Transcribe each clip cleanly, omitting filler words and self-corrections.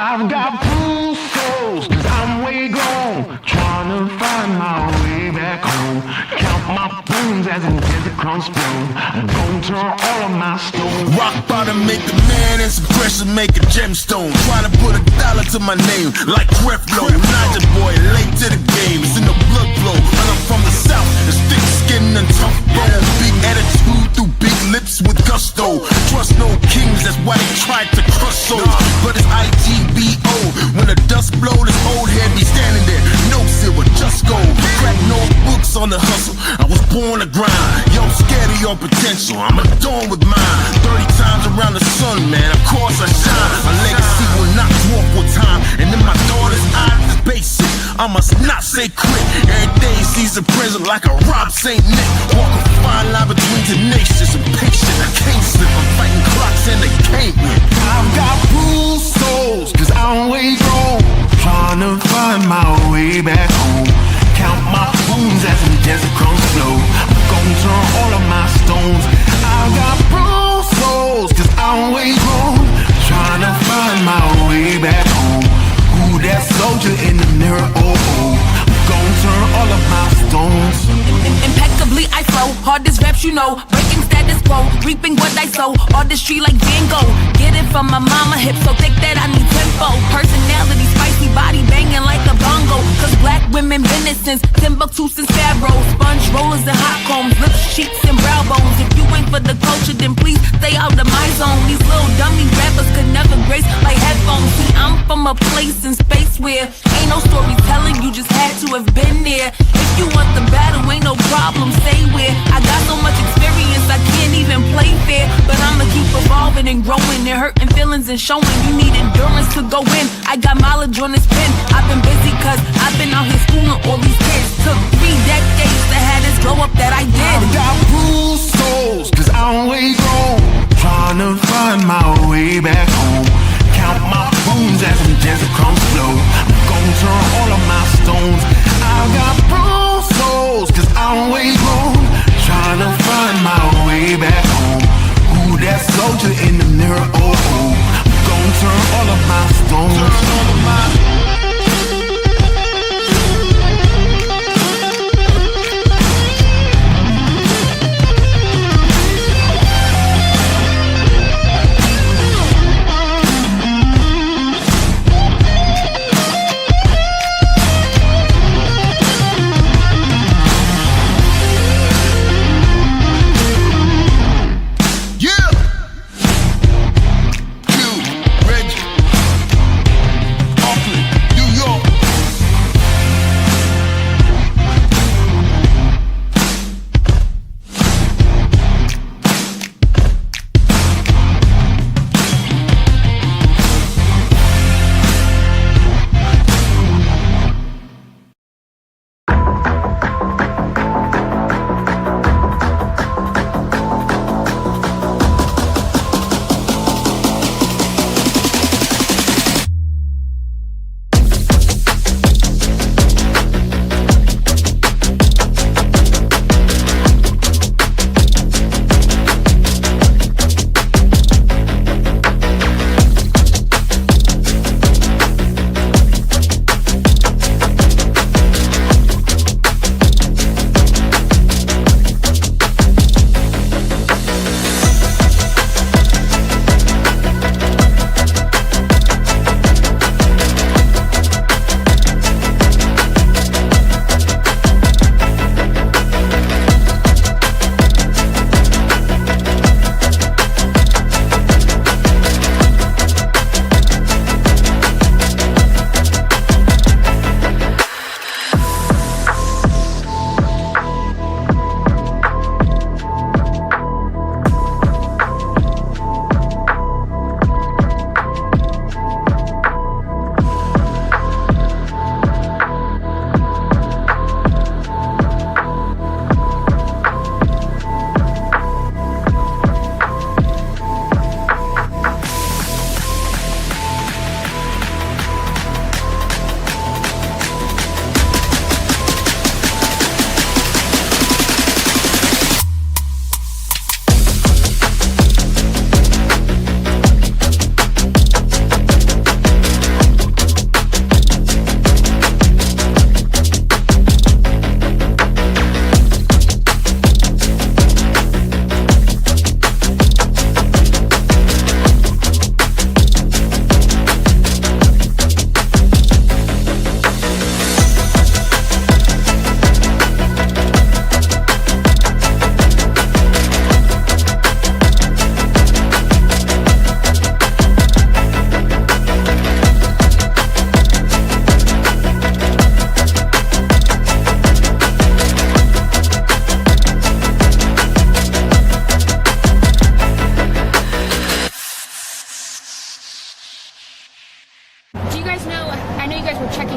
I've got bruised souls, cause I'm way gone, trying to find my way back home. Count my bones as in desert crumbs flow. I'm gonna turn all of my stones. Rock bottom make a man and some pressure make a gemstone. Try to put $1 to my name like Creflo. Naja boy, late to the game, it's in the blood flow. And I'm from the south, it's thick skin and tough bone. Big attitude through big lips with gusto. Trust no kings, that's why they tried to crush souls. But it's IGBO, when the dust blow, this old head be standing there. No silver, just gold. Crack no books on the hustle, I was born to grind. Yo, scared of your potential, I'm adorned with mine. 30 times around the sun, man, of course I shine. My legacy will not dwarf with time. And in my daughter's eyes, it's basic, I must not say quit. Every day sees a present like a Rob St. Nick. Walk a fine line between tenacious and patient. I can't slip, I'm fighting clocks and they can't win. I've got bruised souls, cause I'm way gone, trying to find my way back home. Count my bones as in desert crumbs flow. I'm gonna turn all of my stones. I've got bruised souls, cause I'm way gone, trying to find my way back home. Who that soldier in the mirror? Oh, oh. I'm gonna turn all of my stones. Impeccably I flow, hardest raps you know, breaking status quo, reaping what I sow, artistry like Van Gogh. Get it from my mama hip, so thick that I need tempo. Personality, spicy body banging like a bongo. Cause black women been it since Timbuktu, since Pharaoh. Sponge rollers and hot combs, lips, cheeks and brow bones. If you ain't for the culture, then please stay out of my zone. These little dummy rappers could never grace my headphones. See, I'm from a place in space where ain't no storytelling, you just had to have been there. If you want the battle, ain't no problem, say where. I got so much experience, I can't even play fair. But I'ma keep evolving and growing and hurting feelings and showing. You need endurance to go in, I got mileage on this pen. I've been busy cause I've been out here schooling all these kids. Took 3 decades to have this glow up that I did. I've got bruised souls, cause I'm way gone, trying to find my way back home. Count my bones as in desert crumbs flow. I'm gonna turn all of my stones. I've got bruised souls, cause I'm way gone, trying to find my way back home. Who that soldier in the mirror? Oh, oh. I'm gonna turn all of my stones. Turn all of my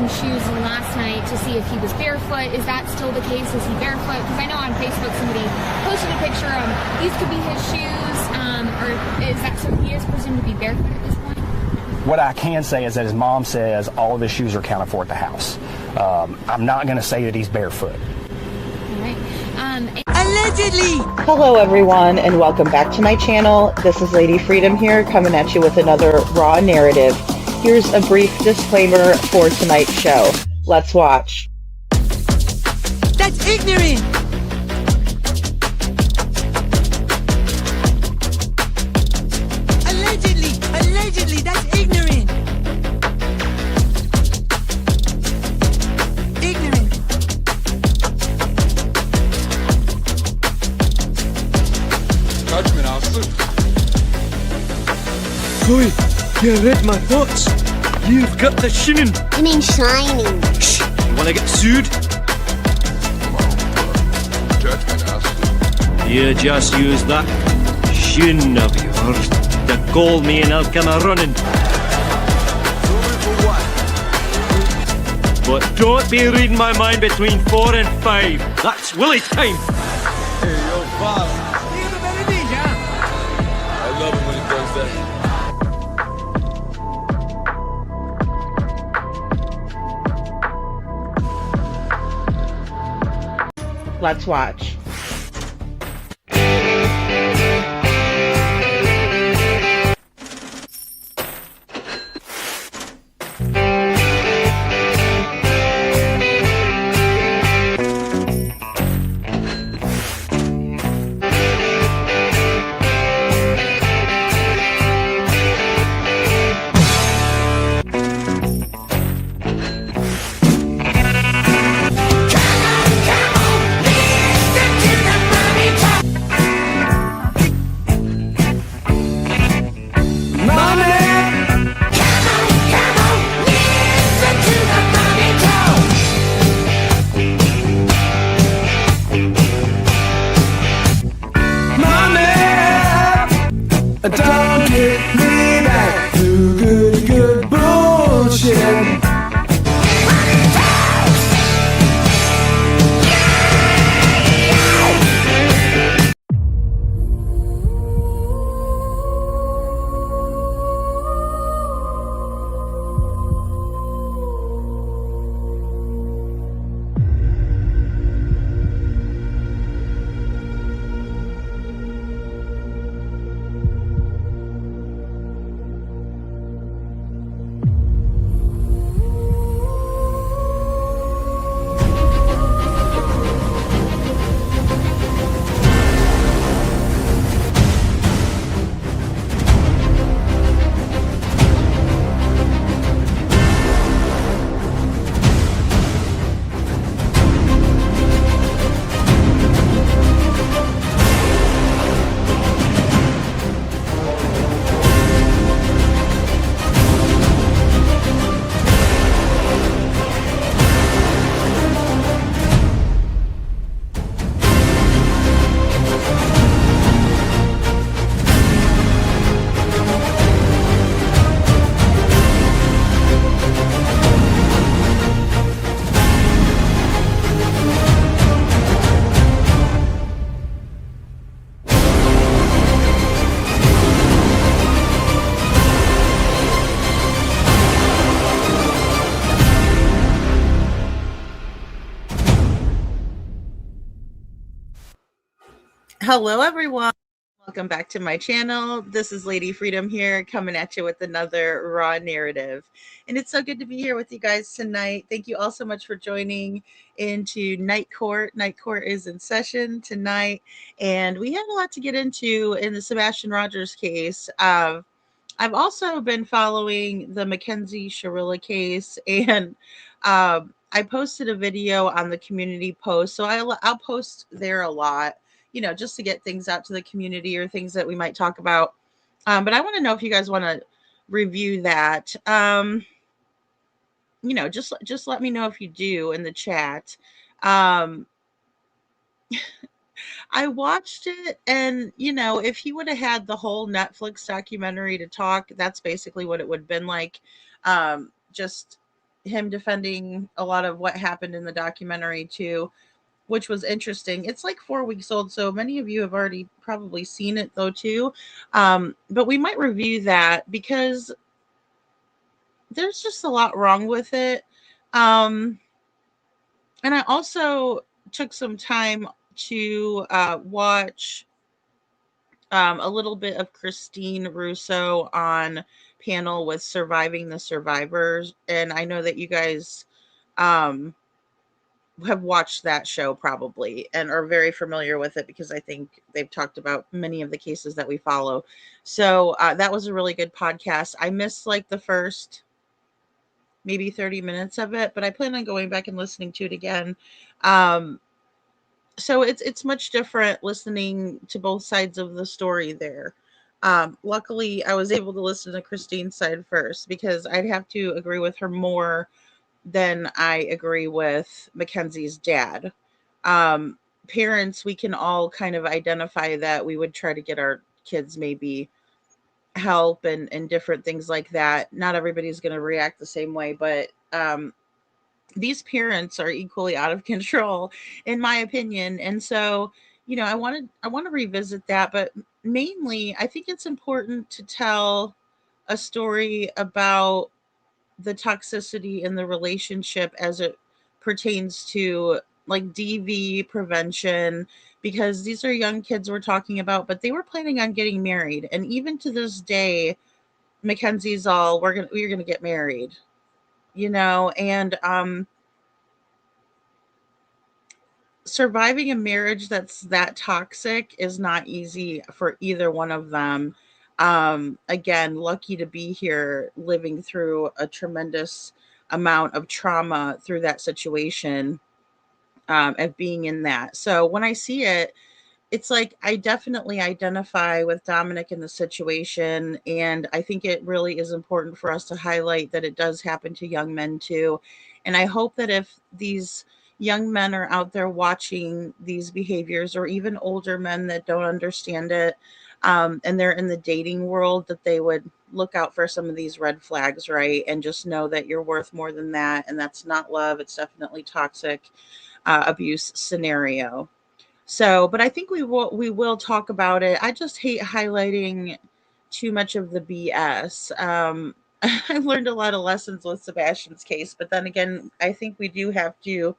checking shoes last night to see if he was barefoot. Is that still the case? Is he barefoot? Because I know on Facebook somebody posted a picture of these could be his shoes, or is that so he is presumed to be barefoot at this point? What I can say is that his mom says all of his shoes are accounted for at the house. I'm not going to say that he's barefoot. All right. Allegedly! Hello everyone and welcome back to my channel. This is Lady Freedom here coming at you with another raw narrative. Here's a brief disclaimer for tonight's show. Let's watch. That's ignorant! Allegedly, that's ignorant! Ignorant. Judgment, Aslı. Chloe, you read my thoughts. You've got the shinin. You mean shining? Shh! You wanna get sued? Judgment, Aslı. You just use that shin of yours to call me and I'll come a-running. But don't be reading my mind between 4 and 5. That's Willie time. Hey, yo, boss. I love it when he does that. Let's watch. Don't get me back to good bullshit. Hello everyone. Welcome back to my channel. This is Lady Freedom here coming at you with another raw narrative. And it's so good to be here with you guys tonight. Thank you all so much for joining into Night Court. Night Court is in session tonight. And we have a lot to get into in the Sebastian Rogers case. I've also been following the Mackenzie Sharilla case, and I posted a video on the community post. So I'll post there a lot, you know, just to get things out to the community or things that we might talk about. But I want to know if you guys want to review that. You know, just let me know if you do in the chat. I watched it, and, you know, if he would have had the whole Netflix documentary to talk, that's basically what it would have been like. Just him defending a lot of what happened in the documentary too, which was interesting. It's like 4 weeks old, so many of you have already probably seen it though too. But we might review that because there's just a lot wrong with it. Um, and I also took some time to watch a little bit of Christine Russo on panel with Surviving the Survivors. And I know that you guys um, have watched that show probably and are very familiar with it because I think they've talked about many of the cases that we follow. So that was a really good podcast. I missed like the first maybe 30 minutes of it, but I plan on going back and listening to it again. Um, so it's much different listening to both sides of the story there. Luckily, I was able to listen to Christine's side first because I'd have to agree with her more than I agree with Mackenzie's dad. Um, Parents, we can all kind of identify that we would try to get our kids maybe help and different things like that. Not everybody's going to react the same way, but these parents are equally out of control in my opinion. And so, I want to revisit that, but mainly I think it's important to tell a story about the toxicity in the relationship as it pertains to like DV prevention, because these are young kids we're talking about, but they were planning on getting married. And even to this day, Mackenzie's all, we're gonna get married, and surviving a marriage that's that toxic is not easy for either one of them. Again, lucky to be here living through a tremendous amount of trauma through that situation, of being in that. So when I see it, it's like I definitely identify with Dominic in the situation. And I think it really is important for us to highlight that it does happen to young men too. And I hope that if these young men are out there watching these behaviors, or even older men that don't understand it, and they're in the dating world, that they would look out for some of these red flags, right? And just know that you're worth more than that. And that's not love. It's definitely toxic abuse scenario. So, but I think we will talk about it. I just hate highlighting too much of the BS. I learned a lot of lessons with Sebastian's case, but then again, I think we do have to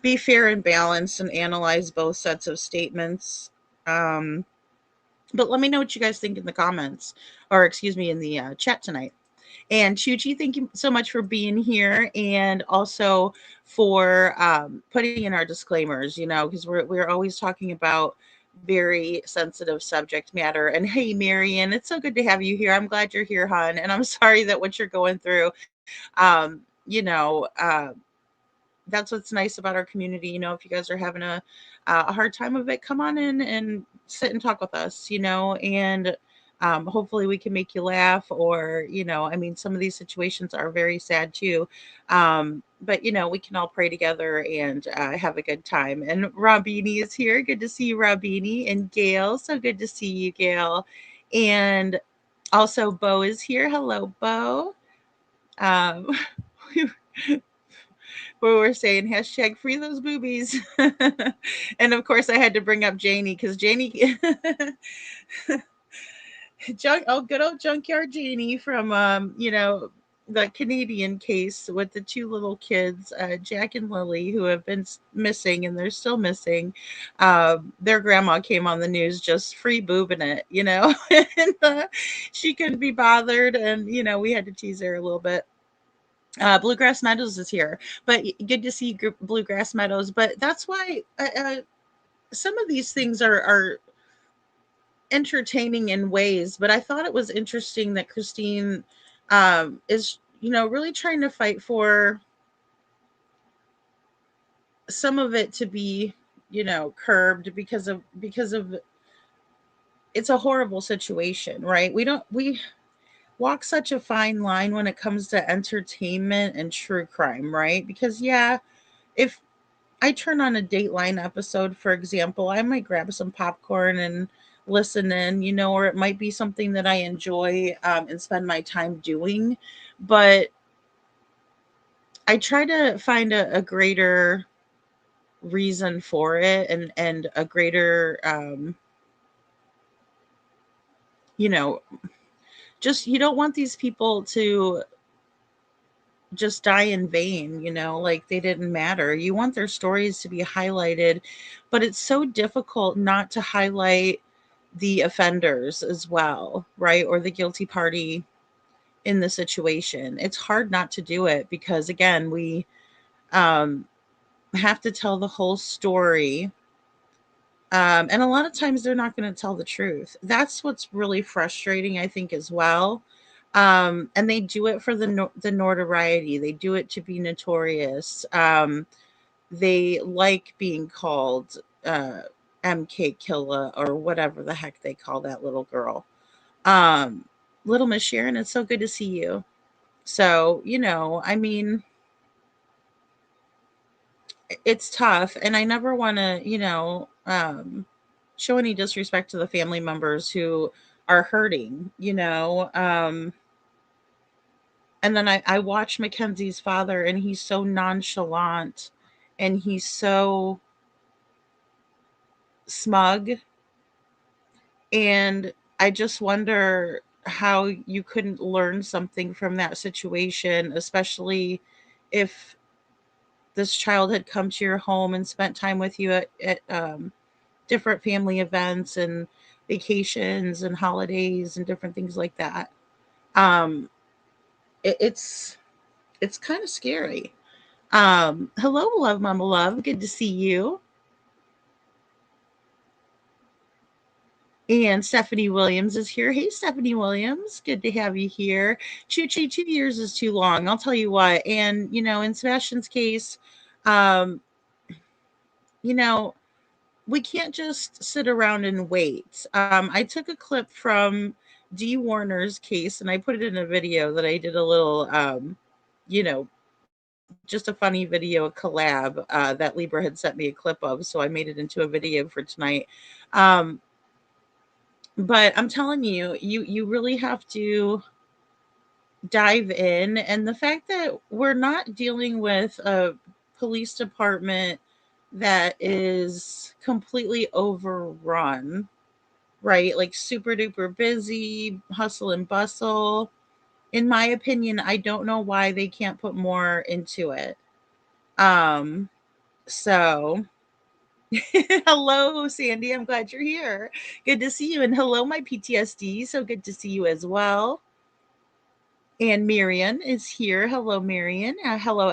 be fair and balanced and analyze both sets of statements. Um, but let me know what you guys think in the comments, or excuse me, in the chat tonight. And Chuchi, thank you so much for being here, and also for putting in our disclaimers, because we're always talking about very sensitive subject matter. And hey, Marion, it's so good to have you here. I'm glad you're here, hon. And I'm sorry that what you're going through, um, you know, uh, that's what's nice about our community. If you guys are having a hard time of it, come on in and sit and talk with us, and hopefully we can make you laugh, or, I mean, some of these situations are very sad too. But, we can all pray together and have a good time. And Robini is here. Good to see you, Robini. And Gail, so good to see you, Gail. And also Bo is here. Hello, Bo. Um, where we're saying hashtag free those boobies. And of course I had to bring up Janie, because Janie good old junkyard Janie from the Canadian case with the two little kids, Jack and Lily, who have been missing, and they're still missing. Their grandma came on the news just free boobing it, and she couldn't be bothered, and we had to tease her a little bit. Bluegrass Meadows is here, but good to see Bluegrass Meadows. But that's why some of these things are entertaining in ways. But I thought it was interesting that Christine is, really trying to fight for some of it to be, curbed because of it's a horrible situation, right? We walk such a fine line when it comes to entertainment and true crime, right? Because yeah, if I turn on a Dateline episode, for example, I might grab some popcorn and listen in, or it might be something that I enjoy and spend my time doing. But I try to find a greater reason for it, and a greater, you know, just you don't want these people to just die in vain, like they didn't matter. You want their stories to be highlighted, but it's so difficult not to highlight the offenders as well, right? Or the guilty party in the situation. It's hard not to do it because, again, we um, have to tell the whole story. And a lot of times they're not going to tell the truth. That's what's really frustrating, I think, as well. And they do it for the notoriety. They do it to be notorious. They like being called MK Killa or whatever the heck they call that little girl. Um, Little Miss Sharon, it's so good to see you. So, I mean, it's tough, and I never want to, show any disrespect to the family members who are hurting, and then I watch Mackenzie's father, and he's so nonchalant, and he's so smug, and I just wonder how you couldn't learn something from that situation, especially if this child had come to your home and spent time with you at different family events and vacations and holidays and different things like that. Um, it's kind of scary. Hello, love, mama, love. Good to see you. And Stephanie Williams is here. Hey, Stephanie Williams, good to have you here. Choo, 2 years is too long. I'll tell you what. And in Sebastian's case, um, you know, we can't just sit around and wait. I took a clip from D. Warner's case and I put it in a video that I did a little, you know, just a funny video, a collab that Libra had sent me a clip of. So I made it into a video for tonight. Um, but I'm telling you, you really have to dive in. And the fact that we're not dealing with a police department that is completely overrun, right? Like super duper busy, hustle and bustle. In my opinion, I don't know why they can't put more into it. Um, so hello, Sandy. I'm glad you're here. Good to see you. And hello, my PTSD. So good to see you as well. And Marion is here. Hello, Marion. Hello,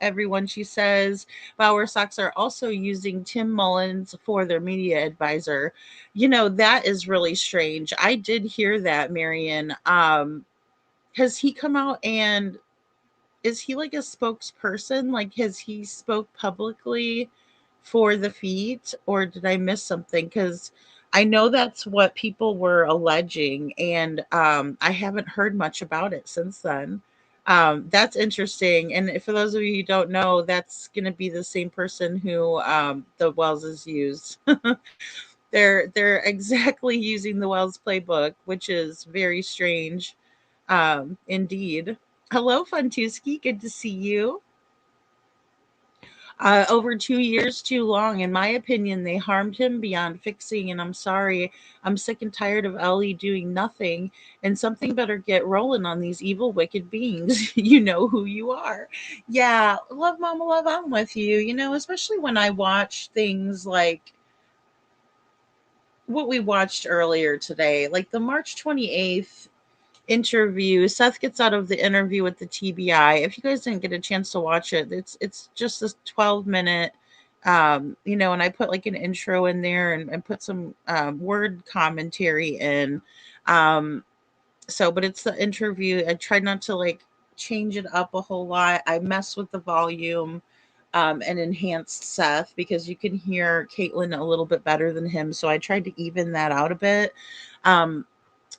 everyone. She says Bauer Sox are also using Tim Mullins for their media advisor. That is really strange. I did hear that, Marion. Has he come out and is he like a spokesperson? Like, has he spoke publicly for the feat, or did I miss something? Because I know that's what people were alleging, and I haven't heard much about it since then. That's interesting. And for those of you who don't know, that's going to be the same person who the Wellses used. They're exactly using the Wells playbook, which is very strange, indeed. Hello, Funtuski. Good to see you. Over 2 years too long. In my opinion, they harmed him beyond fixing, and I'm sorry. I'm sick and tired of Ellie doing nothing, and something better get rolling on these evil, wicked beings. You know who you are. Yeah, love, mama, love, I'm with you. Especially when I watch things like what we watched earlier today, like the March 28th interview. Seth gets out of the interview with the TBI. If you guys didn't get a chance to watch it, it's just this 12-minute, and I put like an intro in there and put some word commentary in. But it's the interview. I tried not to like change it up a whole lot. I messed with the volume and enhanced Seth because you can hear Caitlin a little bit better than him. So I tried to even that out a bit. Um,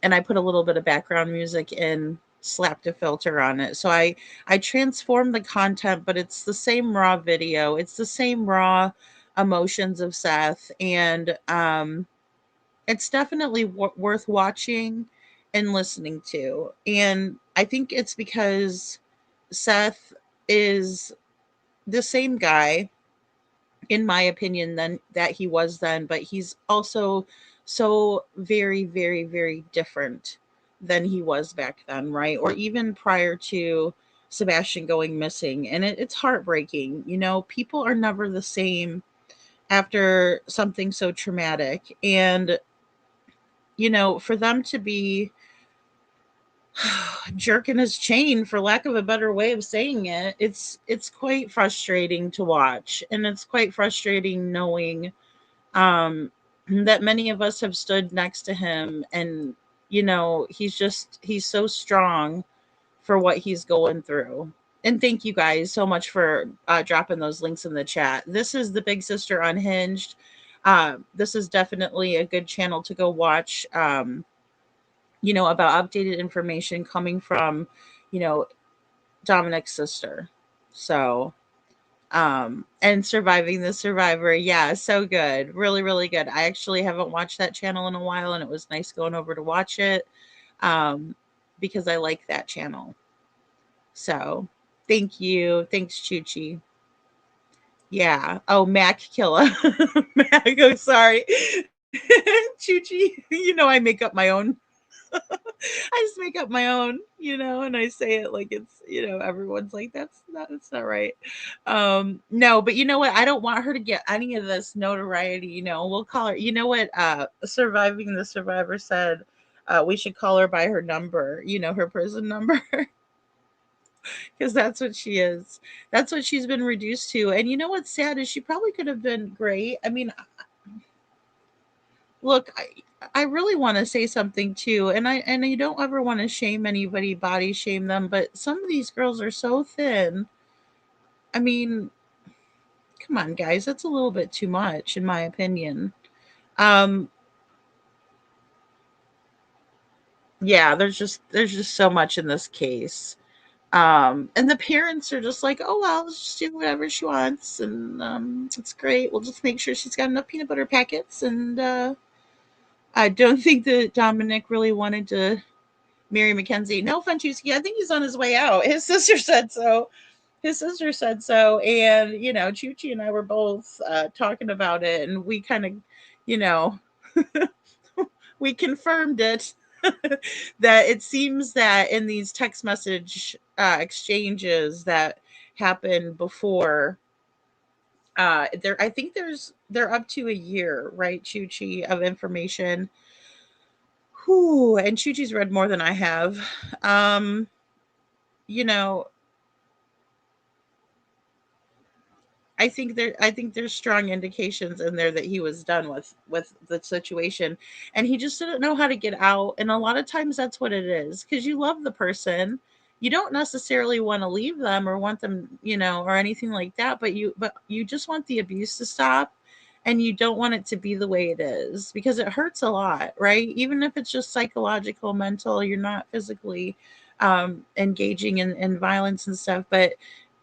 and I put a little bit of background music and slapped a filter on it. So I transformed the content, but it's the same raw video. It's the same raw emotions of Seth, and it's definitely worth watching and listening to. And I think it's because Seth is the same guy, in my opinion, than that he was then, but he's also so very, very, very different than he was back then, right? Or even prior to Sebastian going missing. And it's heartbreaking. You know, people are never the same after something so traumatic. And, you know, for them to be jerking his chain, for lack of a better way of saying it, it's quite frustrating to watch. And it's quite frustrating knowing um that many of us have stood next to him, and you know, he's so strong for what he's going through. And thank you guys so much for dropping those links in the chat. This is the Big Sister Unhinged. This is definitely a good channel to go watch, you know, about updated information coming from, you know, Dominic's sister. So and Surviving the Survivor, yeah, so good, really, really good. I actually haven't watched that channel in a while, and it was nice going over to watch it, um because I like that channel. So thank you, thanks Chuchi. Yeah, oh, Mac Killa. Mac, oh, sorry. Chuchi, you know, I make up my own. I just make up my own, you know, and I say it like it's, you know, everyone's like, that's not right. No, but you know what? I don't want her to get any of this notoriety, you know. We'll call her, you know what, Surviving the Survivor said, we should call her by her number, you know, her prison number. Because that's what she is. That's what she's been reduced to. And you know what's sad is she probably could have been great. I mean, look, I really want to say something too, and I don't ever want to shame anybody, body shame them, but some of these girls are so thin. I mean, come on, guys, that's a little bit too much, in my opinion. Um, yeah, there's just so much in this case. And the parents are just like, oh well, let's just do whatever she wants, and it's great. We'll just make sure she's got enough peanut butter packets, and I don't think that Dominic really wanted to Mary Mackenzie. No, Funchewski, I think he's on his way out. His sister said so. His sister said so. And, you know, Chuchi and I were both talking about it, and we kind of, you know, we confirmed it. That it seems that in these text message exchanges that happened before, there, I think they're up to a year, right, Chuchi, of information. Whew, and Chuchi's read more than I have. Um, you know, I think there's strong indications in there that he was done with the situation, and he just didn't know how to get out. And a lot of times that's what it is, because you love the person, you don't necessarily want to leave them or want them, you know, or anything like that, but you just want the abuse to stop, and you don't want it to be the way it is, because it hurts a lot, right? Even if it's just psychological, mental, you're not physically engaging in violence and stuff, but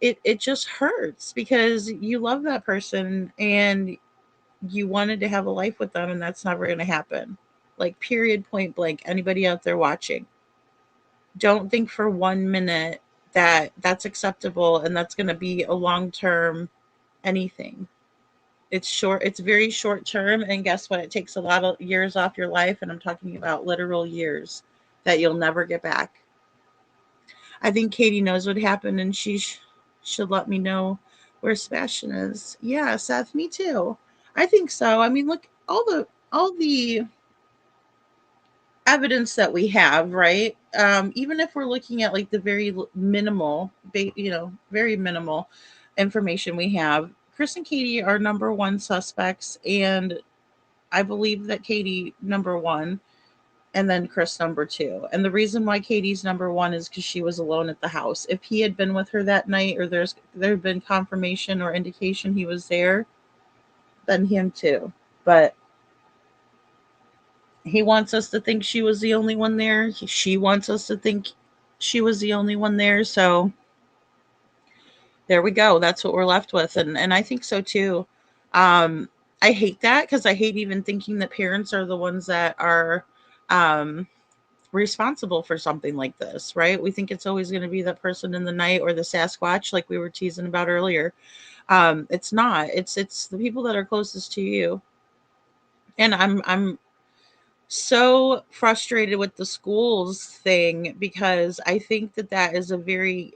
it just hurts because you love that person and you wanted to have a life with them, and that's never going to happen. Like, period, point blank. Anybody out there watching, don't think for 1 minute that that's acceptable and that's going to be a long term anything. It's short, it's very short term, and guess what? It takes a lot of years off your life, and I'm talking about literal years that you'll never get back. I think Katie knows what happened, and she should let me know where Sebastian is. Yeah, Seth, me too. I think so. I mean, look, all the evidence that we have, right? Even if we're looking at like the very minimal, very minimal information we have, Chris and Katie are number one suspects, and I believe that Katie number one, and then Chris number two. And the reason why Katie's number one is because she was alone at the house. If he had been with her that night, or there had been confirmation or indication he was there, then him too. But he wants us to think she was the only one there. She wants us to think she was the only one there. So there we go. That's what we're left with. And I think so too. I hate that, because I hate even thinking that parents are the ones that are responsible for something like this, right? We think it's always going to be that person in the night or the Sasquatch, like we were teasing about earlier. It's not. It's the people that are closest to you. And I'm so frustrated with the schools thing because I think that that is a very,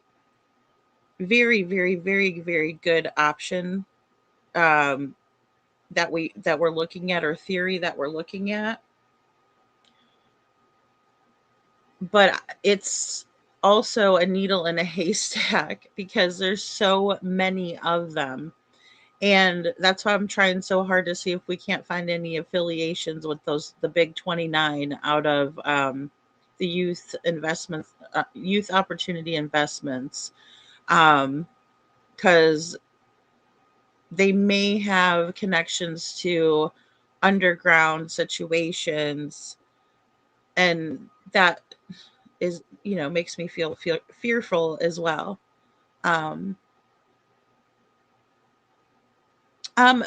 very, very, very, very good option, um, that we're looking at, or theory that we're looking at. But it's also a needle in a haystack because there's so many of them. And that's why I'm trying so hard to see if we can't find any affiliations with the big 29 out of, the youth investments, youth opportunity investments, because they may have connections to underground situations, and that is, makes me feel fearful as well. Um,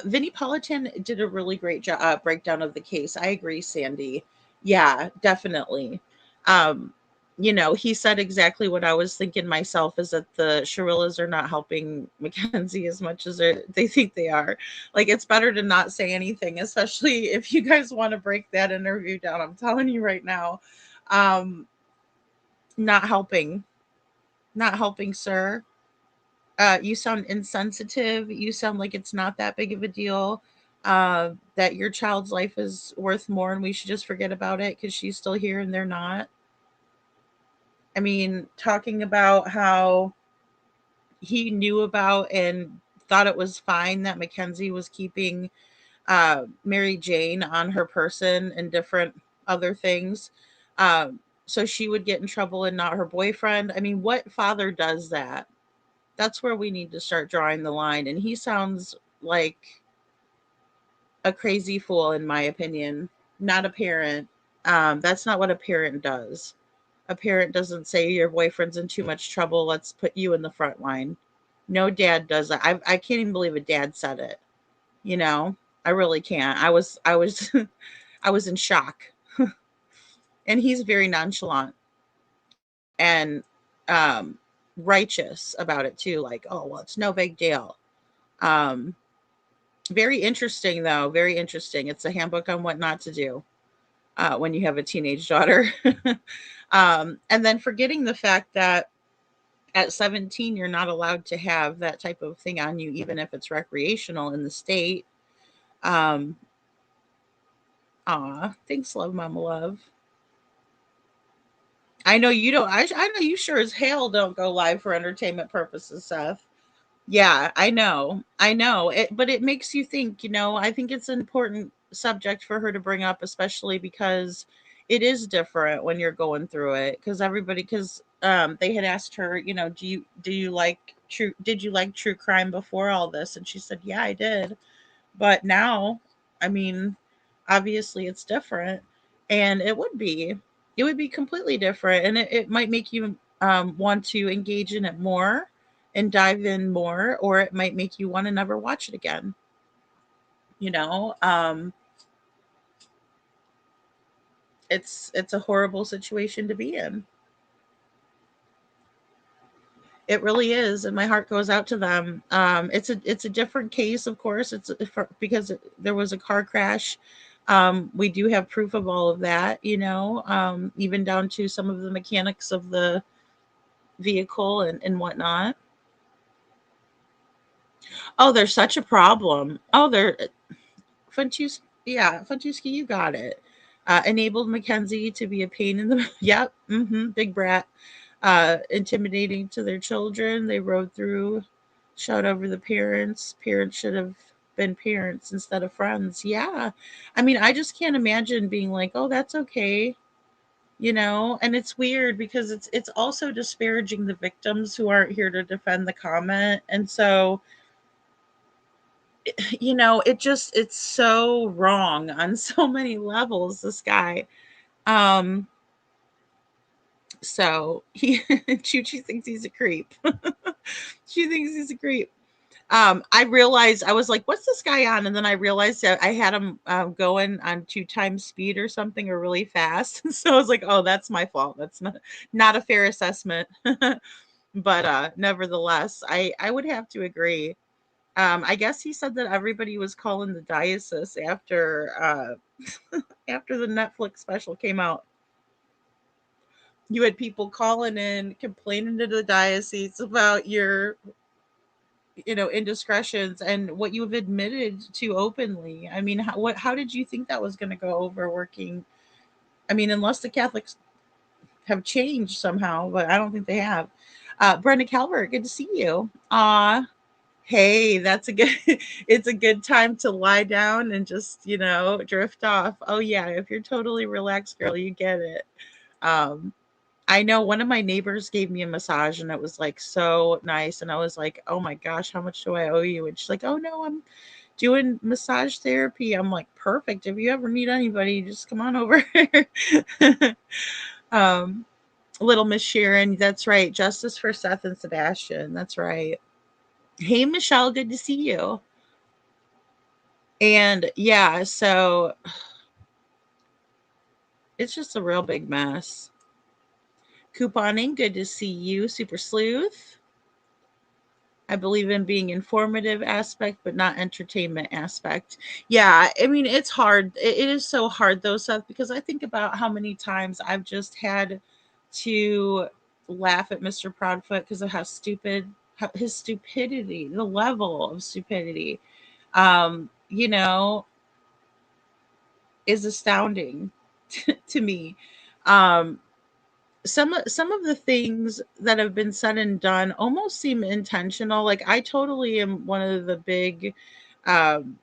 Vinnie Politan did a really great breakdown of the case. I agree, Sandy. Yeah, definitely. Um, he said exactly what I was thinking myself, is that the Shirillas are not helping Mackenzie as much as they think they are. Like, it's better to not say anything, especially if you guys want to break that interview down. I'm telling you right now. Um, Not helping. Not helping, sir. You sound insensitive. You sound like it's not that big of a deal. That your child's life is worth more, and we should just forget about it because she's still here and they're not. I mean, talking about how he knew about and thought it was fine that Mackenzie was keeping, Mary Jane on her person and different other things. So she would get in trouble and not her boyfriend. I mean, what father does that? That's where we need to start drawing the line. And he sounds like a crazy fool, in my opinion, not a parent. That's not what a parent does. A parent doesn't say your boyfriend's in too much trouble, let's put you in the front line. No dad does that. I can't even believe a dad said it. You know, I really can't. I was I was in shock. And he's very nonchalant and, um, righteous about it too. Like, oh well, it's no big deal. Um, Very interesting, though. Very interesting. It's a handbook on what not to do, when you have a teenage daughter. And then forgetting the fact that at 17, you're not allowed to have that type of thing on you, even if it's recreational in the state. Um, Thanks, love, mama, love. I know you don't. I know you sure as hell don't go live for entertainment purposes, Seth. Yeah, I know. I know. But it makes you think, I think it's an important subject for her to bring up, especially because it is different when you're going through it. Because they had asked her, do you like true crime before all this? And she said, yeah, I did. But now, I mean, obviously it's different. And it would be completely different. And it might make you, want to engage in it more and dive in more, or it might make you want to never watch it again. You know, it's a horrible situation to be in. It really is, and my heart goes out to them. It's a different case, of course. Because there was a car crash. We do have proof of all of that, even down to some of the mechanics of the vehicle and whatnot. Oh, they're such a problem. Oh, they're Funchus. Yeah, Funchuski, you got it. Enabled Mackenzie to be a pain in the yep, big brat. Intimidating to their children. They rode through, shot over the parents. Parents should have been parents instead of friends. Yeah. I mean, I just can't imagine being like, oh, that's okay. And it's weird because it's also disparaging the victims who aren't here to defend the comment. And so, it's so wrong on so many levels, this guy. Um, so he Chuchi thinks he's a creep. She thinks he's a creep. I realized I was like, "What's this guy on?" And then I realized that I had him going on 2 times speed or something, or really fast. So I was like, "Oh, that's my fault. That's not a fair assessment." But nevertheless, I would have to agree. I guess he said that everybody was calling the diocese after after the Netflix special came out. You had people calling in complaining to the diocese about your indiscretions and what you've admitted to openly. I mean, how did you think that was going to go over working? I mean, unless the Catholics have changed somehow, but I don't think they have. Brenda Calvert, good to see you. Hey, that's a good it's a good time to lie down and just, drift off. Oh yeah, if you're totally relaxed, girl, you get it. Um, I know one of my neighbors gave me a massage and it was like so nice. And I was like, oh my gosh, how much do I owe you? And she's like, oh no, I'm doing massage therapy. I'm like, perfect. If you ever need anybody, just come on over. um, Little Miss Sharon, that's right. Justice for Seth and Sebastian. That's right. Hey Michelle, good to see you. And yeah, so it's just a real big mess. Couponing, good to see you. Super Sleuth. I believe in being informative aspect, but not entertainment aspect. Yeah, I mean, it's hard. It is so hard though, Seth, because I think about how many times I've just had to laugh at Mr. Proudfoot because of his stupidity, the level of stupidity, um, you know, is astounding to me. Um, some of the things that have been said and done almost seem intentional. Like I totally am one of the big um,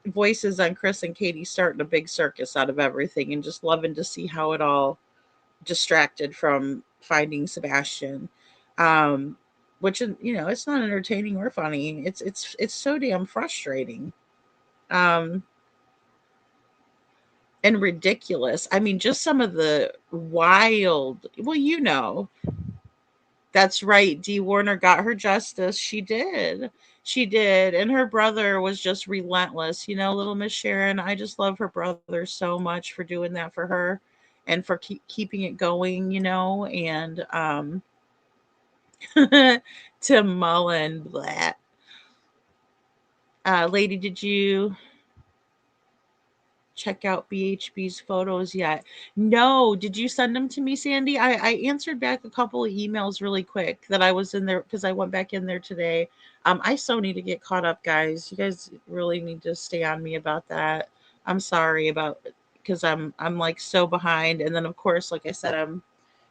voices on Chris and Katie starting a big circus out of everything and just loving to see how it all distracted from finding Sebastian. Um, which it's not entertaining or funny. It's so damn frustrating. Um, and ridiculous. I mean, just some of the wild, well, that's right. Dee Warner got her justice. She did. She did. And her brother was just relentless. Little Miss Sharon, I just love her brother so much for doing that for her and for keeping it going, and to Mullen. Blah. Lady, did you check out BHB's photos yet? No. Did you send them to me, Sandy? I answered back a couple of emails really quick that I was in there because I went back in there today. I so need to get caught up, guys. You guys really need to stay on me about that. I'm sorry about because I'm like so behind. And then of course, like I said, I'm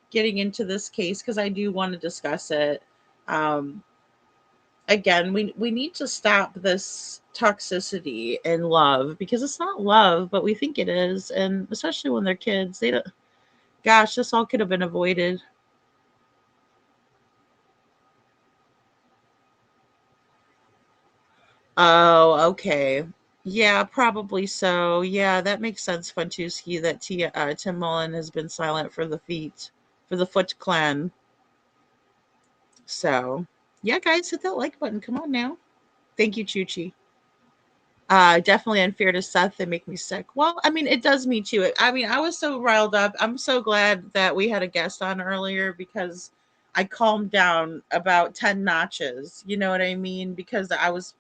getting into this case because I do want to discuss it. Um, Again, we need to stop this toxicity in love because it's not love, but we think it is, and especially when they're kids, they don't. Gosh, this all could have been avoided. Oh, okay. Yeah, probably so. Yeah, that makes sense, Funtuski, that Tim Mullen has been silent for the Foot Clan. So, yeah, guys, hit that like button. Come on now. Thank you, Chuchi. Definitely unfair to Seth. They make me sick. Well, I mean, it does me too. I mean, I was so riled up. I'm so glad that we had a guest on earlier because I calmed down about 10 notches. You know what I mean? Because I was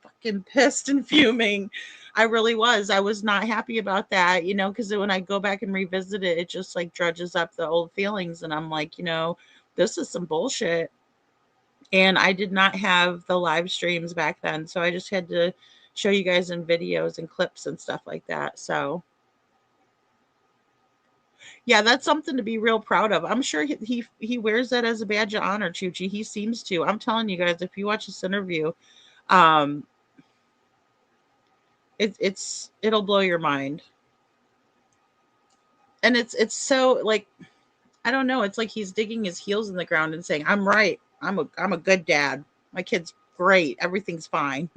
fucking pissed and fuming. I really was. I was not happy about that, because when I go back and revisit it, it just like drudges up the old feelings. And I'm like, this is some bullshit. And I did not have the live streams back then, so I just had to show you guys in videos and clips and stuff like that. So yeah, that's something to be real proud of. I'm sure he wears that as a badge of honor, Chuchi. He seems to. I'm telling you guys, if you watch this interview, um, it'll blow your mind. And it's so like I don't know. It's like he's digging his heels in the ground and saying, "I'm right. I'm a good dad. My kid's great. Everything's fine."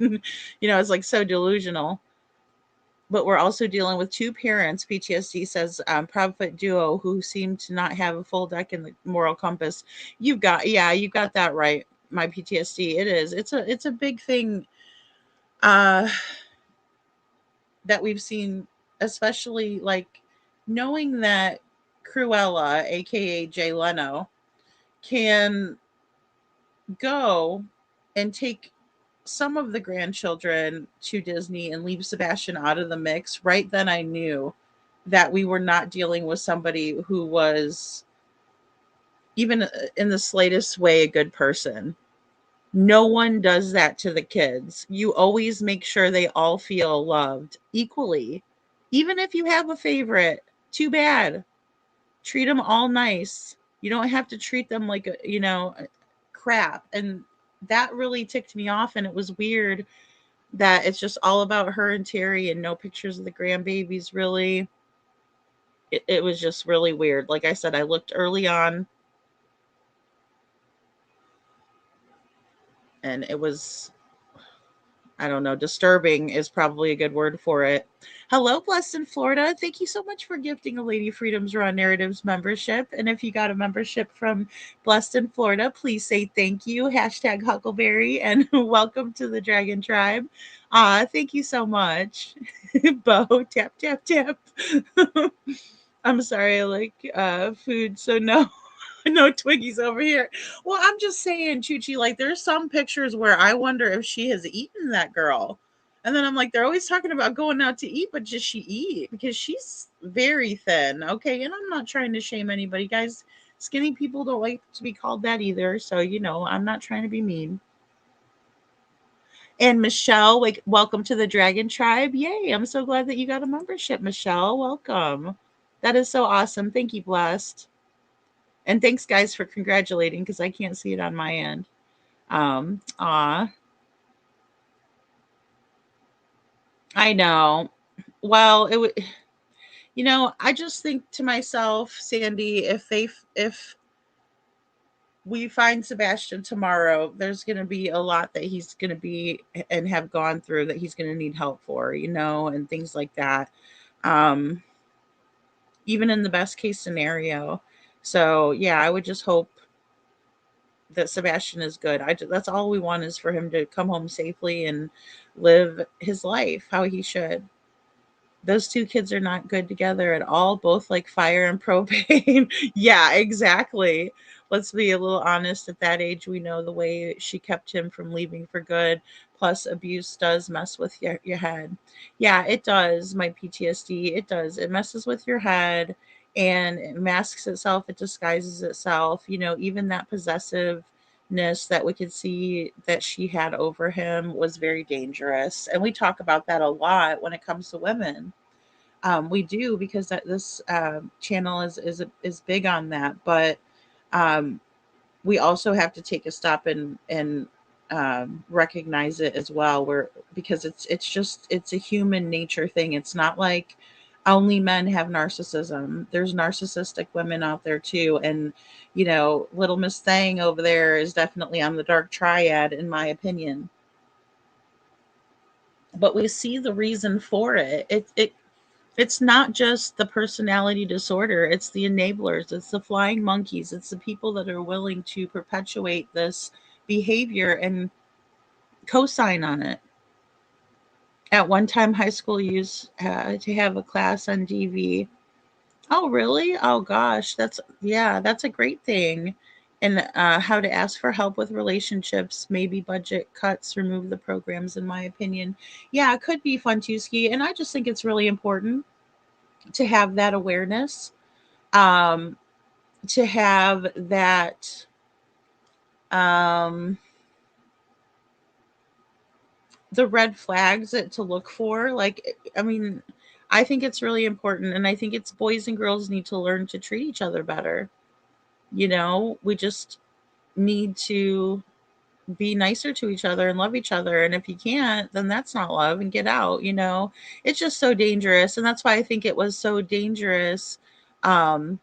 It's like so delusional. But we're also dealing with two parents, PTSD says, Proudfoot duo who seem to not have a full deck in the moral compass. You got that right. my PTSD. It is. It's a big thing uh that we've seen, especially like knowing that Cruella, aka Jay Leno, can go and take some of the grandchildren to Disney and leave Sebastian out of the mix. Right then I knew that we were not dealing with somebody who was even in the slightest way a good person. No one does that to the kids. You always make sure they all feel loved equally. Even if you have a favorite, too bad. Treat them all nice. You don't have to treat them like crap. And that really ticked me off, and it was weird that it's just all about her and Terry and no pictures of the grandbabies really. It was just really weird. Like I said, I looked early on and it was, I don't know, disturbing is probably a good word for it. Hello, Blessed in Florida. Thank you so much for gifting a Lady Freedom's Raw Narratives membership. And if you got a membership from Blessed in Florida, please say thank you. Hashtag Huckleberry and welcome to the Dragon Tribe. Thank you so much. Bo, tap, tap, tap. I'm sorry, I like food, so no. No Twiggies over here. Well, I'm just saying, Chuchi, like there's some pictures where I wonder if she has eaten that girl. And then I'm like, they're always talking about going out to eat, but does she eat? Because she's very thin. Okay. And I'm not trying to shame anybody, guys. Skinny people don't like to be called that either. So, I'm not trying to be mean. And Michelle, like, welcome to the Dragon Tribe. Yay. I'm so glad that you got a membership, Michelle. Welcome. That is so awesome. Thank you, Blessed. And thanks, guys, for congratulating because I can't see it on my end. Aw. I know. Well, it would, I just think to myself, Sandy, if we find Sebastian tomorrow, there's going to be a lot that he's going to be and have gone through that he's going to need help for, and things like that. Um, Even in the best case scenario. So, yeah, I would just hope that Sebastian is good. That's all we want is for him to come home safely and live his life how he should. Those two kids are not good together at all, both like fire and propane. Yeah, exactly. Let's be a little honest. At that age, we know the way she kept him from leaving for good. Plus, abuse does mess with your head. Yeah, it does. My PTSD, it does. It messes with your head and it masks itself, it disguises itself. Even that possessiveness that we could see that she had over him was very dangerous. And we talk about that a lot when it comes to women. We do because this channel is big on that, but um, we also have to take a stop and recognize it as well. Because it's a human nature thing. It's not like only men have narcissism. There's narcissistic women out there too, and little Miss Thang over there is definitely on the dark triad, in my opinion. But we see the reason for it. It's not just the personality disorder, it's the enablers, it's the flying monkeys, it's the people that are willing to perpetuate this behavior and co-sign on it. At one time, high school used to have a class on DV. Oh, really? Oh, gosh. That's a great thing. And how to ask for help with relationships, maybe budget cuts, remove the programs, in my opinion. Yeah, it could be fun, Tuski. And I just think it's really important to have that awareness, um, to have that, um, the red flags to look for. Like, I mean, I think it's really important. And I think it's boys and girls need to learn to treat each other better. We just need to be nicer to each other and love each other. And if you can't, then that's not love and get out. It's just so dangerous. And that's why I think it was so dangerous. Um,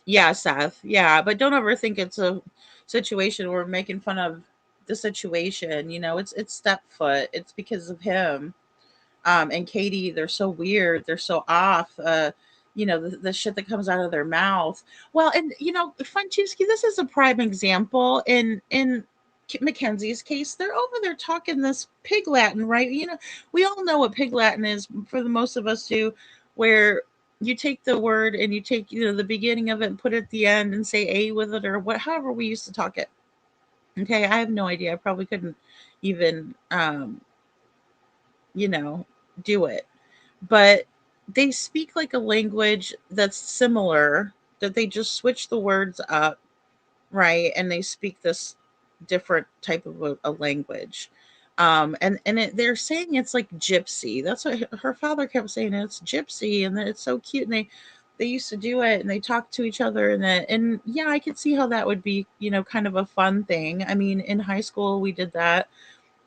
Yeah, Seth. Yeah, but don't ever think it's a situation where we're making fun of the situation. It's Stepfoot. It's because of him. And Katie, they're so weird. They're so off. the shit that comes out of their mouth. Well, and Franceschi, this is a prime example in Mackenzie's case. They're over there talking this pig Latin, right? We all know what pig Latin is, for the most of us do, where you take the word and you take the beginning of it and put it at the end and say a with it, or however we used to talk it. Okay, I have no idea. I probably couldn't even do it. But they speak like a language that's similar, that they just switch the words up, right? And they speak this different type of a language. They're saying it's like gypsy. That's what her father kept saying. It's gypsy, and it's so cute. And they used to do it, and they talk to each other, and yeah, I could see how that would be, kind of a fun thing. I mean, in high school we did that,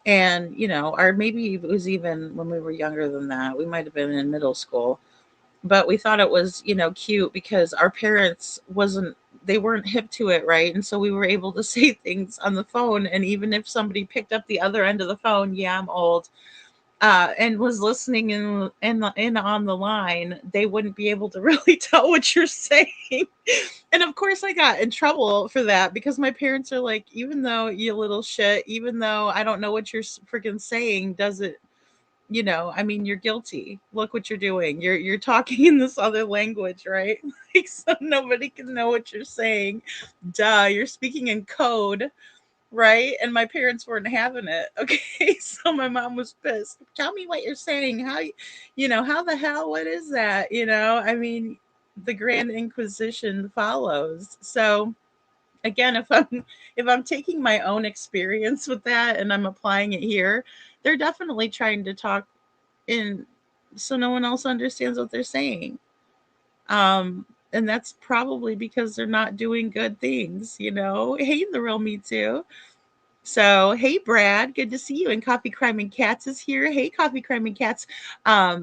and or maybe it was even when we were younger than that. We might have been in middle school, but we thought it was cute because our parents they weren't hip to it, right? And so we were able to say things on the phone, and even if somebody picked up the other end of the phone, yeah, I'm old, and was listening in on the line, they wouldn't be able to really tell what you're saying. And of course I got in trouble for that, because my parents are like, even though you little shit, even though I don't know what you're freaking saying, does it, I mean, you're guilty. Look what you're doing. You're talking in this other language, right? Like, so nobody can know what you're saying. Duh, you're speaking in code, right? And my parents weren't having it. Okay, so my mom was pissed. Tell me what you're saying. How the hell? What is that? I mean, the Grand Inquisition follows. So again, if I'm taking my own experience with that and I'm applying it here, they're definitely trying to talk in so no one else understands what they're saying. And that's probably because they're not doing good things. Hey, the real me too. So, hey, Brad, good to see you. And Coffee Crime and Cats is here. Hey, Coffee Crime and Cats. I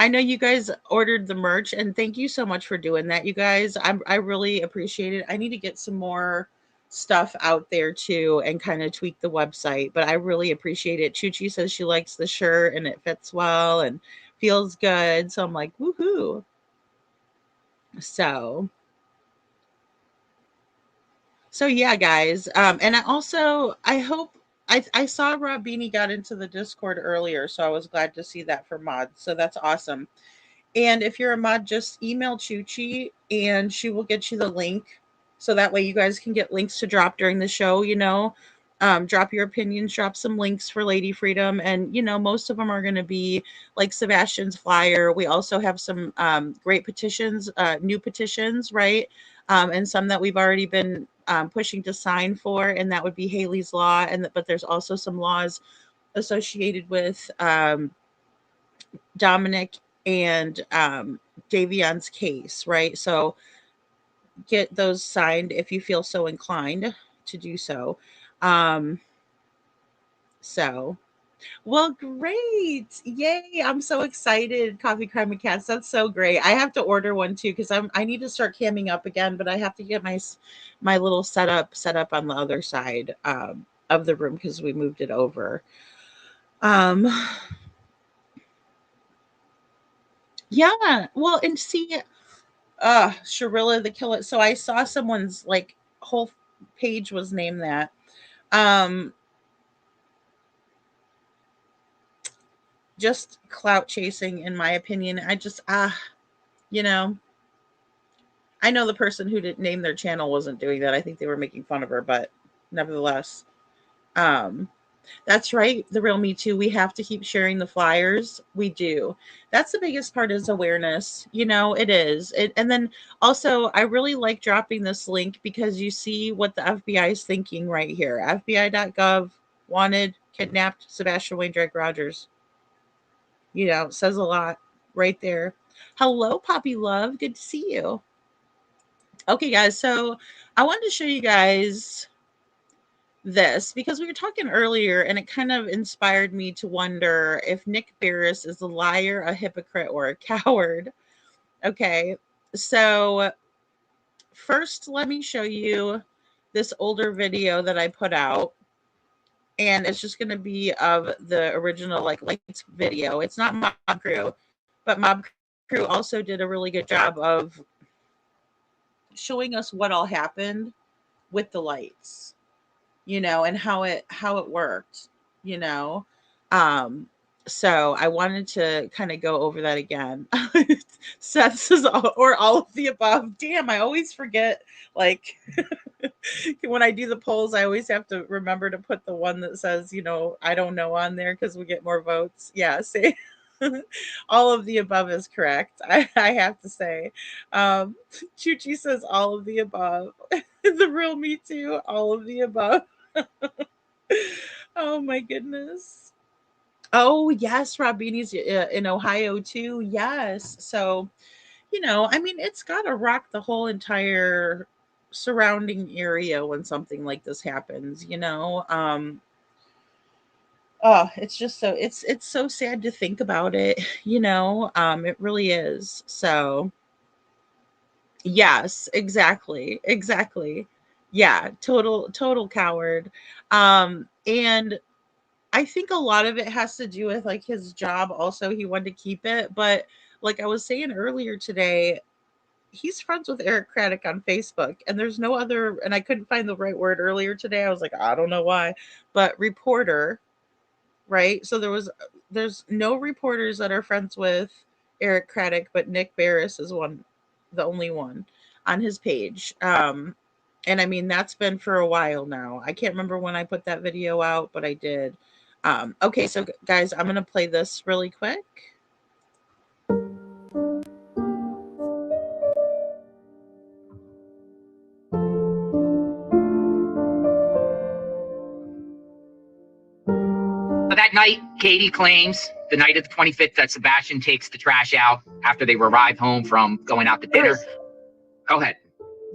know you guys ordered the merch, and thank you so much for doing that, you guys. I really appreciate it. I need to get some more stuff out there too and kind of tweak the website, but I really appreciate it. Chuchi says she likes the shirt and it fits well and feels good. So I'm like, woohoo. So yeah, guys. And I hope I saw Rob Beanie got into the Discord earlier, so I was glad to see that for mods. So that's awesome. And if you're a mod, just email Chuchi and she will get you the link. So that way you guys can get links to drop during the show, drop your opinions, drop some links for Lady Freedom. And, most of them are going to be like Sebastian's flyer. We also have some great petitions, new petitions, right? And some that we've already been pushing to sign for, and that would be Haley's Law. But there's also some laws associated with Dominic and Davion's case, right? So get those signed if you feel so inclined to do so. So, well, great. Yay. I'm so excited. Coffee Crime and Cats. That's so great. I have to order one too, because I need to start camming up again, but I have to get my little setup set up on the other side of the room because we moved it over. Yeah. Well, and see, Sharilla the Killer. So I saw someone's like whole page was named that. Just clout chasing, in my opinion. I just you know, I know the person who didn't name their channel wasn't doing that. I think they were making fun of her, but nevertheless, that's right. The real Me Too. We have to keep sharing the flyers. We do. That's the biggest part, is awareness. It is. And then also, I really like dropping this link because you see what the FBI is thinking right here. FBI.gov, wanted, kidnapped Sebastian Wayne Drake Rogers. It says a lot right there. Hello, Poppy Love. Good to see you. Okay, guys. So I wanted to show you guys this because we were talking earlier and it kind of inspired me to wonder if Nick Barris is a liar, a hypocrite, or a coward. Okay, so first let me show you this older video that I put out, and it's just going to be of the original like lights video. It's not Mob Crew, but Mob crew also did a really good job of showing us what all happened with the lights, you know, and how it worked, you know. So I wanted to kind of go over that again. Seth says all of the above. Damn, I always forget, like when I do the polls, I always have to remember to put the one that says, you know, I don't know on there because we get more votes. Yeah, see. All of the above is correct. I have to say. Chuchi says all of the above. The real me too, all of the above. Oh my goodness. Oh yes, Robini's in Ohio too. Yes. So, you know, I mean, it's got to rock the whole entire surrounding area when something like this happens, you know. Oh, it's just so it's so sad to think about it, you know. It really is. So, yes, exactly. Exactly. Yeah, total coward. And I think a lot of it has to do with like his job also. He wanted to keep it, but like I was saying earlier today, he's friends with Eric Craddock on Facebook, and there's no other, and I couldn't find the right word earlier today. I was like, I don't know why, but reporter, right? So there's no reporters that are friends with Eric Craddock, but Nick Barris is one, the only one on his page. And I mean, that's been for a while now. I can't remember when I put that video out, but I did. Okay, so guys, I'm gonna play this really quick. That night, Katie claims the night of the 25th that Sebastian takes the trash out after they arrive home from going out to dinner. Go ahead.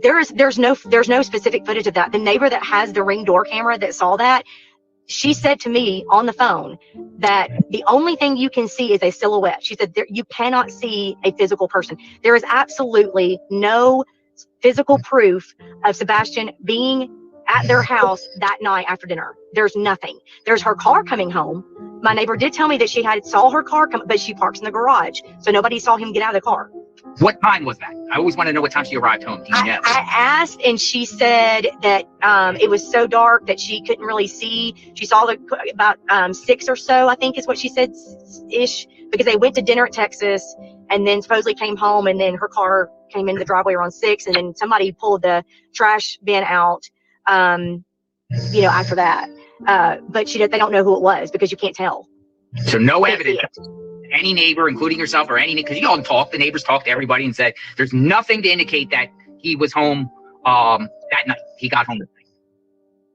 There's no specific footage of that. The neighbor that has the Ring door camera that saw that, she said to me on the phone that the only thing you can see is a silhouette. She said you cannot see a physical person. There is absolutely no physical proof of Sebastian being at their house that night after dinner. There's nothing. There's her car coming home. My neighbor did tell me that she saw her car come, but she parks in the garage, so nobody saw him get out of the car. What time was that? I always want to know what time she arrived home. Do you know? I asked, and she said that it was so dark that she couldn't really see. She saw about 6 or so, I think is what she said, ish, because they went to dinner at Texas and then supposedly came home, and then her car came into the driveway around 6, and then somebody pulled the trash bin out, you know, after that. But they don't know who it was because you can't tell. So no evidence. Any neighbor, including yourself, or any, because you all talk, the neighbors talk to everybody and said there's nothing to indicate that he was home that night. He got home that night.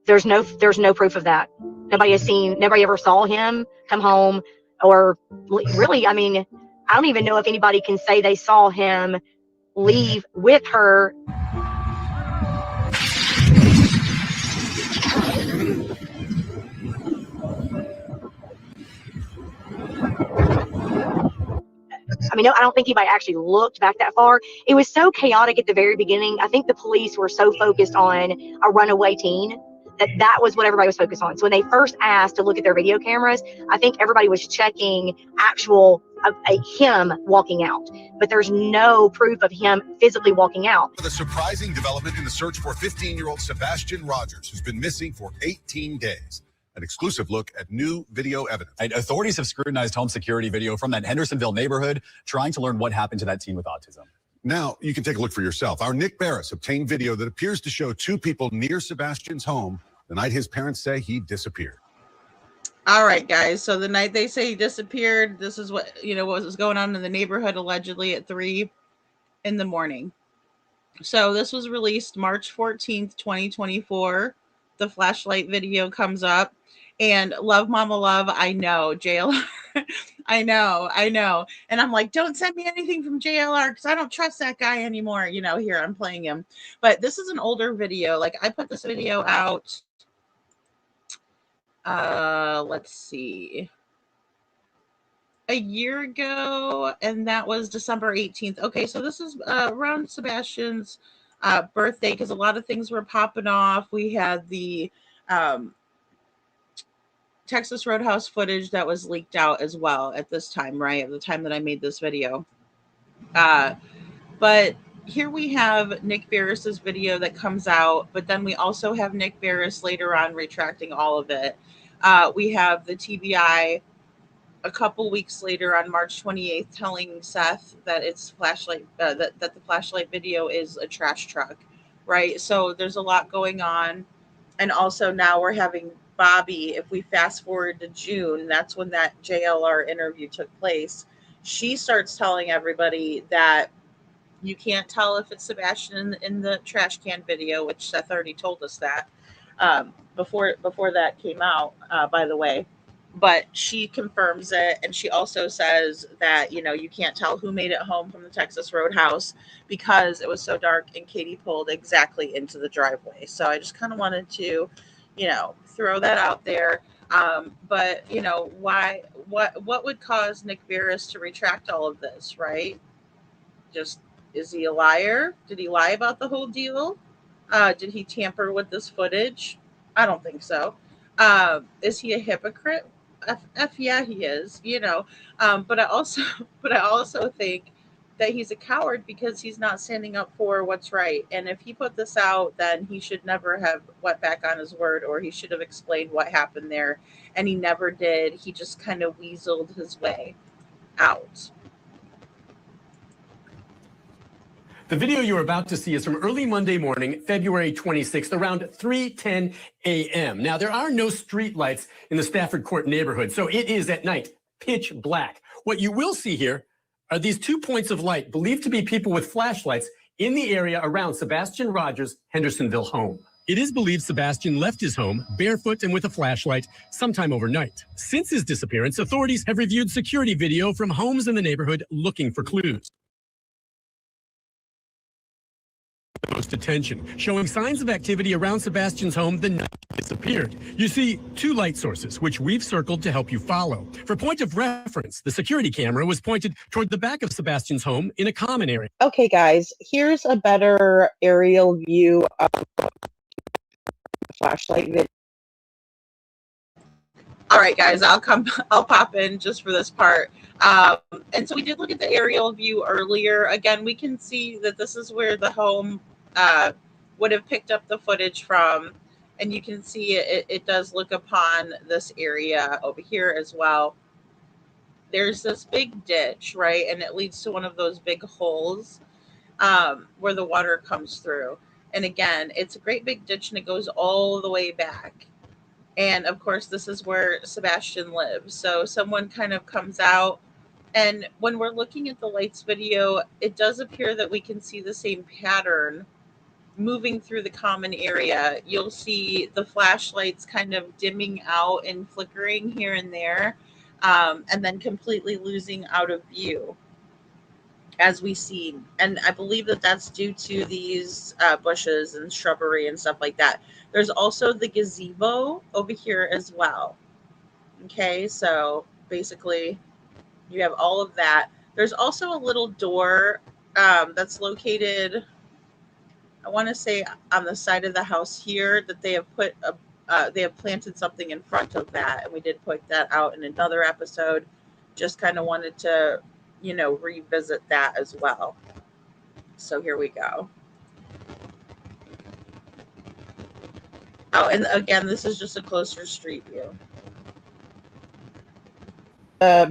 There's no proof of that. Nobody ever saw him come home, or really, I mean, I don't even know if anybody can say they saw him leave with her. I mean, no, I don't think anybody actually looked back that far. It was so chaotic at the very beginning. I think the police were so focused on a runaway teen that was what everybody was focused on. So when they first asked to look at their video cameras, I think everybody was checking him walking out. But there's no proof of him physically walking out. The surprising development in the search for 15-year-old Sebastian Rogers, who's been missing for 18 days. An exclusive look at new video evidence. Authorities have scrutinized home security video from that Hendersonville neighborhood, trying to learn what happened to that teen with autism. Now, you can take a look for yourself. Our Nick Barris obtained video that appears to show two people near Sebastian's home the night his parents say he disappeared. All right, guys. So the night they say he disappeared, this is what was going on in the neighborhood allegedly at 3 in the morning. So this was released March 14th, 2024. The flashlight video comes up. And Love Mama Love, I know, JLR. I know. And I'm like, don't send me anything from JLR because I don't trust that guy anymore. You know, here I'm playing him. But this is an older video. Like, I put this video out. Let's see. A year ago, and that was December 18th. Okay, so this is around Sebastian's birthday, because a lot of things were popping off. We had the Texas Roadhouse footage that was leaked out as well at this time, right? At the time that I made this video. But here we have Nick Barris's video that comes out, but then we also have Nick Barris later on retracting all of it. We have the TBI a couple weeks later on March 28th telling Seth that it's flashlight that the flashlight video is a trash truck, right? So there's a lot going on. And also now we're having Bobby, if we fast forward to June, that's when that JLR interview took place. She starts telling everybody that you can't tell if it's Sebastian in the trash can video, which Seth already told us that before that came out, by the way. But she confirms it, and she also says that you can't tell who made it home from the Texas Roadhouse because it was so dark, and Katie pulled exactly into the driveway. So I just kind of wanted to, throw that out there. But why? What would cause Nick Barris to retract all of this, right? Just, is he a liar? Did he lie about the whole deal? Did he tamper with this footage? I don't think so. Is he a hypocrite? Yeah, he is. But I also, but I also think that he's a coward because he's not standing up for what's right. And if he put this out, then he should never have went back on his word, or he should have explained what happened there. And he never did. He just kind of weaseled his way out. The video you're about to see is from early Monday morning, February 26th, around 3:10 a.m. Now, there are no street lights in the Stafford Court neighborhood, so it is at night, pitch black. What you will see here are these 2 points of light believed to be people with flashlights in the area around Sebastian Rogers' Hendersonville home. It is believed Sebastian left his home barefoot and with a flashlight sometime overnight. Since his disappearance, authorities have reviewed security video from homes in the neighborhood looking for clues. Most attention, showing signs of activity around Sebastian's home the night he disappeared. You see 2 light sources, which we've circled to help you follow. For point of reference, the security camera was pointed toward the back of Sebastian's home in a common area. Okay, guys, here's a better aerial view of the flashlight video. All right, guys, I'll pop in just for this part. And so we did look at the aerial view earlier. Again, we can see that this is where the home would have picked up the footage from. And you can see it does look upon this area over here as well. There's this big ditch, right? And it leads to one of those big holes where the water comes through. And again, it's a great big ditch, and it goes all the way back. And of course, this is where Sebastian lives. So someone kind of comes out, and when we're looking at the lights video, it does appear that we can see the same pattern moving through the common area. You'll see the flashlights kind of dimming out and flickering here and there, and then completely losing out of view as we see. And I believe that that's due to these bushes and shrubbery and stuff like that. There's also the gazebo over here as well. Okay, so basically you have all of that. There's also a little door that's located, I want to say, on the side of the house here, that they have put they have planted something in front of that, and we did point that out in another episode. Just kind of wanted to, revisit that as well. So here we go. Oh, and again, this is just a closer street view.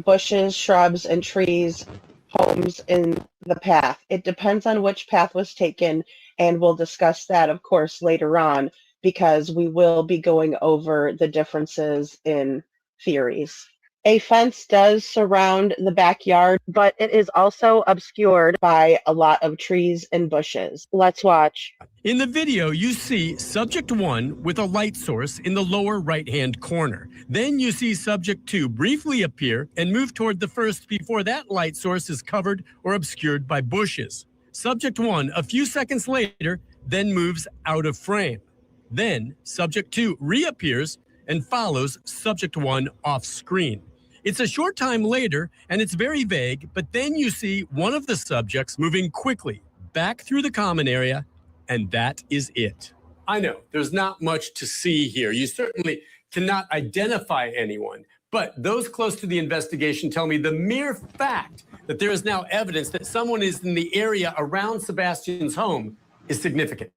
Bushes, shrubs, and trees, homes in the path. It depends on which path was taken, and we'll discuss that, of course, later on, because we will be going over the differences in theories. A fence does surround the backyard, but it is also obscured by a lot of trees and bushes. Let's watch. In the video, you see subject 1 with a light source in the lower right-hand corner. Then you see subject 2 briefly appear and move toward the first before that light source is covered or obscured by bushes. Subject 1, a few seconds later, then moves out of frame. Then subject 2 reappears and follows subject 1 off screen. It's a short time later, and it's very vague, but then you see one of the subjects moving quickly back through the common area, and that is it. I know, there's not much to see here. You certainly cannot identify anyone, But those close to the investigation tell me the mere fact that there is now evidence that someone is in the area around Sebastian's home is significant.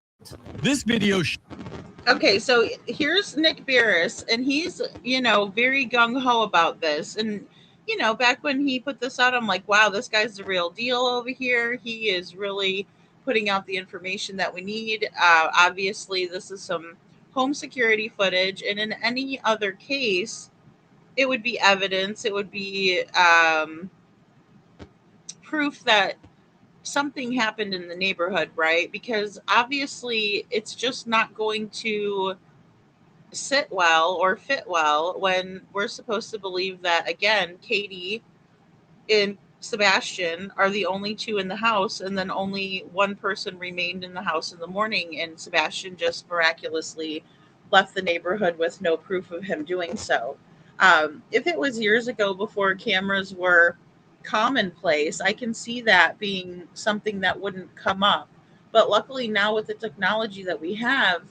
This video Okay, so here's Nick Barris, and he's, very gung-ho about this. And, back when he put this out, I'm like, wow, this guy's the real deal over here. He is really putting out the information that we need. Obviously, this is some home security footage, and in any other case, it would be evidence. It would be proof that something happened in the neighborhood, right? Because obviously it's just not going to sit well or fit well when we're supposed to believe that, again, Katie and Sebastian are the only two in the house, and then only one person remained in the house in the morning, and Sebastian just miraculously left the neighborhood with no proof of him doing so. If it was years ago before cameras were commonplace, I can see that being something that wouldn't come up. But luckily now, with the technology that we have,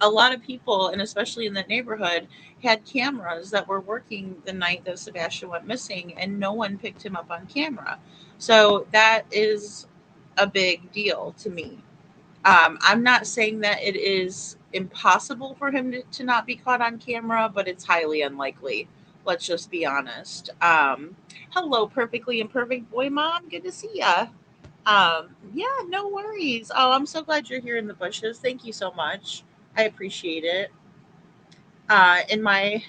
a lot of people, and especially in that neighborhood, had cameras that were working the night that Sebastian went missing, and no one picked him up on camera. So that is a big deal to me. I'm not saying that it is impossible for him to not be caught on camera, but it's highly unlikely. Let's just be honest. Hello, Perfectly Imperfect Boy Mom. Good to see ya. Yeah, no worries. Oh, I'm so glad you're here in the bushes. Thank you so much. I appreciate it. In my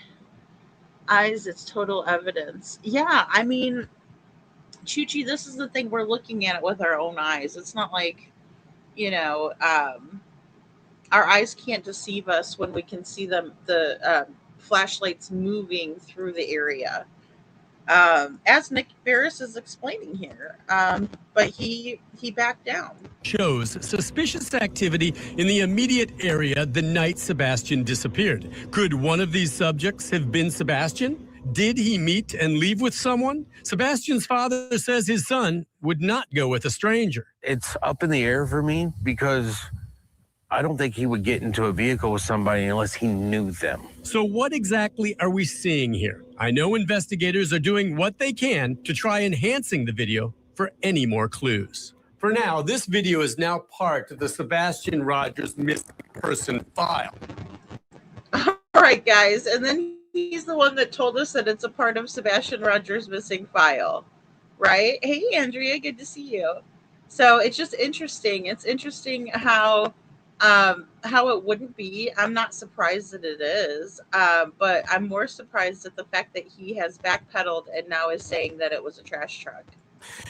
eyes, it's total evidence. Yeah, I mean, Chuchi, this is the thing. We're looking at it with our own eyes. It's not like, our eyes can't deceive us when we can see the flashlights moving through the area. As Nick Barris is explaining here, but he backed down. Shows suspicious activity in the immediate area the night Sebastian disappeared. Could one of these subjects have been Sebastian? Did he meet and leave with someone? Sebastian's father says his son would not go with a stranger. It's up in the air for me because I don't think he would get into a vehicle with somebody unless he knew them. So what exactly are we seeing here? I know investigators are doing what they can to try enhancing the video for any more clues. For now, this video is now part of the Sebastian Rogers missing person file. All right, guys. And then he's the one that told us that it's a part of Sebastian Rogers' missing file, right? Hey, Andrea, good to see you. So it's just interesting. It's interesting how it wouldn't be. I'm not surprised that it is, but I'm more surprised at the fact that he has backpedaled and now is saying that it was a trash truck.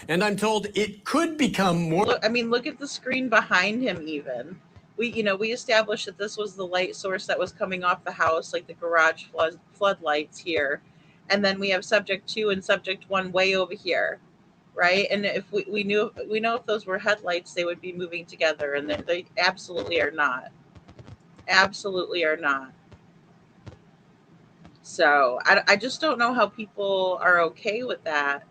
And I'm told it could become more. Look at the screen behind him. Even we established that this was the light source that was coming off the house, like the garage floodlights here, and then we have subject 2 and subject 1 way over here. Right, and if we know if those were headlights, they would be moving together, and they absolutely are not. Absolutely are not. So I just don't know how people are okay with that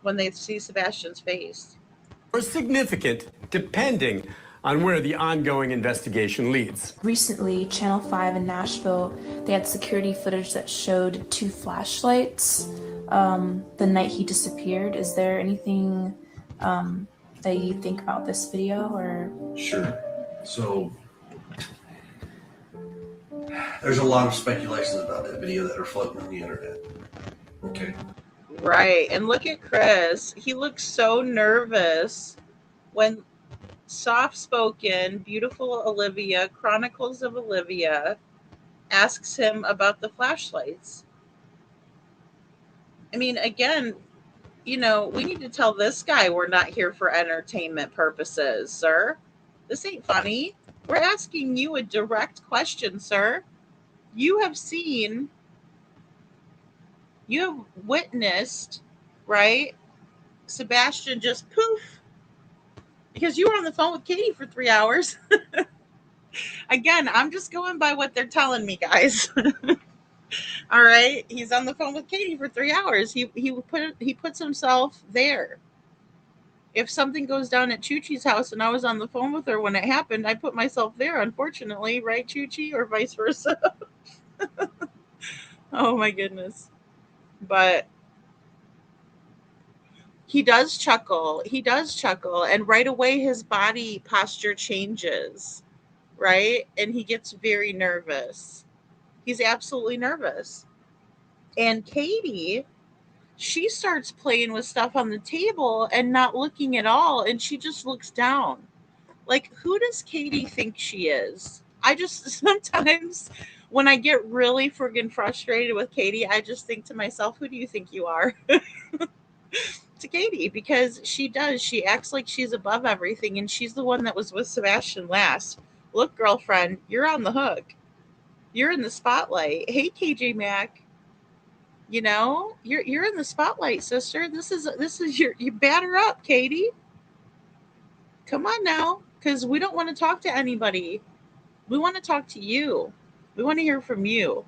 when they see Sebastian's face. Or significant, depending on where the ongoing investigation leads. Recently, Channel 5 in Nashville, they had security footage that showed 2 flashlights the night he disappeared. Is there anything that you think about this video? Or Sure. So there's a lot of speculations about that video that are floating on the internet. Okay. Right, and look at Chris. He looks so nervous when soft-spoken, beautiful Olivia, Chronicles of Olivia, asks him about the flashlights. I mean, again, we need to tell this guy we're not here for entertainment purposes, sir. This ain't funny. We're asking you a direct question, sir. You have witnessed, right? Sebastian just poof, because you were on the phone with Katie for 3 hours. Again, I'm just going by what they're telling me, guys. All right, he's on the phone with Katie for 3 hours. He puts himself there. If something goes down at Chuchi's house and I was on the phone with her when it happened, I put myself there, unfortunately, right, Chuchi, or vice versa? Oh my goodness. But he does chuckle. He does chuckle. And right away, his body posture changes, right? And he gets very nervous. He's absolutely nervous. And Katie, she starts playing with stuff on the table and not looking at all. And she just looks down. Like, who does Katie think she is? I just sometimes when I get really friggin' frustrated with Katie, I just think to myself, who do you think you are? To Katie, because she does. She acts like she's above everything, and she's the one that was with Sebastian last. Look, girlfriend, you're on the hook. You're in the spotlight. Hey, KJ Mac, you're in the spotlight, sister. This is your you batter up, Katie. Come on now, because we don't want to talk to anybody. We want to talk to you. We want to hear from you.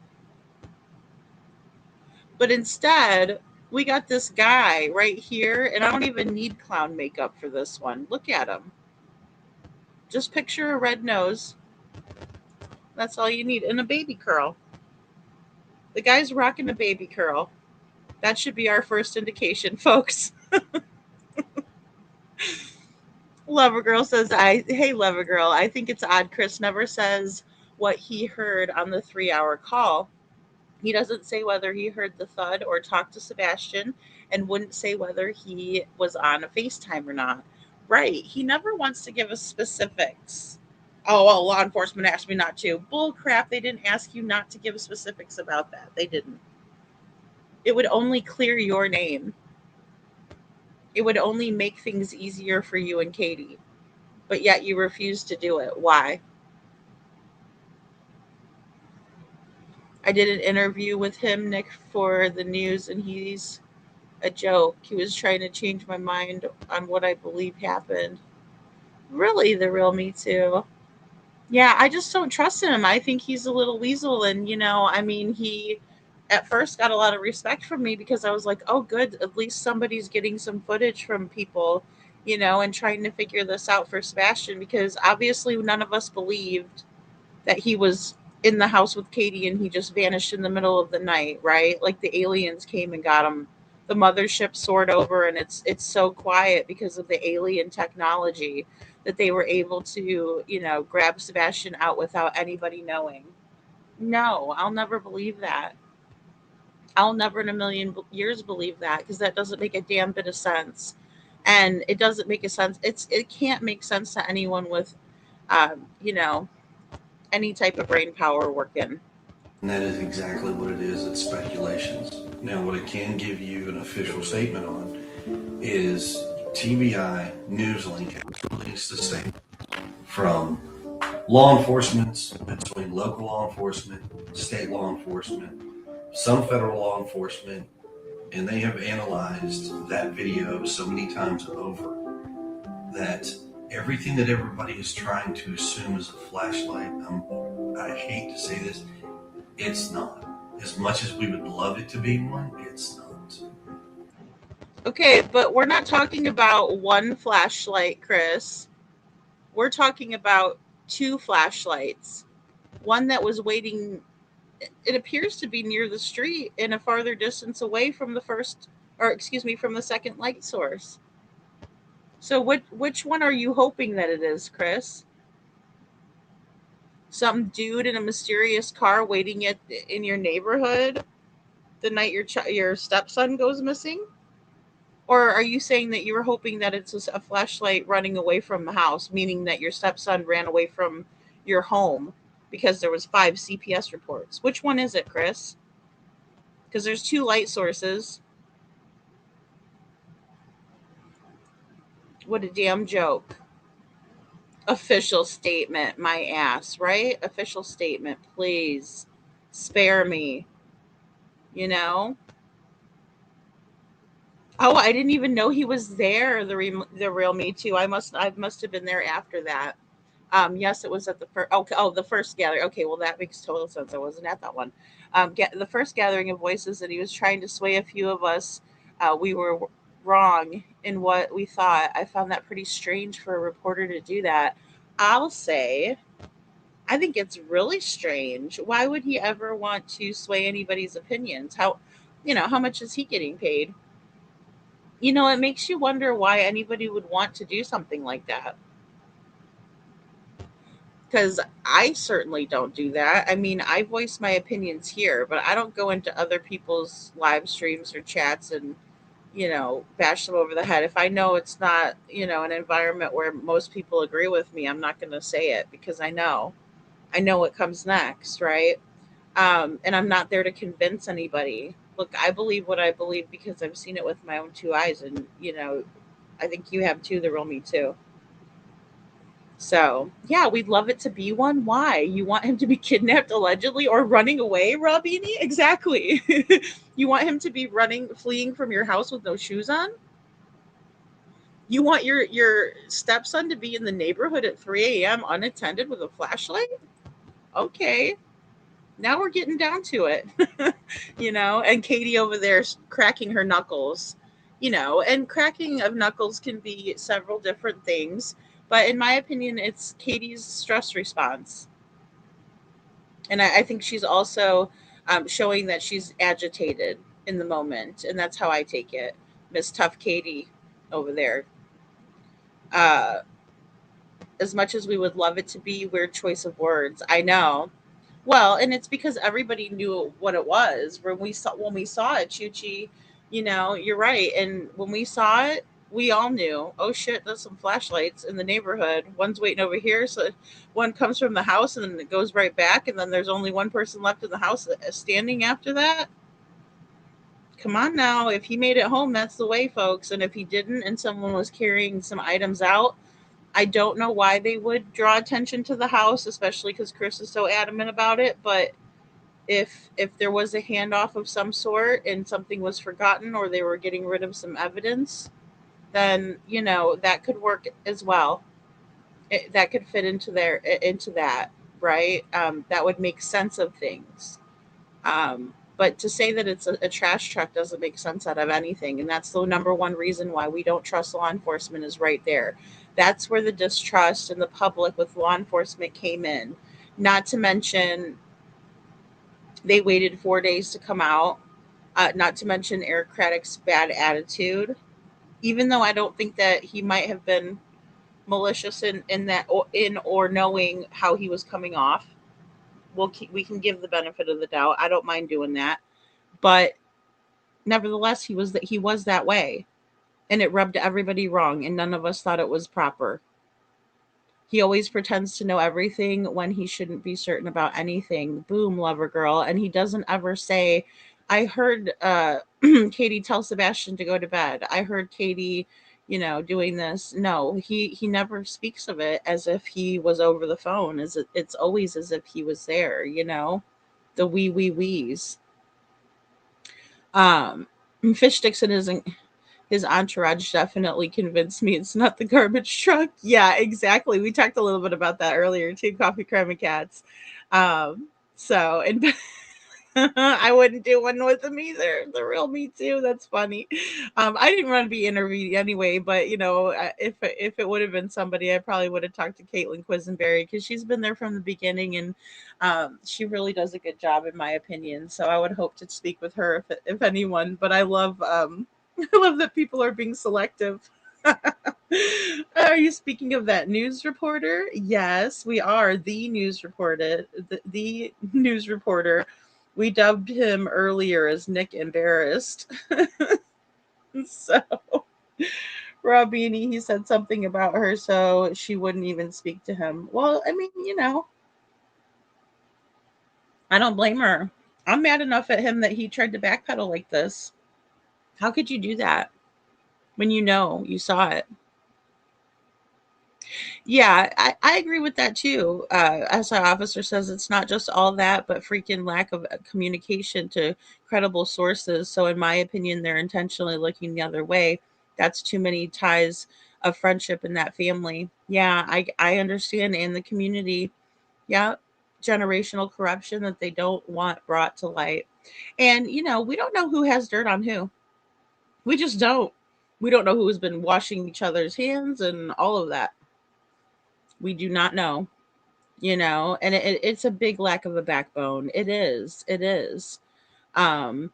But instead, we got this guy right here, and I don't even need clown makeup for this one. Look at him. Just picture a red nose. That's all you need. And a baby curl. The guy's rocking a baby curl. That should be our first indication, folks. Lover Girl says, hey, Lover Girl, I think it's odd Chris never says what he heard on the 3-hour call. He doesn't say whether he heard the thud or talked to Sebastian, and wouldn't say whether he was on a FaceTime or not. Right. He never wants to give us specifics. Oh, well, law enforcement asked me not to. Bull crap. They didn't ask you not to give specifics about that. They didn't. It would only clear your name. It would only make things easier for you and Katie. But yet you refuse to do it. Why? I did an interview with him, Nick, for the news, and he's a joke. He was trying to change my mind on what I believe happened. Really, the real Me Too. Yeah, I just don't trust him. I think he's a little weasel. And, I mean, he at first got a lot of respect from me because I was like, oh, good. At least somebody's getting some footage from people, and trying to figure this out for Sebastian, because obviously none of us believed that he was in the house with Katie and he just vanished in the middle of the night, right? Like the aliens came and got him. The mothership soared over, and it's so quiet because of the alien technology that they were able to, grab Sebastian out without anybody knowing. No, I'll never believe that. I'll never in a million years believe that, because that doesn't make a damn bit of sense. And it doesn't make a sense. It can't make sense to anyone with, um, you know, any type of brain power working. And that is exactly what it is. It's speculations. Now, what it can give you an official statement on is TBI Newslink has released a statement from law enforcement, between local law enforcement, state law enforcement, some federal law enforcement, and they have analyzed that video so many times over that everything that everybody is trying to assume is a flashlight, I hate to say this, it's not. As much as we would love it to be one, it's not. Okay, but we're not talking about one flashlight, Chris. We're talking about two flashlights. One that was waiting, it appears to be near the street and a farther distance away from from the second light source. So which one are you hoping that it is, Chris? Some dude in a mysterious car waiting in your neighborhood the night your stepson goes missing? Or are you saying that you were hoping that it's a flashlight running away from the house, meaning that your stepson ran away from your home because there was 5 CPS reports? Which one is it, Chris? Because there's 2 light sources. What a damn joke. Official statement, my ass, right? Official statement, please. Spare me. You know? Oh, I didn't even know he was there. The real Me Too. I must have been there after that. Yes, it was at the first. Okay, the first gathering. Okay, well that makes total sense. I wasn't at that one. The first gathering of voices that he was trying to sway a few of us. We were wrong in what we thought. I found that pretty strange for a reporter to do that. I'll say I think it's really strange. Why would he ever want to sway anybody's opinions? How much is he getting paid? It makes you wonder why anybody would want to do something like that. Because I certainly don't do that. I mean, I voice my opinions here, but I don't go into other people's live streams or chats and, bash them over the head. If I know it's not, an environment where most people agree with me, I'm not going to say it because I know what comes next, right? And I'm not there to convince anybody. Look, I believe what I believe because I've seen it with my own two eyes, and I think you have too. The real me too. So yeah, we'd love it to be one. Why? You want him to be kidnapped allegedly or running away, Robini? Exactly. You want him to be fleeing from your house with no shoes on? You want your stepson to be in the neighborhood at 3 a.m. unattended with a flashlight? Okay, now we're getting down to it. And Katie over there cracking her knuckles, and cracking of knuckles can be several different things, but in my opinion it's Katie's stress response. And I think she's also showing that she's agitated in the moment, and that's how I take it. Miss Tough Katie over there. uh as much as we would love it to be weird choice of words, I know. Well, and it's because everybody knew what it was when we saw it, Chuchi. You're right. And when we saw it, we all knew. Oh shit, there's some flashlights in the neighborhood. One's waiting over here, so one comes from the house and then it goes right back, and then there's only one person left in the house standing after that. Come on now, if he made it home, that's the way, folks. And if he didn't, and someone was carrying some items out, I don't know why they would draw attention to the house, especially because Chris is so adamant about it. But if there was a handoff of some sort and something was forgotten or they were getting rid of some evidence, then that could work as well. That could fit into that, right? That would make sense of things. But to say that it's a trash truck doesn't make sense out of anything, and that's the number one reason why we don't trust law enforcement is right there. That's where the distrust in the public with law enforcement came in. Not to mention they waited 4 days to come out. Not to mention Eric Craddock's bad attitude. Even though I don't think that he might have been malicious in that or knowing how he was coming off, we can give the benefit of the doubt. I don't mind doing that, but nevertheless, he was that way, and it rubbed everybody wrong, and none of us thought it was proper. He always pretends to know everything when he shouldn't be certain about anything. Boom, lover girl. And he doesn't ever say, I heard Katie tell Sebastian to go to bed. I heard Katie, doing this. No, he never speaks of it as if he was over the phone. It's always as if he was there, the wees. Um, Fish sticks in his entourage definitely convinced me it's not the garbage truck. Yeah, exactly. We talked a little bit about that earlier too. Coffee, crime, and cats. So, and I wouldn't do one with them either. The real me too. That's funny. I didn't want to be interviewed anyway, but if it would have been somebody, I probably would have talked to Caitlin Quisenberry because she's been there from the beginning, and she really does a good job in my opinion. So I would hope to speak with her if anyone. But I love I love that people are being selective. Are you speaking of that news reporter? Yes, we are the news reporter. The news reporter. We dubbed him earlier as Nick Embarrassed. So, Robini, he said something about her, so she wouldn't even speak to him. Well, I mean, I don't blame her. I'm mad enough at him that he tried to backpedal like this. How could you do that when you saw it? Yeah, I agree with that too. As our officer says, it's not just all that, but freaking lack of communication to credible sources. So, in my opinion, they're intentionally looking the other way. That's too many ties of friendship in that family. Yeah, I understand. And the community, yeah, generational corruption that they don't want brought to light. And, we don't know who has dirt on who. We just don't. We don't know who has been washing each other's hands and all of that. We do not know. you know, and it's a big lack of a backbone. It is. Um,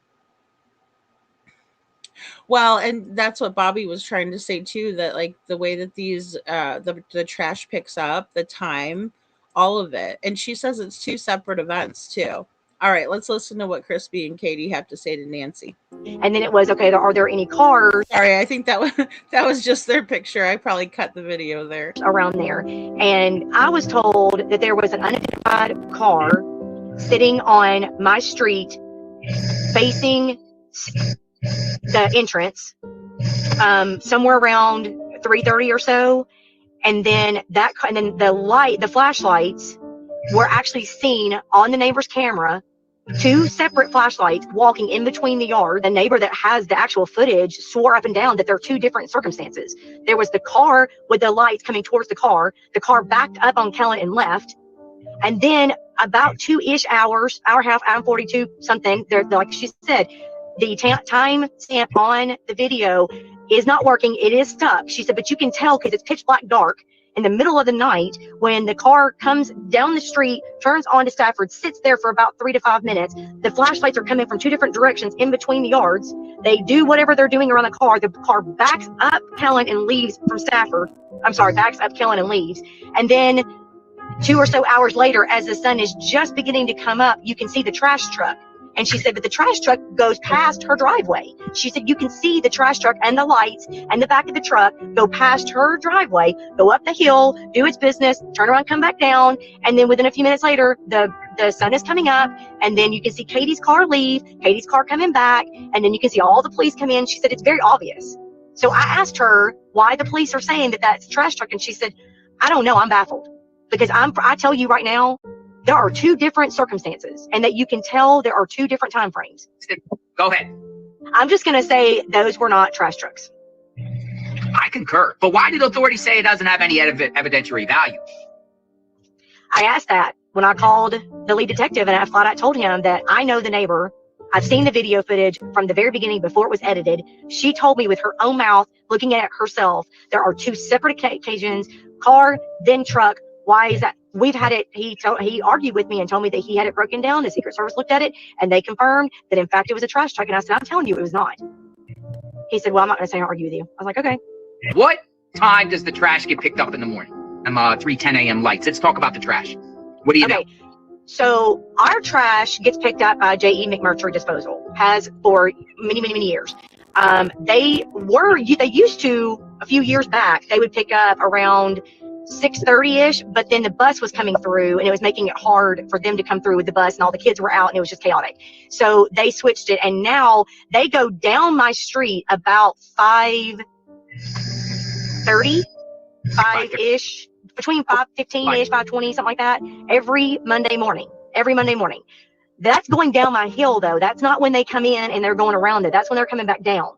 well, and that's what Bobby was trying to say too, that like the way that these the trash picks up, the time, all of it. And she says it's two separate events too. All right, let's listen to what Crispy and Katie have to say to Nancy. And then it was, okay, are there any cars? Sorry, I think that was just their picture. I probably cut the video there. Around there. And I was told that there was an unidentified car sitting on my street facing the entrance, somewhere around 3:30 or so. And then the flashlights were actually seen on the neighbor's camera, two separate flashlights walking in between the yard. The neighbor that has the actual footage swore up and down that there are two different circumstances. There was the car with the lights coming towards the car backed up on Kellen and left. And then about 2-ish hours, hour and a half, hour and 42 something, like she said, the time stamp on the video is not working. It is stuck. She said, but you can tell because it's pitch black dark in the middle of the night when the car comes down the street, turns onto Stafford, sits there for about 3 to 5 minutes. The flashlights are coming from two different directions in between the yards. They do whatever they're doing around the car. The car backs up Kellen and leaves from Stafford. Backs up Kellen and leaves. And then 2 or so hours later, as the sun is just beginning to come up, you can see the trash truck. And she said, but the trash truck goes past her driveway. She said, you can see the trash truck and the lights and the back of the truck go past her driveway, go up the hill, do its business, turn around, come back down. And then within a few minutes later, the sun is coming up. And then you can see Katie's car leave, Katie's car coming back. And then you can see all the police come in. She said, it's very obvious. So I asked her why the police are saying that that's a trash truck. And she said, I don't know. I'm baffled because I tell you right now, there are two different circumstances and that you can tell there are two different time frames. Go ahead. I'm just going to say those were not trash trucks. I concur. But why did authorities say it doesn't have any evidentiary value? I asked that when I called the lead detective, and I flat out told him that I know the neighbor. I've seen the video footage from the very beginning before it was edited. She told me with her own mouth, looking at it herself, there are two separate occasions, car, then truck. Why is that? We've had it. He argued with me and told me that he had it broken down. The Secret Service looked at it and they confirmed that in fact it was a trash truck. And I said, I'm telling you, it was not. He said, well, I'm not going to say I argue with you. I was like, okay. What time does the trash get picked up in the morning? 3:10 a.m. lights. Let's talk about the trash. What do you know? So our trash gets picked up by J.E. McMurtry Disposal, has for many, many, many years. They used to, a few years back, they would pick up around 6:30-ish, but then the bus was coming through and it was making it hard for them to come through with the bus, and all the kids were out and it was just chaotic. So they switched it, and now they go down my street about 5:30, 5-ish, between 5:15-ish, 5:20, something like that, every Monday morning. That's going down my hill though. That's not when they come in and they're going around it. That's when they're coming back down.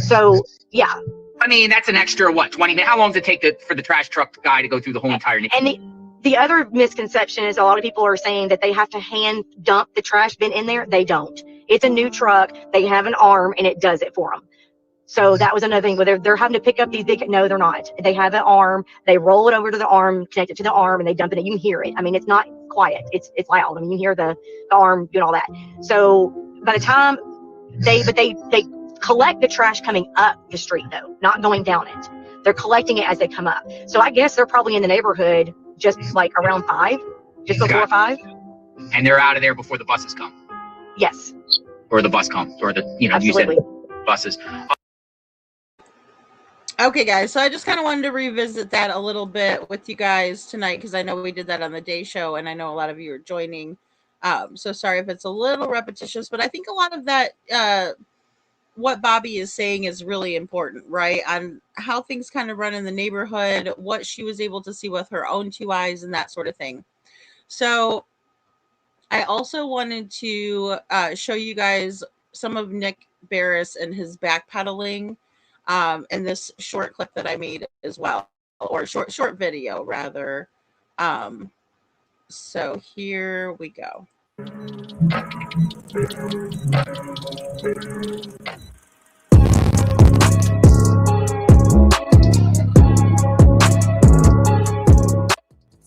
So yeah. I mean, that's an extra, 20 minutes? How long does it take for the trash truck guy to go through the whole entire neighborhood? And the other misconception is a lot of people are saying that they have to hand dump the trash bin in there. They don't. It's a new truck. They have an arm and it does it for them. So that was another thing where they're having to pick up these big, no, they're not. They have an arm. They roll it over to the arm, connect it to the arm, and they dump it in. You can hear it. I mean, it's not quiet. It's loud. I mean, you hear the arm doing all that. So by the time they collect the trash coming up the street though, not going down it. They're collecting it as they come up. So I guess they're probably in the neighborhood just like around 5, just before 5. And they're out of there before the buses come. Yes. Or the bus comes, or Absolutely. You said buses. Okay, guys, so I just kind of wanted to revisit that a little bit with you guys tonight because I know we did that on the day show and I know a lot of you are joining. So sorry if it's a little repetitious, but I think a lot of that, what Bobby is saying is really important, right? On how things kind of run in the neighborhood, what she was able to see with her own 2 eyes and that sort of thing. So I also wanted to show you guys some of Nick Barris and his backpedaling in this short clip that I made as well, or short video rather. So here we go.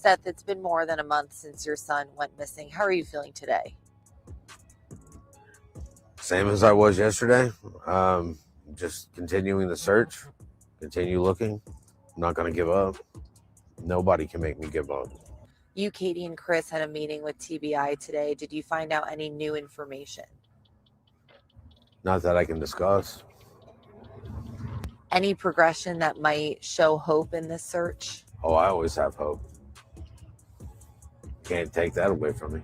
Seth, it's been more than a month since your son went missing. How are you feeling today? Same as I was yesterday. Just continuing the search, continue looking. I'm not going to give up. Nobody can make me give up. You, Katie, and Chris had a meeting with TBI today. Did you find out any new information? Not that I can discuss. Any progression that might show hope in this search? Oh, I always have hope. Can't take that away from me.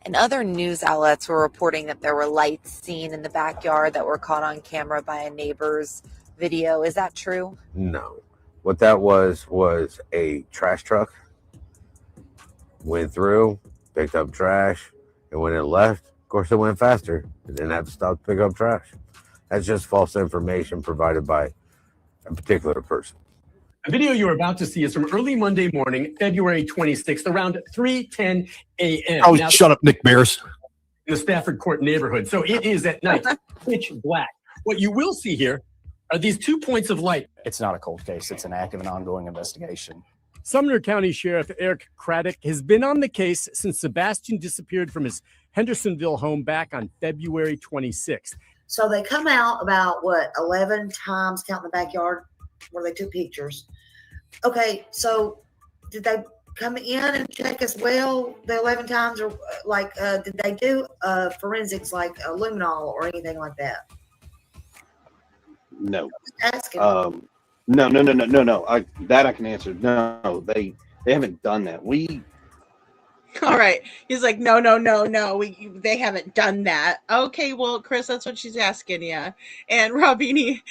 And other news outlets were reporting that there were lights seen in the backyard that were caught on camera by a neighbor's video. Is that true? No. What that was a trash truck. Went through, picked up trash, and when it left, of course, it went faster. It didn't have to stop to pick up trash. That's just false information provided by a particular person. The video you're about to see is from early Monday morning, February 26th, around 3:10 a.m. Oh, shut up, Nick Bears. In the Stafford Court neighborhood. So it is at night, pitch black. What you will see here are these 2 points of light. It's not a cold case. It's an active and ongoing investigation. Sumner County Sheriff Eric Craddock has been on the case since Sebastian disappeared from his Hendersonville home back on February 26th. So they come out about, 11 times, counting the backyard where they took pictures. Okay, so did they come in and check as well the 11 times? Or, did they do forensics like luminol or anything like that? No. Asking. No. I can answer. No, they haven't done that. All right. He's like, no. They haven't done that. Okay, well, Chris, that's what she's asking you. And Robini,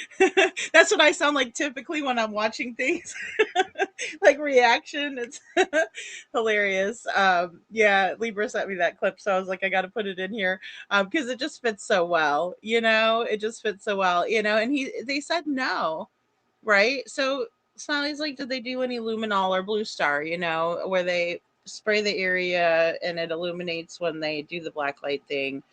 that's what I sound like typically when I'm watching things. Like reaction. It's hilarious. Yeah, Libra sent me that clip, so I was like, I got to put it in here because it just fits so well. It just fits so well. And they said no, right? So Smiley's like, did they do any luminol or Blue Star? Where they spray the area and it illuminates when they do the black light thing.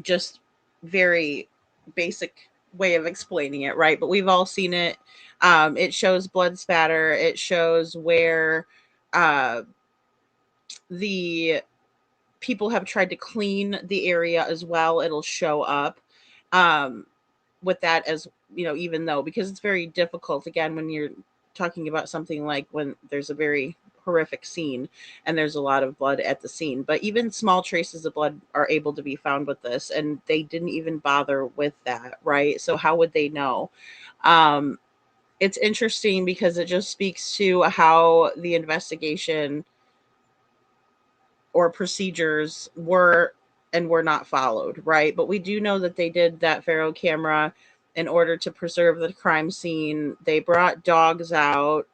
Just very basic way of explaining it, right? But we've all seen it. It shows blood spatter. It shows where the people have tried to clean the area as well. It'll show up with that as, even though, because it's very difficult, again, when you're talking about something like when there's a very horrific scene and there's a lot of blood at the scene, but even small traces of blood are able to be found with this, and they didn't even bother with that, right? So how would they know? It's interesting because it just speaks to how the investigation or procedures were and were not followed, right? But we do know that they did that Faro camera in order to preserve the crime scene. They brought dogs out.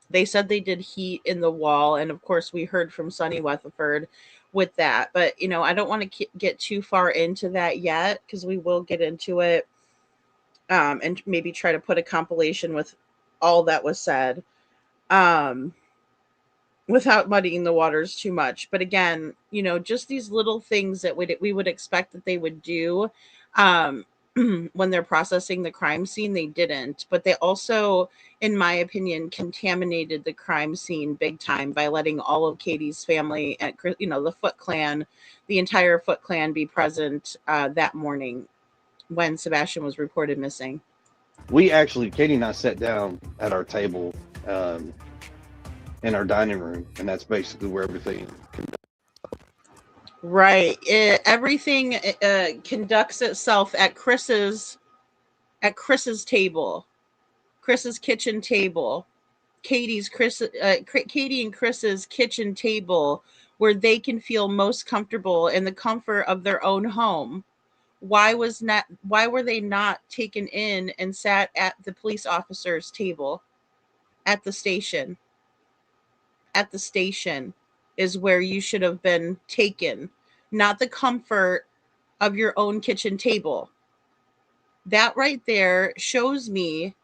They said they did heat in the wall. And of course, we heard from Sonny Weatherford with that. But, I don't want to get too far into that yet because we will get into it and maybe try to put a compilation with all that was said without muddying the waters too much. But again, just these little things that we would expect that they would do when they're processing the crime scene, they didn't. But they also, in my opinion, contaminated the crime scene big time by letting all of Katie's family and, the Foot Clan, the entire Foot Clan be present that morning when Sebastian was reported missing. Katie and I sat down at our table in our dining room, and that's basically where everything. Right. Everything conducts itself at Chris's table, Chris's kitchen table, Katie and Chris's kitchen table, where they can feel most comfortable in the comfort of their own home. Why were they not taken in and sat at the police officer's table at the station? At the station is where you should have been taken, not the comfort of your own kitchen table. That right there shows me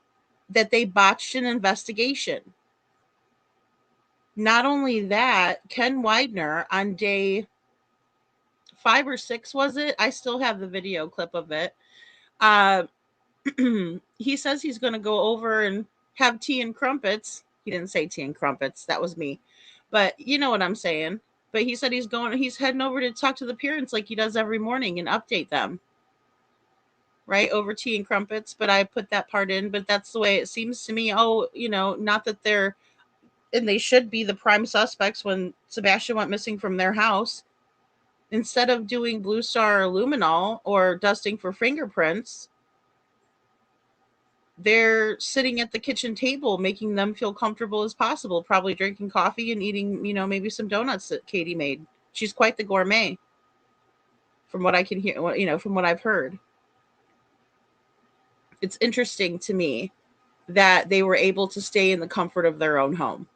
that they botched an investigation. Not only that, Ken Widener on day 5 or 6, was it? I still have the video clip of it. He says he's going to go over and have tea and crumpets. He didn't say tea and crumpets. That was me. But you know what I'm saying. But he said he's heading over to talk to the parents like he does every morning and update them. Right, over tea and crumpets. But I put that part in, but that's the way it seems to me. Oh, not that they're, and they should be the prime suspects when Sebastian went missing from their house. Instead of doing Blue Star or luminol or dusting for fingerprints, they're sitting at the kitchen table making them feel comfortable as possible, probably drinking coffee and eating, maybe some donuts that Katie made. She's quite the gourmet, from what I can hear, from what I've heard. It's interesting to me that they were able to stay in the comfort of their own home.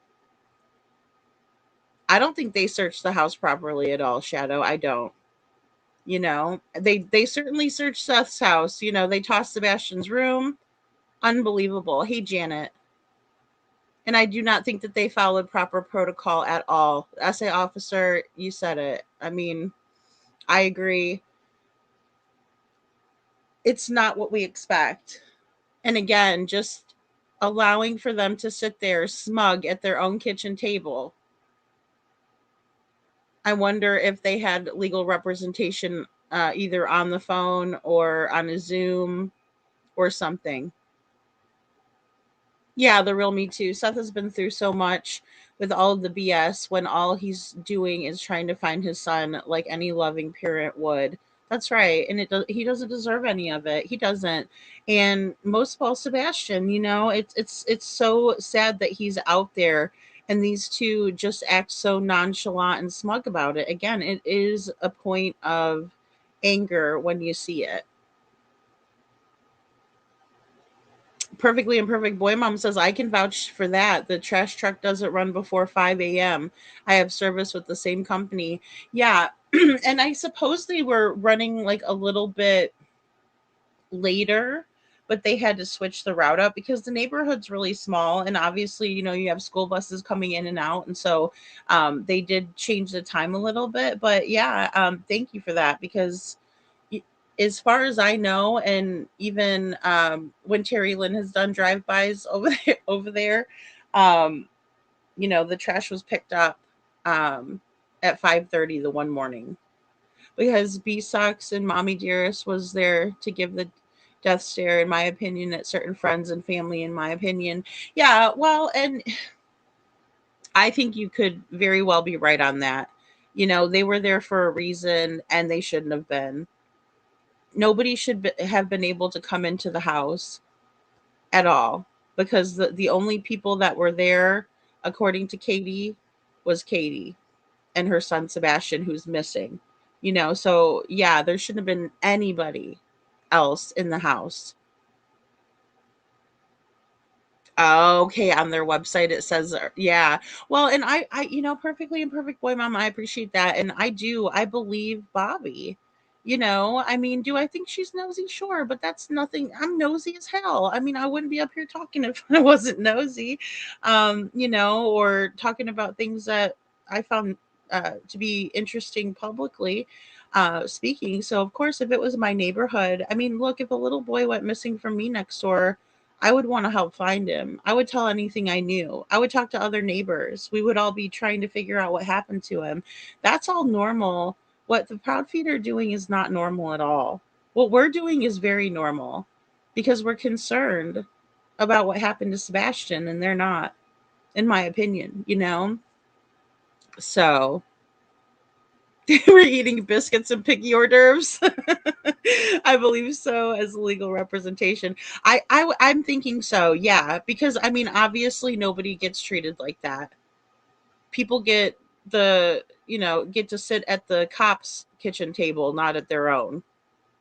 I don't think they searched the house properly at all, Shadow. I don't. They certainly searched Seth's house. They tossed Sebastian's room. Unbelievable. Hey, Janet. And I do not think that they followed proper protocol at all. SA officer, you said it. I mean, I agree. It's not what we expect. And again, just allowing for them to sit there smug at their own kitchen table. I wonder if they had legal representation either on the phone or on a Zoom or something. Yeah, the real Me Too. Seth has been through so much with all of the BS when all he's doing is trying to find his son like any loving parent would. That's right. And he doesn't deserve any of it. He doesn't. And most of all, Sebastian, it's so sad that he's out there and these two just act so nonchalant and smug about it. Again, it is a point of anger when you see it. Perfectly Imperfect Boy Mom says, I can vouch for that. The trash truck doesn't run before 5 a.m. I have service with the same company. Yeah. And I suppose they were running like a little bit later, but they had to switch the route up because the neighborhood's really small. And obviously, you have school buses coming in and out. And so they did change the time a little bit. But yeah, thank you for that because as far as I know, and even when Terry Lynn has done drive-bys over there, the trash was picked up at 5:30 the one morning because B Sucks and Mommy Dearest was there to give the death stare, in my opinion, at certain friends and family, in my opinion. Yeah, well, and I think you could very well be right on that. They were there for a reason and they shouldn't have been. Nobody should have been able to come into the house at all because the only people that were there, according to Katie, was Katie and her son Sebastian, who's missing. So yeah, there shouldn't have been anybody else in the house. Okay, on their website it says, yeah. Well, and Perfectly Imperfect Boy Mom, I appreciate that, and I believe Bobby. I mean, do I think she's nosy? Sure, but that's nothing. I'm nosy as hell. I mean, I wouldn't be up here talking if I wasn't nosy, or talking about things that I found to be interesting publicly speaking. So, of course, if it was my neighborhood, I mean, look, if a little boy went missing from me next door, I would want to help find him. I would tell anything I knew. I would talk to other neighbors. We would all be trying to figure out what happened to him. That's all normal. What the Proud Feet are doing is not normal at all. What we're doing is very normal because we're concerned about what happened to Sebastian, and they're not, in my opinion. So we're eating biscuits and picky hors d'oeuvres. I believe so as legal representation. I'm thinking so, yeah, because I mean, obviously nobody gets treated like that. People get get to sit at the cops' kitchen table, not at their own.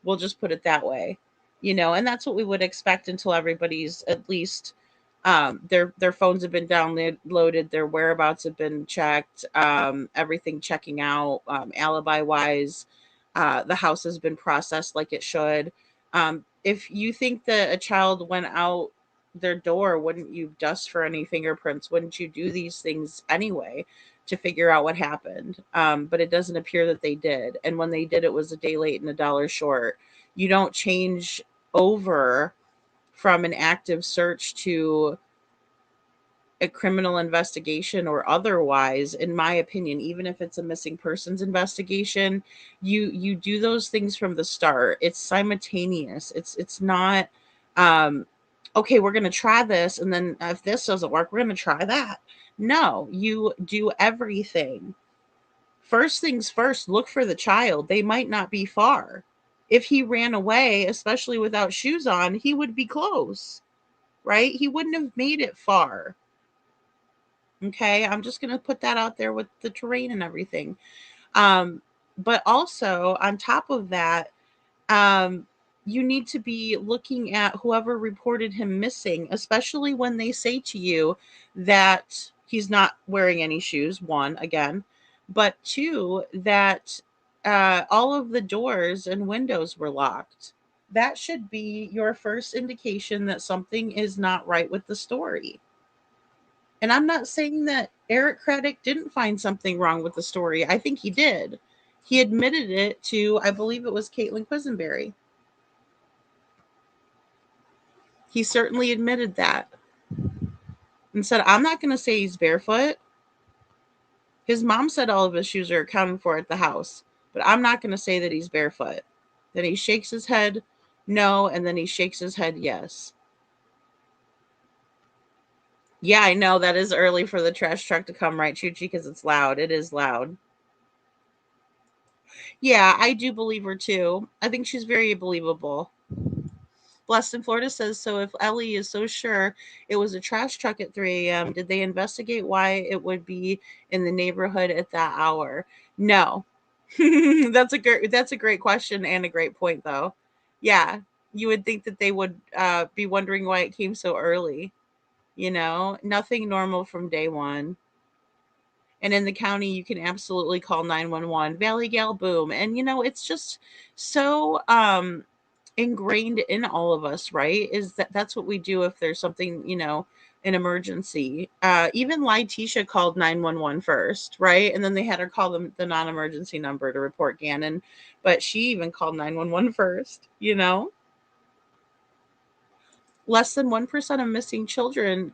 We'll just put it that way. And that's what we would expect until everybody's at least their phones have been downloaded, their whereabouts have been checked, everything checking out, alibi wise, the house has been processed like it should. If you think that a child went out their door, wouldn't you dust for any fingerprints? Wouldn't you do these things anyway to figure out what happened? But it doesn't appear that they did. And when they did, it was a day late and a dollar short. You don't change over from an active search to a criminal investigation or otherwise, in my opinion, even if it's a missing persons investigation, you do those things from the start. It's simultaneous. It's not okay, we're going to try this, and then if this doesn't work, we're going to try that. No, you do everything. First things first, look for the child. They might not be far. If he ran away, especially without shoes on, he would be close, right? He wouldn't have made it far. Okay, I'm just going to put that out there with the terrain and everything. But also, on top of that, you need to be looking at whoever reported him missing, especially when they say to you that he's not wearing any shoes, one, again, but two, that all of the doors and windows were locked. That should be your first indication that something is not right with the story. And I'm not saying that Eric Craddock didn't find something wrong with the story. I think he did. He admitted it to, I believe it was Caitlin Quisenberry. He certainly admitted that and said, I'm not going to say he's barefoot. His mom said all of his shoes are accounted for at the house, but I'm not going to say that he's barefoot. Then he shakes his head no, and then he shakes his head yes. Yeah, I know that is early for the trash truck to come, right, Chuchi? Because it's loud. It is loud. Yeah, I do believe her too. I think she's very believable. Blessed in Florida says, so if Ellie is so sure it was a trash truck at 3 a.m., did they investigate why it would be in the neighborhood at that hour? No. That's a great question and a great point, though. Yeah, you would think that they would be wondering why it came so early. Nothing normal from day one. And in the county, you can absolutely call 911. Valley Gal, boom. And it's just so ingrained in all of us, right? Is that's what we do if there's something, an emergency. Even Letitia called 911 first, right? And then they had her call them the non-emergency number to report Gannon, but she even called 911 first. Less than 1% of missing children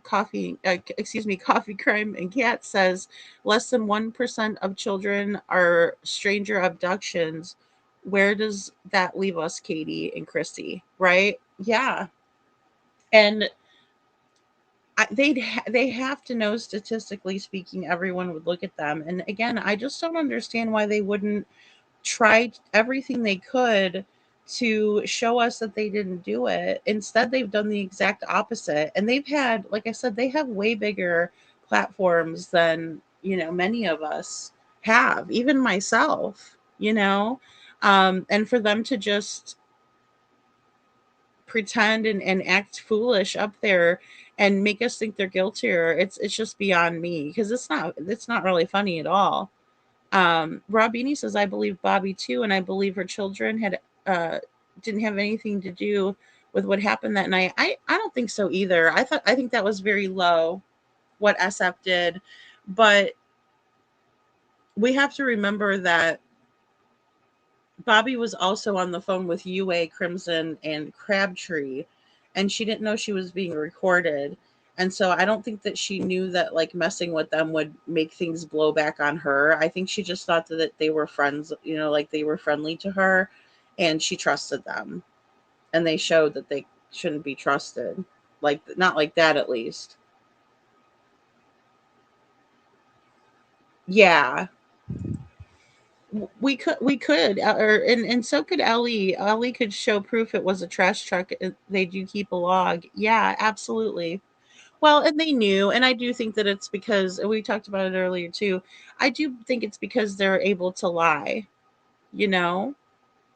coffee crime and cat says less than 1% of children are stranger abductions. Where does that leave us, Katie and Christy? Right? Yeah. And they have to know, statistically speaking, everyone would look at them. And again, I just don't understand why they wouldn't try everything they could to show us that they didn't do it. Instead, they've done the exact opposite. And they've had, like I said, they have way bigger platforms than, many of us have, even myself, and for them to just pretend and act foolish up there and make us think they're guiltier, it's just beyond me, because it's not really funny at all. Rob Beanie says, I believe Bobby too, and I believe her children had didn't have anything to do with what happened that night. I don't think so either. I think that was very low what SF did, but we have to remember that Bobby was also on the phone with UA, Crimson, and Crabtree, and she didn't know she was being recorded. And so I don't think that she knew that like messing with them would make things blow back on her. I think she just thought that they were friends, like they were friendly to her, and she trusted them. And they showed that they shouldn't be trusted. Like, not like that, at least. Yeah. We could, and so could Ellie. Ellie could show proof it was a trash truck. They do keep a log. Yeah, absolutely. Well, and they knew, and I do think that it's because we talked about it earlier too. I do think it's because they're able to lie.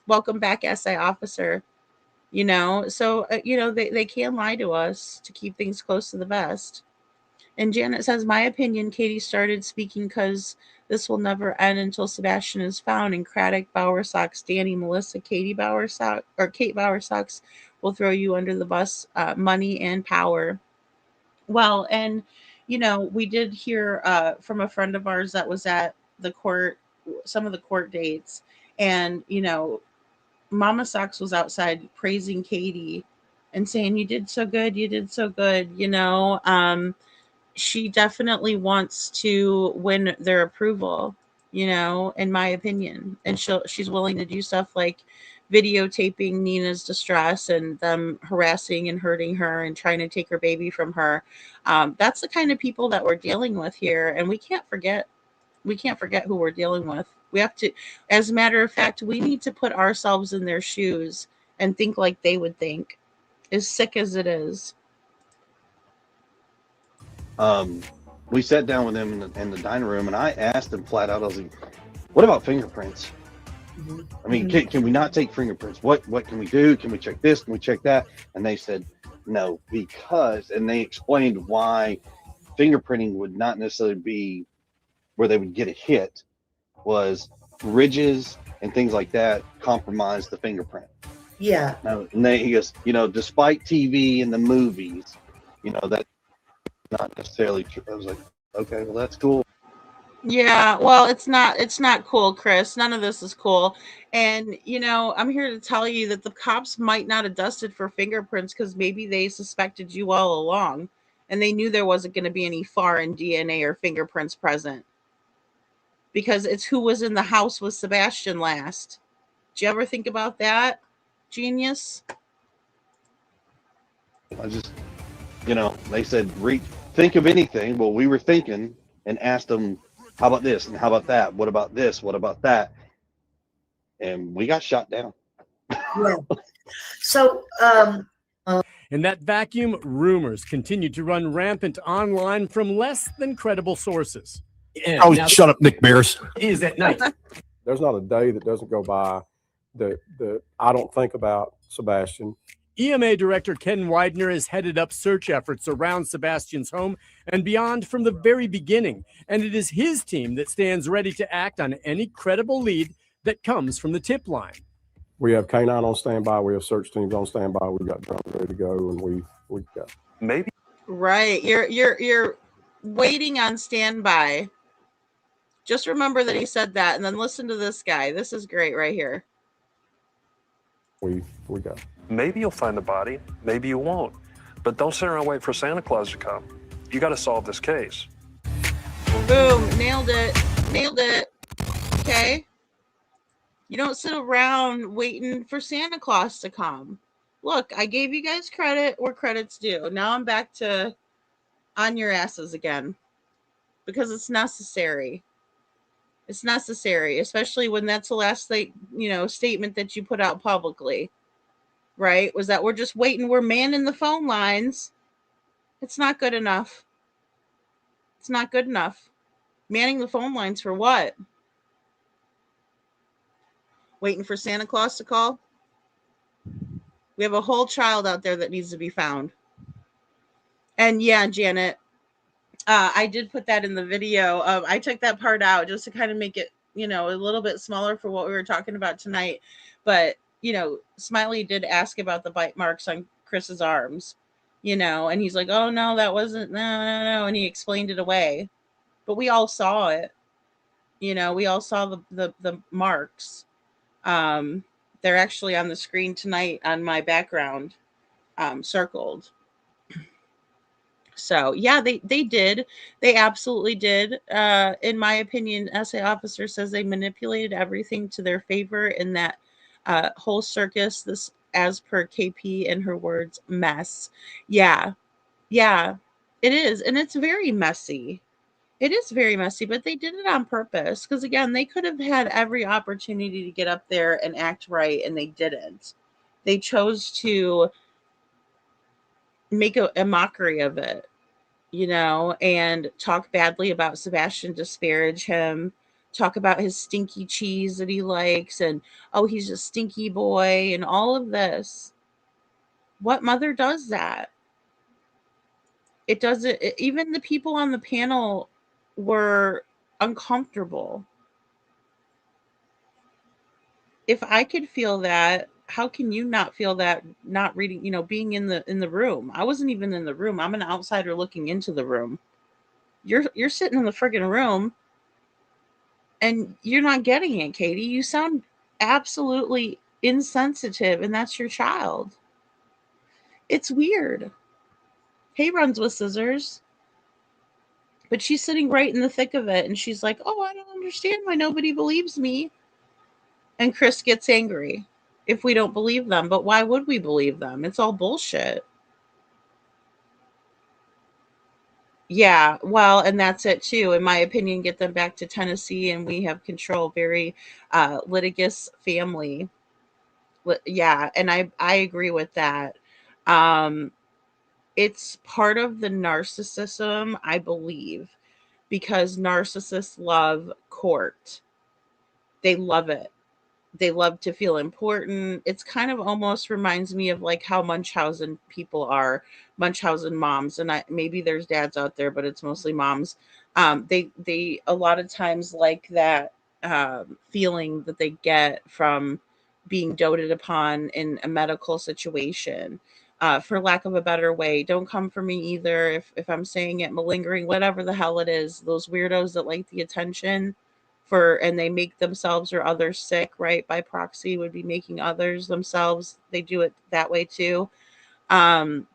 Welcome back, SA officer. So they can lie to us to keep things close to the vest. And Janet says, my opinion, Katie started speaking because this will never end until Sebastian is found. And Craddock, Bowersox, Danny, Melissa, Kate Bowersox will throw you under the bus, money and power. Well, and, we did hear from a friend of ours that was at the court, some of the court dates. And, Mama Sox was outside praising Katie and saying, you did so good. You did so good. she definitely wants to win their approval, in my opinion. And she's willing to do stuff like videotaping Nina's distress and them harassing and hurting her and trying to take her baby from her. That's the kind of people that we're dealing with here, and we can't forget who we're dealing with. We have to, as a matter of fact, we need to put ourselves in their shoes and think like they would think, as sick as it is. We sat down with them in the dining room, and I asked them flat out, I was like, what about fingerprints? I mean, can we not take fingerprints? What can we do? Can we check this? Can we check that? And they said no, because, and they explained why fingerprinting would not necessarily be where they would get a hit, was ridges and things like that compromise the fingerprint. Yeah. And he goes, despite TV and the movies, that's not necessarily true. I was like, okay, well, that's cool. Yeah, well, it's not cool, Chris. None of this is cool. And I'm here to tell you that the cops might not have dusted for fingerprints because maybe they suspected you all along and they knew there wasn't going to be any foreign DNA or fingerprints present, because it's who was in the house with Sebastian last. Did you ever think about that, genius? I just, they said, think of anything. Well, we were thinking and asked them, how about this? And how about that? What about this? What about that? And we got shot down. Yeah. So, in that vacuum, rumors continue to run rampant online from less than credible sources. Oh, shut up, Nick Bears. Is at night. There's not a day that doesn't go by that I don't think about Sebastian. EMA Director Ken Widener has headed up search efforts around Sebastian's home and beyond from the very beginning, and it is his team that stands ready to act on any credible lead that comes from the tip line. We have K9 on standby. We have search teams on standby. We got drones ready to go, and we got maybe right. You're waiting on standby. Just remember that he said that, and then listen to this guy. This is great right here. We got. Maybe you'll find the body, maybe you won't. But don't sit around and wait for Santa Claus to come. You got to solve this case. Boom, nailed it. Okay. You don't sit around waiting for Santa Claus to come. Look, I gave you guys credit where credit's due. Now I'm back to on your asses again, because it's necessary. It's necessary, especially when that's the last statement that you put out publicly. Right? Was that we're just waiting, we're manning the phone lines. It's not good enough. It's not good enough. Manning the phone lines for what? Waiting for Santa Claus to call? We have a whole child out there that needs to be found. And yeah, Janet, I did put that in the video. I took that part out just to kind of make it, a little bit smaller for what we were talking about tonight. But Smiley did ask about the bite marks on Chris's arms, and he's like, oh, no, that wasn't, no. And he explained it away. But we all saw it. We all saw the marks. They're actually on the screen tonight on my background, circled. So, yeah, they did. They absolutely did. In my opinion, SA officer says they manipulated everything to their favor in that whole circus, this, as per KP and her words, mess. Yeah, it is. And it's very messy. It is very messy, but they did it on purpose. Because again, they could have had every opportunity to get up there and act right, and they didn't. They chose to make a mockery of it, and talk badly about Sebastian, disparage him, talk about his stinky cheese that he likes, and oh, he's a stinky boy, and all of this. What mother does that? It doesn't. Even the people on the panel were uncomfortable. If I could feel that, how can you not feel that, not reading, being in the room? I wasn't even in the room. I'm an outsider looking into the room. You're sitting in the friggin' room and you're not getting it, Katie. You sound absolutely insensitive, and that's your child. It's weird. Hey, runs with scissors. But she's sitting right in the thick of it, and she's like, oh, I don't understand why nobody believes me. And Chris gets angry if we don't believe them. But why would we believe them? It's all bullshit. Yeah, well, and that's it too. In my opinion, get them back to Tennessee and we have control. Very litigious family. Yeah, and I agree with that. Um, it's part of the narcissism, I believe, because narcissists love court. They love it. They love to feel important. It's kind of almost reminds me of like how Munchausen people are, Munchausen moms, and I maybe there's dads out there, but it's mostly moms. They a lot of times like that feeling that they get from being doted upon in a medical situation. For lack of a better way, don't come for me either if I'm saying it malingering, whatever the hell it is. Those weirdos that like the attention for and they make themselves or others sick, right? By proxy would be making others themselves. They do it that way too. Um,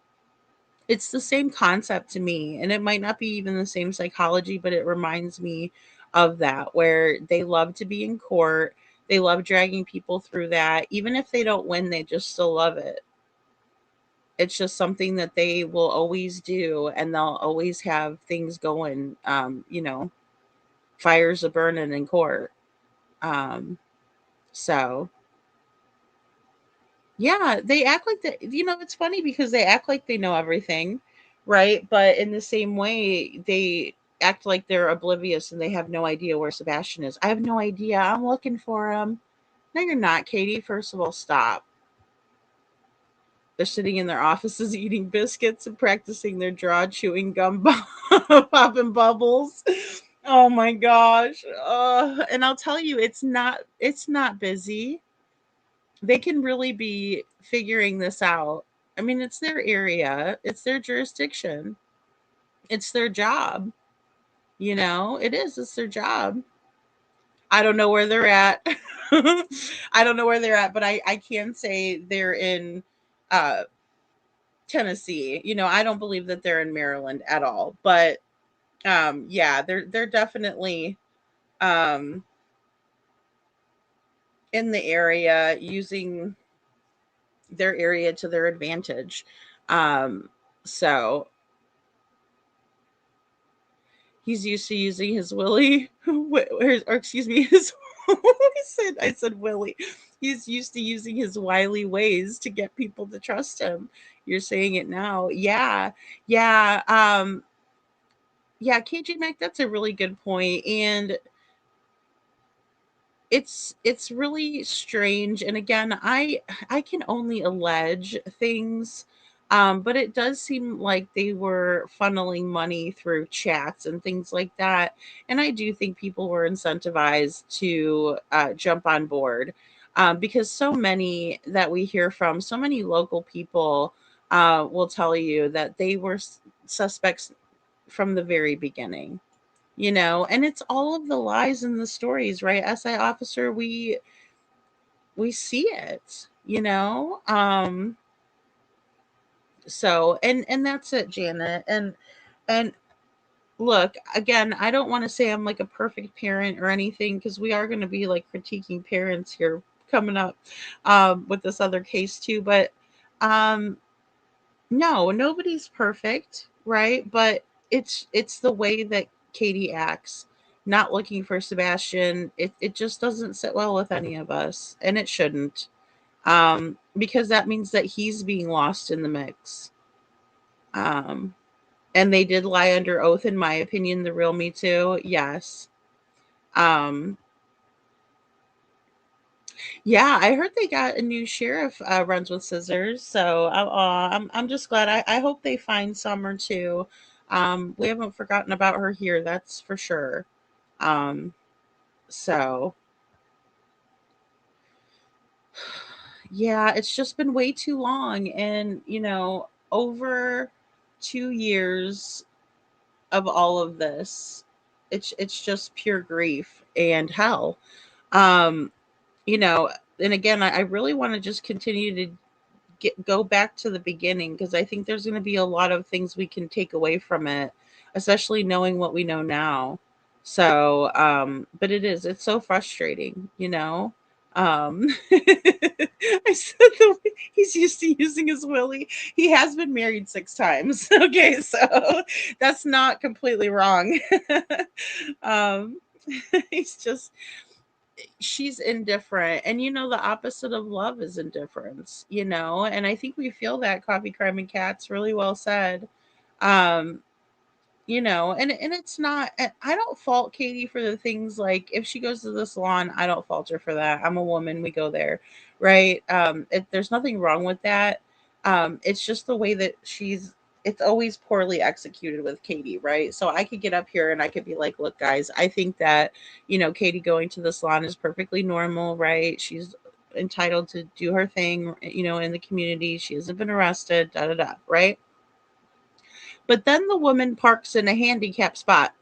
it's the same concept to me, and it might not be even the same psychology, but it reminds me of that where they love to be in court. They love dragging people through that. Even if they don't win, they just still love it. It's just something that they will always do, and they'll always have things going, fires a burning in court. Um, So, yeah, they act like that. It's funny because they act like they know everything, right? But in the same way, they act like they're oblivious and they have no idea where Sebastian is. I have no idea. I'm looking for him. No, you're not, Katie. First of all, stop. They're sitting in their offices eating biscuits and practicing their draw, chewing gum, popping bubbles. Oh my gosh. And I'll tell you, it's not busy. They can really be figuring this out. I mean, it's their area, it's their jurisdiction, it's their job. It is, it's their job. I don't know where they're at. I don't know where they're at, but I can say they're in uh, Tennessee. I don't believe that they're in Maryland at all, but yeah, they're definitely um, in the area using their area to their advantage. So he's used to using his Willie, or excuse me, his. I said Willie. He's used to using his wily ways to get people to trust him. You're saying it now, yeah, yeah, yeah. KJ Mac, that's a really good point, and it's really strange. And again, I can only allege things, but it does seem like they were funneling money through chats and things like that. And I do think people were incentivized to jump on board, because so many that we hear from, so many local people will tell you that they were suspects from the very beginning. And it's all of the lies in the stories, right? SI officer, we see it, so and that's it, Janet. And look, again, I don't want to say I'm like a perfect parent or anything, because we are going to be like critiquing parents here coming up with this other case too. But um no, nobody's perfect, right? But it's the way that Katie acts, not looking for Sebastian. It just doesn't sit well with any of us, and it shouldn't. Because that means that he's being lost in the mix. Um, and they did lie under oath, in my opinion, the real Me Too. Yes. Um, Yeah, I heard they got a new sheriff runs with scissors, so I'm just glad. I hope they find Summer too. We haven't forgotten about her here, that's for sure. Um, so yeah, it's just been way too long, and over 2 years of all of this. It's just pure grief and hell. Um, you know, and again, I really want to just continue to go back to the beginning, because I think there's going to be a lot of things we can take away from it especially knowing what we know now. So, but it's so frustrating, you know. I said the way he's used to using his willy. He has been married 6 times. Okay, so that's not completely wrong. um, he's just she's indifferent, and the opposite of love is indifference, and I think we feel that. Coffee Crime and Cats, really well said. um and it's not, and I don't fault Katie for the things, like if she goes to the salon, I don't fault her for that. I'm a woman, we go there, right? There's nothing wrong with that. It's just the way that it's always poorly executed with Katie, right? So I could get up here and I could be like, look guys, I think that Katie going to the salon is perfectly normal, right? She's entitled to do her thing, in the community. She hasn't been arrested, da da da, right? But then the woman parks in a handicap spot.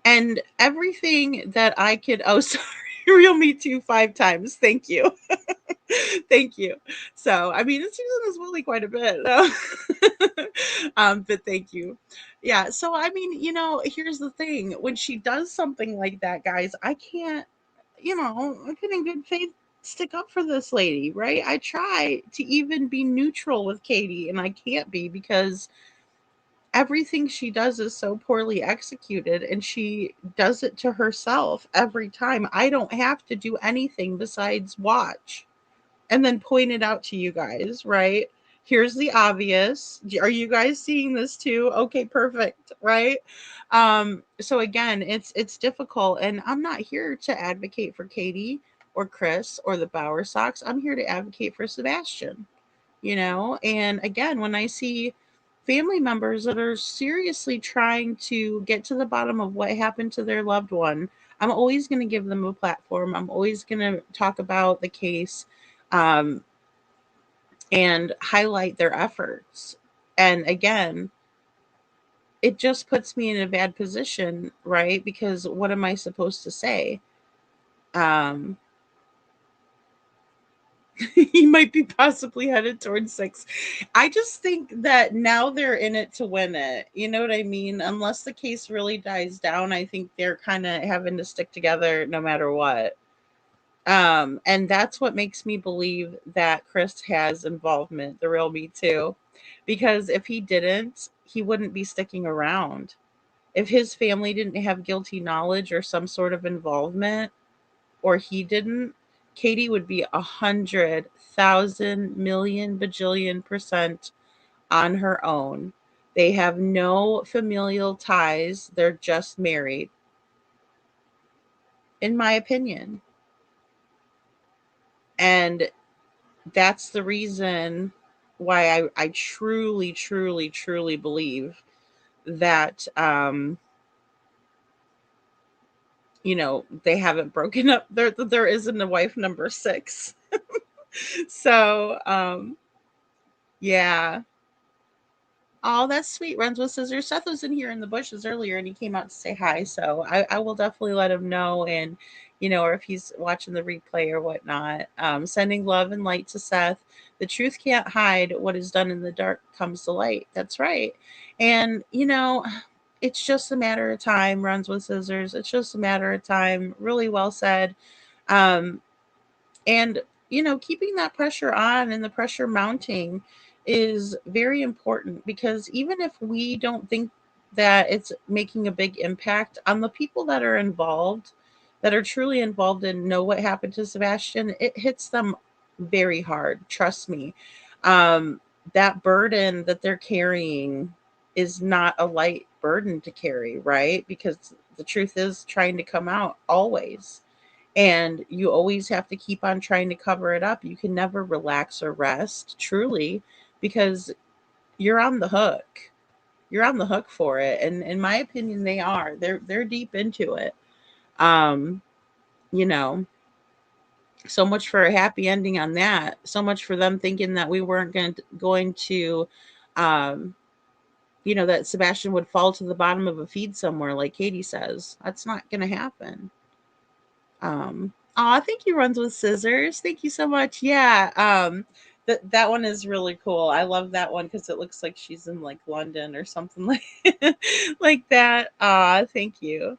And everything that I could, oh, sorry, real me too 5 times. Thank you. Thank you. So, I mean, it's using this Willie quite a bit. But thank you. Yeah. So, I mean, here's the thing. When she does something like that, guys, I can't, I can in good faith stick up for this lady, right? I try to even be neutral with Katie, and I can't be because everything she does is so poorly executed, and she does it to herself every time. I don't have to do anything besides watch and then point it out to you guys, right? Here's the obvious. Are you guys seeing this too? Okay, perfect, right? So again, it's difficult, and I'm not here to advocate for Katie or Chris or the Bauer Sox. I'm here to advocate for Sebastian, and again, when I see family members that are seriously trying to get to the bottom of what happened to their loved one, I'm always going to give them a platform. I'm always going to talk about the case, um, and highlight their efforts. And again, it just puts me in a bad position, right? Because what am I supposed to say? um He might be possibly headed towards 6. I just think that now they're in it to win it. You know what I mean? Unless the case really dies down, I think they're kind of having to stick together no matter what. And that's what makes me believe that Chris has involvement, the real Me Too. Because if he didn't, he wouldn't be sticking around. If his family didn't have guilty knowledge or some sort of involvement, or he didn't, Katie would be 100,000 million bajillion percent on her own. They have no familial ties. They're just married, in my opinion. And that's the reason why I truly, truly, truly believe that, they haven't broken up. There isn't a wife number 6. So, yeah. Oh, that's sweet. Runs with scissors. Seth was in here in the bushes earlier and he came out to say hi. So I will definitely let him know, and, or if he's watching the replay or whatnot. Sending love and light to Seth. The truth can't hide. What is done in the dark comes to light. That's right. And, it's just a matter of time. Runs with scissors. It's just a matter of time. Really well said. Um, and, keeping that pressure on and the pressure mounting is very important, because even if we don't think that it's making a big impact on the people that are involved, that are truly involved and know what happened to Sebastian, it hits them very hard. Trust me. That burden that they're carrying is not a light burden to carry, right? Because the truth is trying to come out always. And you always have to keep on trying to cover it up. You can never relax or rest, truly, because you're on the hook. You're on the hook for it. And in my opinion, they are. They're deep into it. Um, you know, so much for a happy ending on that. So much for them thinking that we weren't going to um, that Sebastian would fall to the bottom of a feed somewhere, like Katie says. That's not gonna happen. Thank you, Runs with Scissors. Thank you so much. Yeah. That one is really cool. I love that one because it looks like she's in like London or something like like that. Thank you.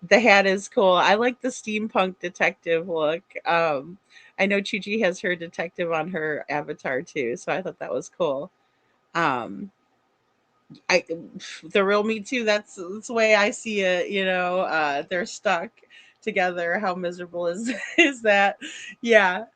The hat is cool. I like the steampunk detective look. I know Chi has her detective on her avatar too, so I thought that was cool. Um, I the real Me Too. That's the way I see it. They're stuck together. How miserable is is that? Yeah.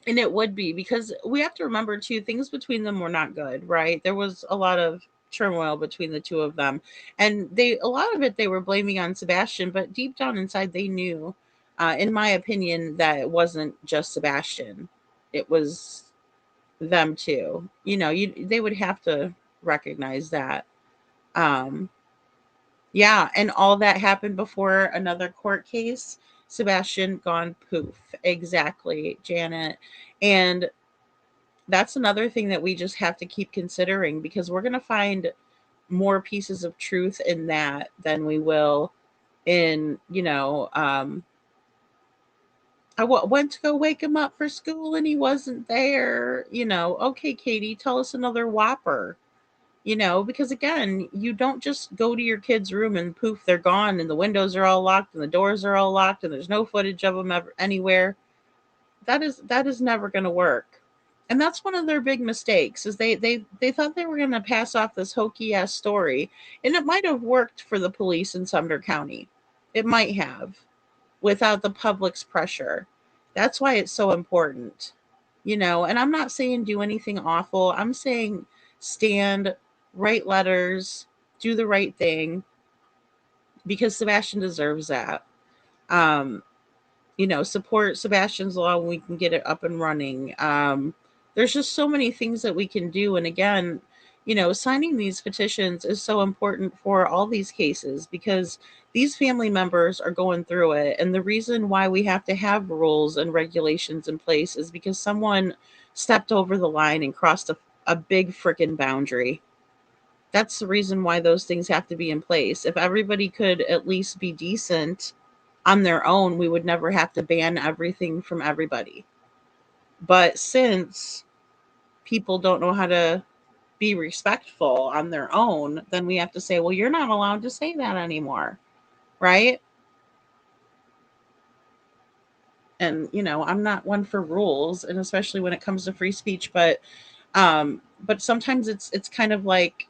And it would be because we have to remember too, things between them were not good, right? There was a lot of turmoil between the two of them. And a lot of it they were blaming on Sebastian, but deep down inside they knew, in my opinion, that it wasn't just Sebastian. It was them too. They would have to recognize that. Um, yeah, and all that happened before another court case. Sebastian gone poof. Exactly, Janet. And that's another thing that we just have to keep considering because we're going to find more pieces of truth in that than we will in, went to go wake him up for school and he wasn't there. Okay, Katie, tell us another whopper. Because again, you don't just go to your kid's room and poof, they're gone and the windows are all locked and the doors are all locked and there's no footage of them ever anywhere. That is never going to work. And that's one of their big mistakes is they thought they were going to pass off this hokey ass story, and it might have worked for the police in Sumner County. It might have, without the public's pressure. That's why it's so important. And I'm not saying do anything awful. I'm saying stand, write letters, do the right thing because Sebastian deserves that. Um, support Sebastian's Law when we can get it up and running. There's just so many things that we can do. And again, signing these petitions is so important for all these cases because these family members are going through it. And the reason why we have to have rules and regulations in place is because someone stepped over the line and crossed a big freaking boundary. That's the reason why those things have to be in place. If everybody could at least be decent on their own, we would never have to ban everything from everybody. But since people don't know how to be respectful on their own, then we have to say, well, you're not allowed to say that anymore. Right? And I'm not one for rules, and especially when it comes to free speech, but sometimes it's kind of like,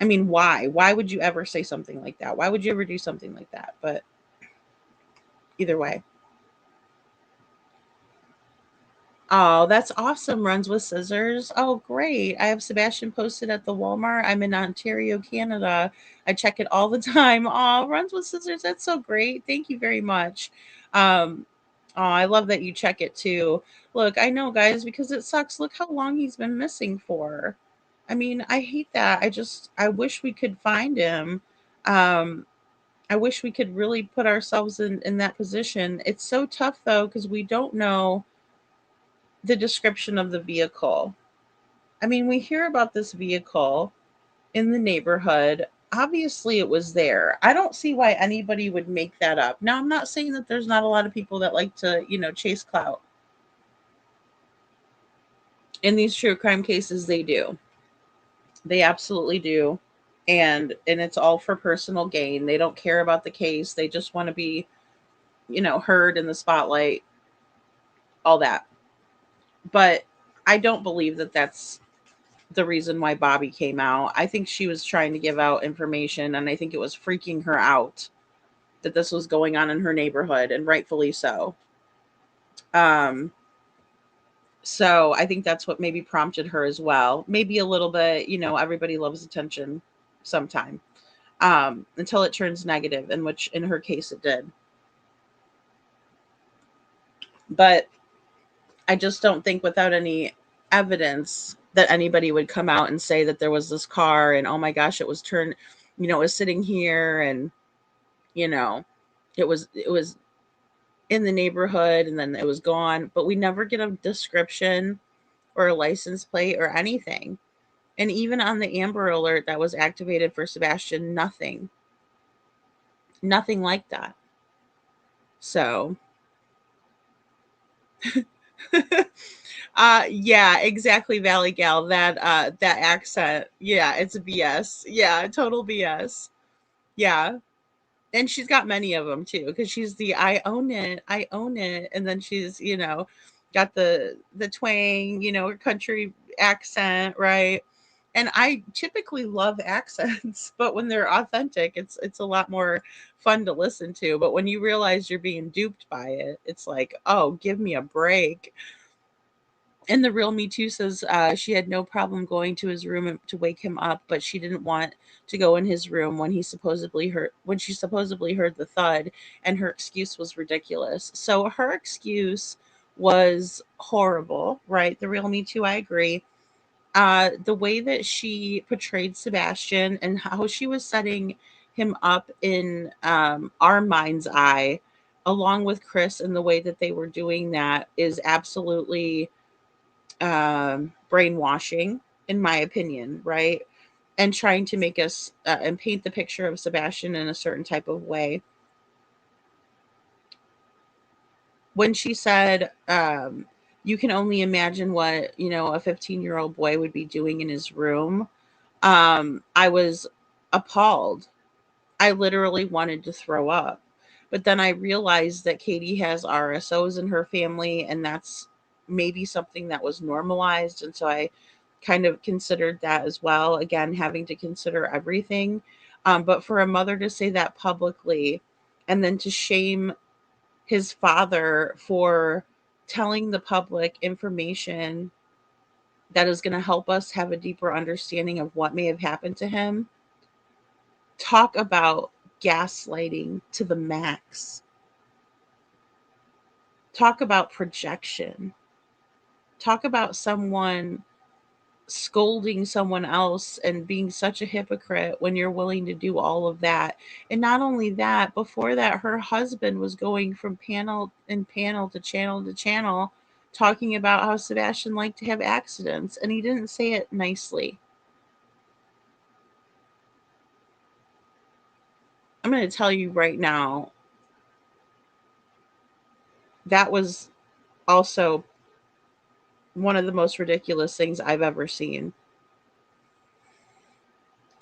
I mean, why would you ever say something like that? Why would you ever do something like that? But either way. Oh, that's awesome. Runs with scissors. Oh, great. I have Sebastian posted at the Walmart. I'm in Ontario, Canada. I check it all the time. Oh, runs with scissors. That's so great. Thank you very much. I love that you check it too. Look, I know, guys, because it sucks. Look how long he's been missing for. I mean, I hate that. I wish we could find him. Um, I wish we could really put ourselves in that position. It's so tough though, because we don't know the description of the vehicle. I mean, we hear about this vehicle in the neighborhood. Obviously, it was there. I don't see why anybody would make that up. Now, I'm not saying that there's not a lot of people that like to, chase clout. In these true crime cases, they do. They absolutely do. And it's all for personal gain. They don't care about the case. They just want to be, heard in the spotlight, all that. But I don't believe that that's the reason why Bobby came out. I think she was trying to give out information, and I think it was freaking her out that this was going on in her neighborhood, and rightfully so. Um, so I think that's what maybe prompted her as well. Maybe a little bit, everybody loves attention sometime, until it turns negative, in which in her case it did. But I just don't think without any evidence that anybody would come out and say that there was this car and oh my gosh, it was turned, it was sitting here and you know, it was in the neighborhood and then it was gone, but we never get a description or a license plate or anything. And even on the Amber Alert that was activated for Sebastian, nothing like that. So Yeah, exactly, Valley Gal. That accent. Yeah, it's a BS. Yeah, total BS. Yeah. And she's got many of them too, because she's the I own it. And then she's, got the twang, her country accent, right? And I typically love accents, but when they're authentic, it's a lot more fun to listen to. But when you realize you're being duped by it, it's like, oh, give me a break. And the real Me Too says she had no problem going to his room to wake him up, but she didn't want to go in his room when she supposedly heard the thud, and her excuse was ridiculous. So her excuse was horrible, right? The real Me Too, I agree. The way that she portrayed Sebastian and how she was setting him up in our mind's eye, along with Chris, and the way that they were doing that is absolutely brainwashing, in my opinion, right? And trying to make us and paint the picture of Sebastian in a certain type of way. When she said, you can only imagine what, a 15-year-old boy would be doing in his room, I was appalled. I literally wanted to throw up. But then I realized that Katie has RSOs in her family, and that's maybe something that was normalized. And so I kind of considered that as well. Again, having to consider everything. But for a mother to say that publicly and then to shame his father for telling the public information that is going to help us have a deeper understanding of what may have happened to him. Talk about gaslighting to the max. Talk about projection. Talk about someone scolding someone else and being such a hypocrite when you're willing to do all of that. And not only that, before that, her husband was going from panel to channel talking about how Sebastian liked to have accidents, and he didn't say it nicely. I'm going to tell you right now, that was also one of the most ridiculous things I've ever seen.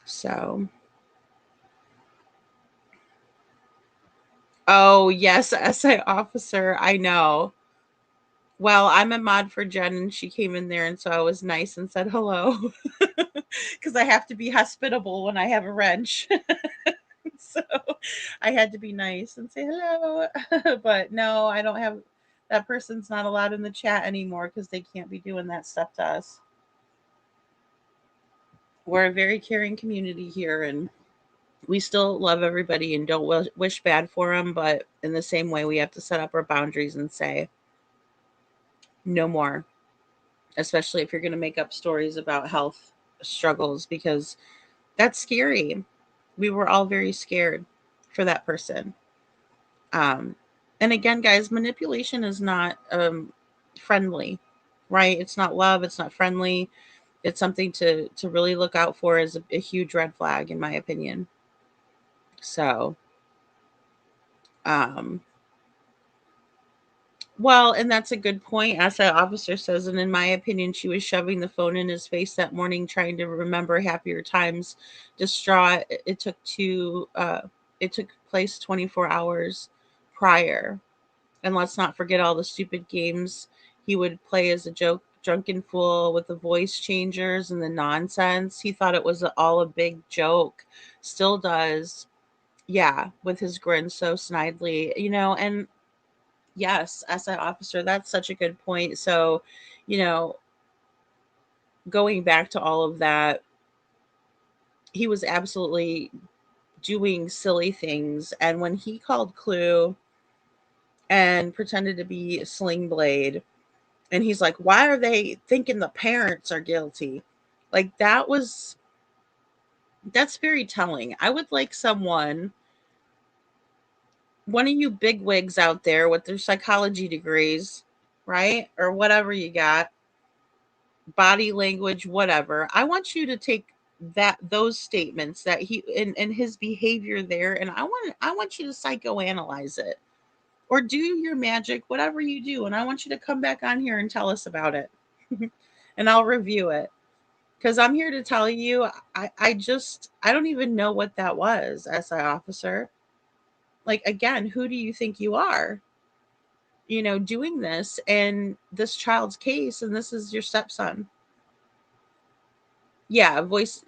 So, oh, yes, SA officer, I know. Well, I'm a mod for Jen, and she came in there, and so I was nice and said hello because I have to be hospitable when I have a wrench. So I had to be nice and say hello. But no, I don't have that person's not allowed in the chat anymore because they can't be doing that stuff to us. We're a very caring community here, and we still love everybody and don't wish bad for them. But in the same way, we have to set up our boundaries and say no more, especially if you're going to make up stories about health struggles, because that's scary. We were all very scared for that person. And again, guys, manipulation is not friendly, right? It's not love. It's not friendly. It's something to really look out for as a huge red flag, in my opinion. So, well, and that's a good point. As that officer says, and in my opinion, she was shoving the phone in his face that morning, trying to remember happier times. Distraught. It took place 24 hours prior. And let's not forget all the stupid games he would play as a drunken fool with the voice changers and the nonsense. He thought it was all a big joke. Still does. Yeah, with his grin so snidely, and yes, as that officer, that's such a good point. So, going back to all of that, he was absolutely doing silly things. And when he called Clue and pretended to be Sling Blade, and he's like, why are they thinking the parents are guilty? Like, that's very telling. I would like one of you bigwigs out there with their psychology degrees, right? Or whatever you got, body language, whatever. I want you to take those statements that he and his behavior there, and I want you to psychoanalyze it, or do your magic, whatever you do. And I want you to come back on here and tell us about it. And I'll review it. Because I'm here to tell you, I don't even know what that was, SI officer. Like, again, who do you think you are? Doing this and this child's case, and this is your stepson. Voice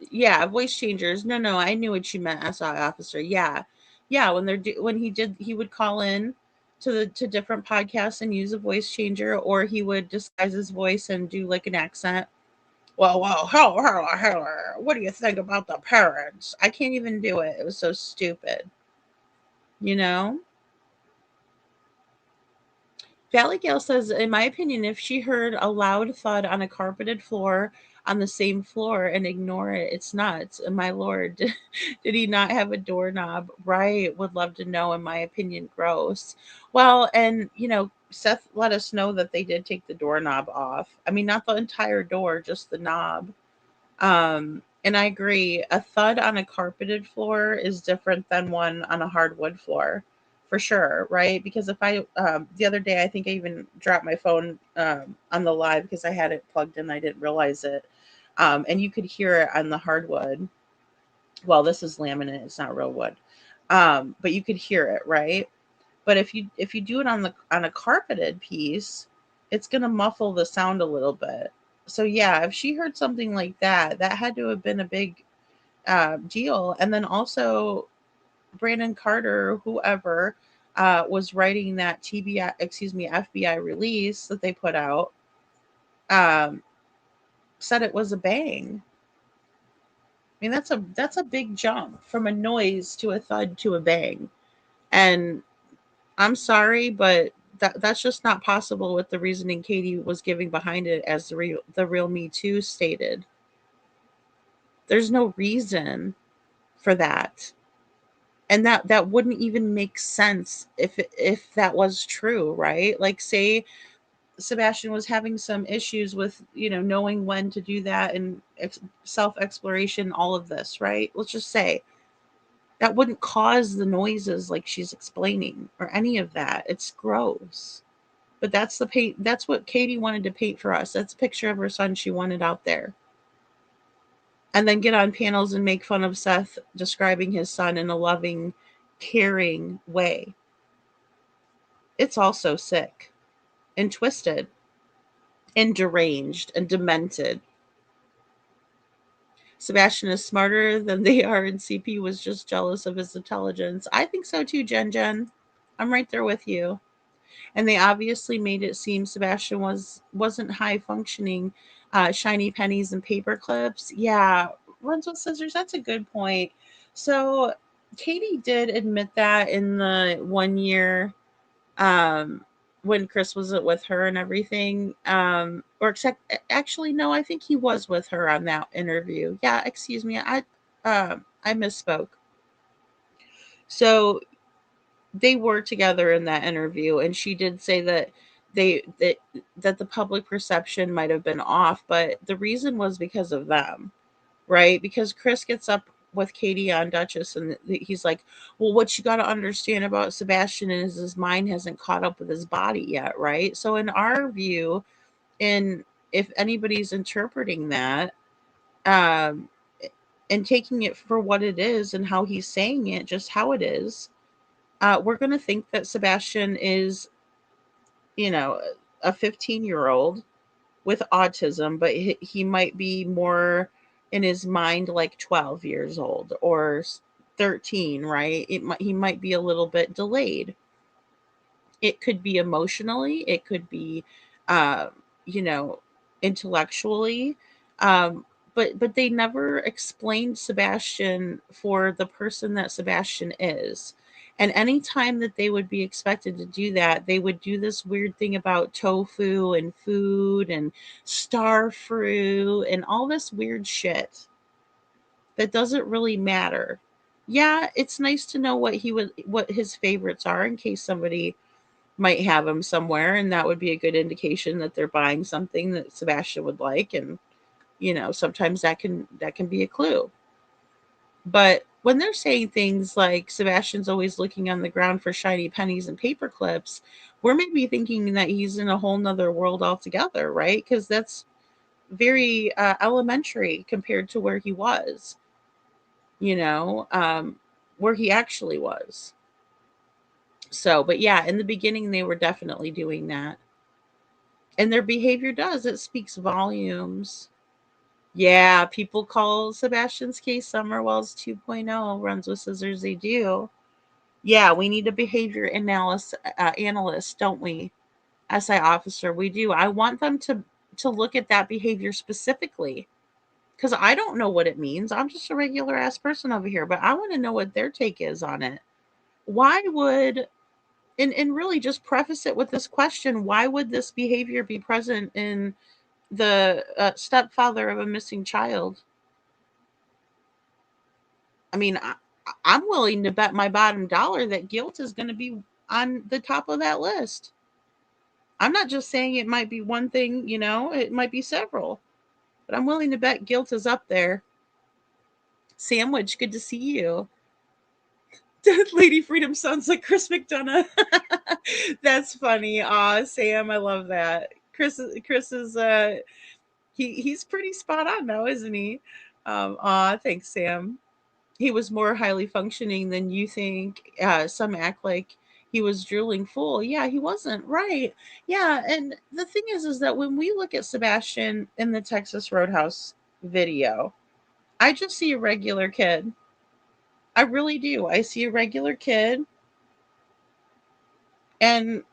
changers. No, I knew what you meant, SI officer. Yeah. He would call in to different podcasts and use a voice changer, or he would disguise his voice and do like an accent. Well, hello, what do you think about the parents? I can't even do it. It was so stupid. You know? Valley Gale says, in my opinion, if she heard a loud thud on a carpeted floor on the same floor and ignore it, it's nuts. And my lord, did he not have a doorknob? Right. Would love to know, in my opinion, gross. Well, and, Seth let us know that they did take the doorknob off. I mean, not the entire door, just the knob. And I agree, a thud on a carpeted floor is different than one on a hardwood floor, for sure, right? Because if the other day, I think I even dropped my phone on the live because I had it plugged in, I didn't realize it. And you could hear it on the hardwood. Well, this is laminate, it's not real wood. But you could hear it, right? But if you do it on a carpeted piece, it's going to muffle the sound a little bit. So yeah, if she heard something like that, that had to have been a big deal. And then also Brandon Carter, whoever was writing that FBI release that they put out, said it was a bang. I mean, that's a big jump from a noise to a thud to a bang. And I'm sorry, but that's just not possible with the reasoning Katie was giving behind it, as the real Me Too stated. There's no reason for that. And that wouldn't even make sense if that was true, right? Like, say Sebastian was having some issues with, knowing when to do that and self-exploration, all of this, right? Let's just say that wouldn't cause the noises like she's explaining or any of that. It's gross. But that's that's what Katie wanted to paint for us. That's a picture of her son she wanted out there. And then get on panels and make fun of Seth describing his son in a loving, caring way. It's all so sick and twisted and deranged and demented. Sebastian is smarter than they are, and CP was just jealous of his intelligence. I think so too, Jen. I'm right there with you. And they obviously made it seem Sebastian wasn't high functioning. Shiny pennies and paper clips. Yeah, runs with scissors. That's a good point. So Katie did admit that in the 1 year when Chris wasn't with her and everything. Actually, no, I think he was with her on that interview. Yeah, excuse me, I misspoke. So they were together in that interview, and she did say that that the public perception might have been off, but the reason was because of them, right? Because Chris gets up with Katie on Duchess, and he's like, well, what you got to understand about Sebastian is his mind hasn't caught up with his body yet, right? So in our view, and if anybody's interpreting that um and taking it for what it is and how he's saying it, just how it is, we're going to think that Sebastian is, a 15-year-old with autism, but he might be more in his mind like 12 years old or 13, right? He might be a little bit delayed. It could be emotionally, it could be, uh, you know, intellectually. But they never explained Sebastian for the person that Sebastian is. And anytime that they would be expected to do that, they would do this weird thing about tofu and food and star fruit and all this weird shit that doesn't really matter. Yeah, it's nice to know what his favorites are in case somebody might have them somewhere, and that would be a good indication that they're buying something that Sebastian would like. And sometimes that can be a clue. But when they're saying things like Sebastian's always looking on the ground for shiny pennies and paper clips, we're maybe thinking that he's in a whole nother world altogether, right? Because that's very elementary compared to where he was, you know, where he actually was. So, but yeah, in the beginning, they were definitely doing that. And their behavior does, it speaks volumes. Yeah, people call Sebastian's case Summerwell's 2.0, runs with scissors, they do. Yeah, we need a behavior analyst, don't we? SI officer, we do. I want them to look at that behavior specifically because I don't know what it means. I'm just a regular ass person over here, but I want to know what their take is on it. Why would and really just preface it with this question: why would this behavior be present in the stepfather of a missing child? I mean, I'm willing to bet my bottom dollar that guilt is going to be on the top of that list. I'm not just saying it might be one thing, you know, it might be several, but I'm willing to bet guilt is up there. Sandwich, good to see you. Lady Freedom sounds like Chris McDonough. That's funny. Aw, Sam, I love that. Chris is he's pretty spot on now, isn't he? Aw, thanks, Sam. He was more highly functioning than you think. Some act like he was drooling full. Yeah, he wasn't. Right. Yeah, and the thing is that when we look at Sebastian in the Texas Roadhouse video, I just see a regular kid. I really do. I see a regular kid, and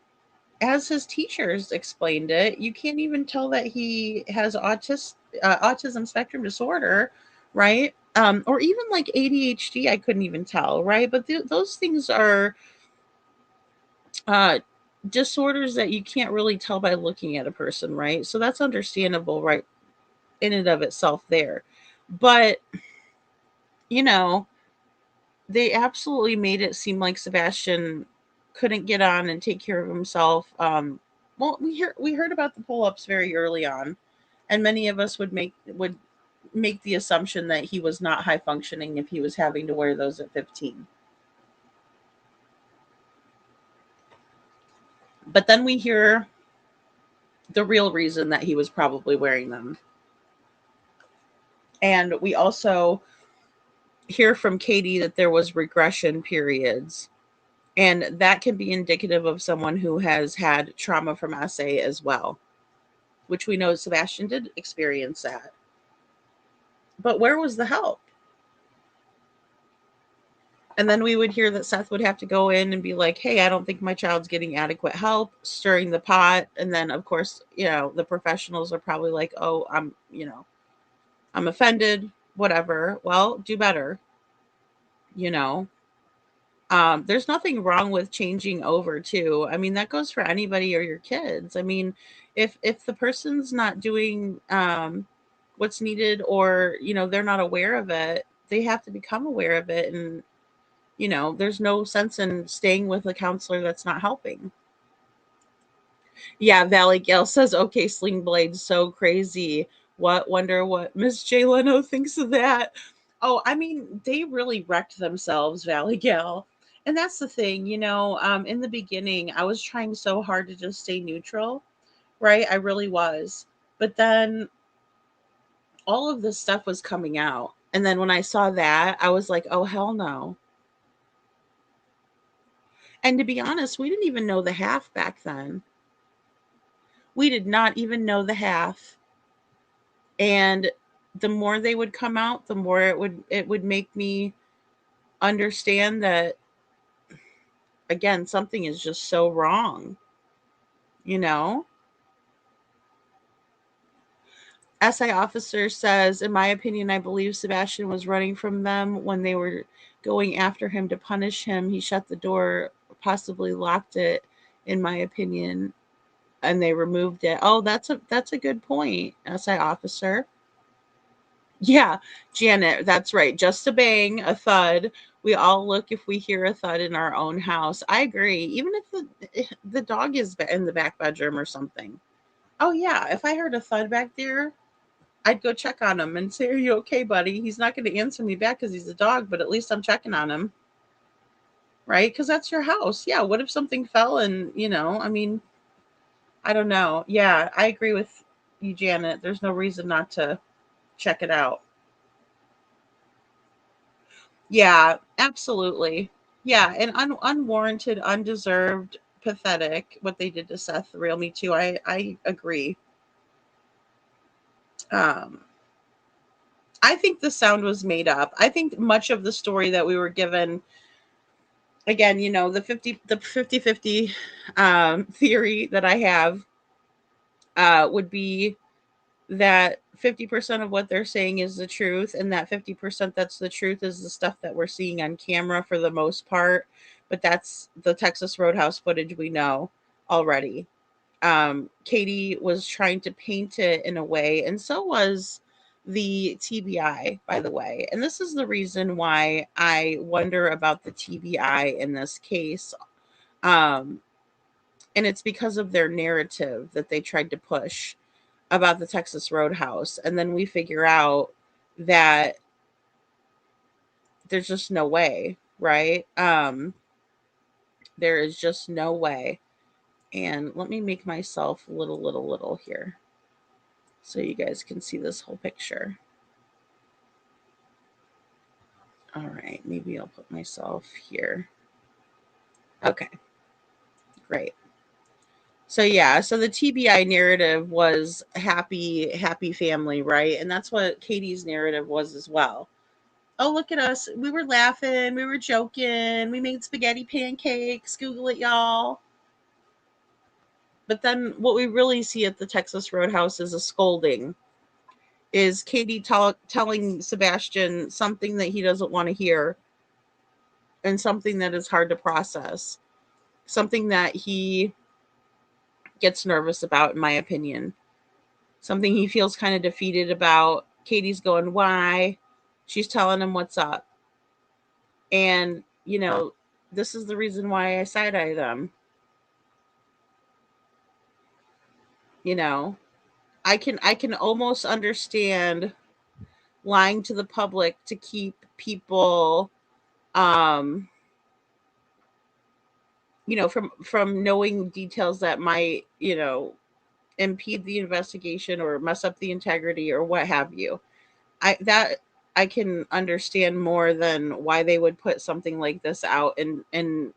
as his teachers explained it, you can't even tell that he has autism spectrum disorder, right? Or even like ADHD, I couldn't even tell, right? But those things are uh, disorders that you can't really tell by looking at a person, right? So that's understandable, right, in and of itself there. But, you know, they absolutely made it seem like Sebastian couldn't get on and take care of himself. Well, we heard about the pull-ups very early on, and many of us would make the assumption that he was not high functioning if he was having to wear those at 15. But then we hear the real reason that he was probably wearing them. And we also hear from Katie that there was regression periods. And that can be indicative of someone who has had trauma from SA as well, which we know Sebastian did experience that. But where was the help? And then we would hear that Seth would have to go in and be like, hey, I don't think my child's getting adequate help, stirring the pot. And then, of course, you know, the professionals are probably like, oh, I'm offended, whatever. Well, do better, you know. There's nothing wrong with changing over too. I mean, that goes for anybody or your kids. I mean, if the person's not doing what's needed, or you know they're not aware of it, they have to become aware of it. And you know, there's no sense in staying with a counselor that's not helping. Yeah, Valley Gale says, okay, Sling Blade's so crazy. Wonder what Miss J Leno thinks of that. Oh, I mean, they really wrecked themselves, Valley Gal. And that's the thing, you know, in the beginning, I was trying so hard to just stay neutral, right? I really was. But then all of this stuff was coming out. And then when I saw that, I was like, oh, hell no. And to be honest, we didn't even know the half back then. We did not even know the half. And the more they would come out, the more it would make me understand that, again, something is just so wrong, you know. SI officer says, in my opinion, I believe Sebastian was running from them when they were going after him to punish him. He shut the door, possibly locked it, in my opinion, and they removed it. Oh, that's a good point, SI officer. Yeah, Janet, that's right. Just a bang, a thud. We all look if we hear a thud in our own house. I agree. Even if the dog is in the back bedroom or something. Oh yeah, if I heard a thud back there, I'd go check on him and say, "Are you okay, buddy?" He's not going to answer me back because he's a dog, but at least I'm checking on him, right? Because that's your house. Yeah. What if something fell and, I mean, I don't know. Yeah, I agree with you, Janet. There's no reason not to check it out. Yeah, absolutely. Yeah, and unwarranted, undeserved, pathetic what they did to Seth. Real me too. I agree. Um, I think the sound was made up. I think much of the story that we were given, again, the 50/50 theory that I have would be that 50% of what they're saying is the truth, and that 50% that's the truth is the stuff that we're seeing on camera for the most part. But that's the Texas Roadhouse footage we know already. Katie was trying to paint it in a way, and so was the TBI, by the way. And this is the reason why I wonder about the TBI in this case. Um, and it's because of their narrative that they tried to push about the Texas Roadhouse. And then we figure out that there's just no way, right? There is just no way. And let me make myself little here so you guys can see this whole picture. All right, maybe I'll put myself here. Okay, great. So yeah, so the TBI narrative was happy family, right? And that's what Katie's narrative was as well. Oh, look at us. We were laughing, we were joking, we made spaghetti pancakes. Google it, y'all. But then what we really see at the Texas Roadhouse is a scolding. Is Katie telling Sebastian something that he doesn't want to hear and something that is hard to process, something that he gets nervous about, in my opinion, something he feels kind of defeated about. Katie's going, why? She's telling him what's up. And, this is the reason why I side-eye them. I can almost understand lying to the public to keep people from knowing details that might, impede the investigation or mess up the integrity or what have you. I can understand more than why they would put something like this out and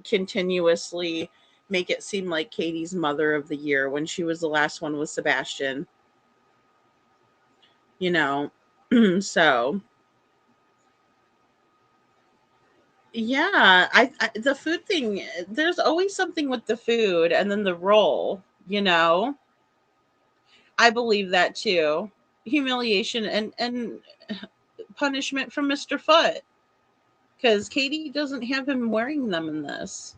continuously make it seem like Katie's mother of the year when she was the last one with Sebastian. So yeah, the food thing, there's always something with the food and then the role. I believe that too. Humiliation and punishment from Mr. Foot, because Katie doesn't have him wearing them in this.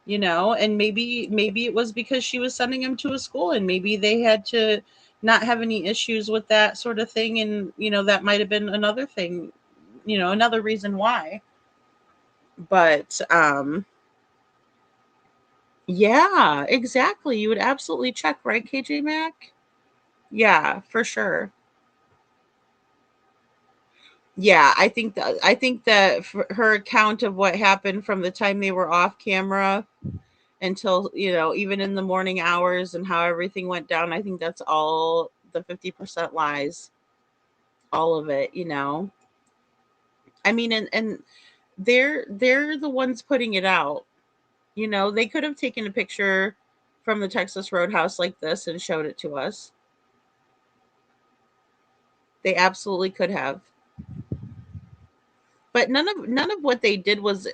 And maybe it was because she was sending him to a school, and maybe they had to not have any issues with that sort of thing, and that might have been another thing, another reason why. But yeah, exactly. You would absolutely check, right, KJ Mac? Yeah, for sure. Yeah, I think that her account of what happened from the time they were off camera until, even in the morning hours and how everything went down, I think that's all the 50% lies. All of it. I mean, and they're the ones putting it out. They could have taken a picture from the Texas Roadhouse like this and showed it to us. They absolutely could have. But none of what they did was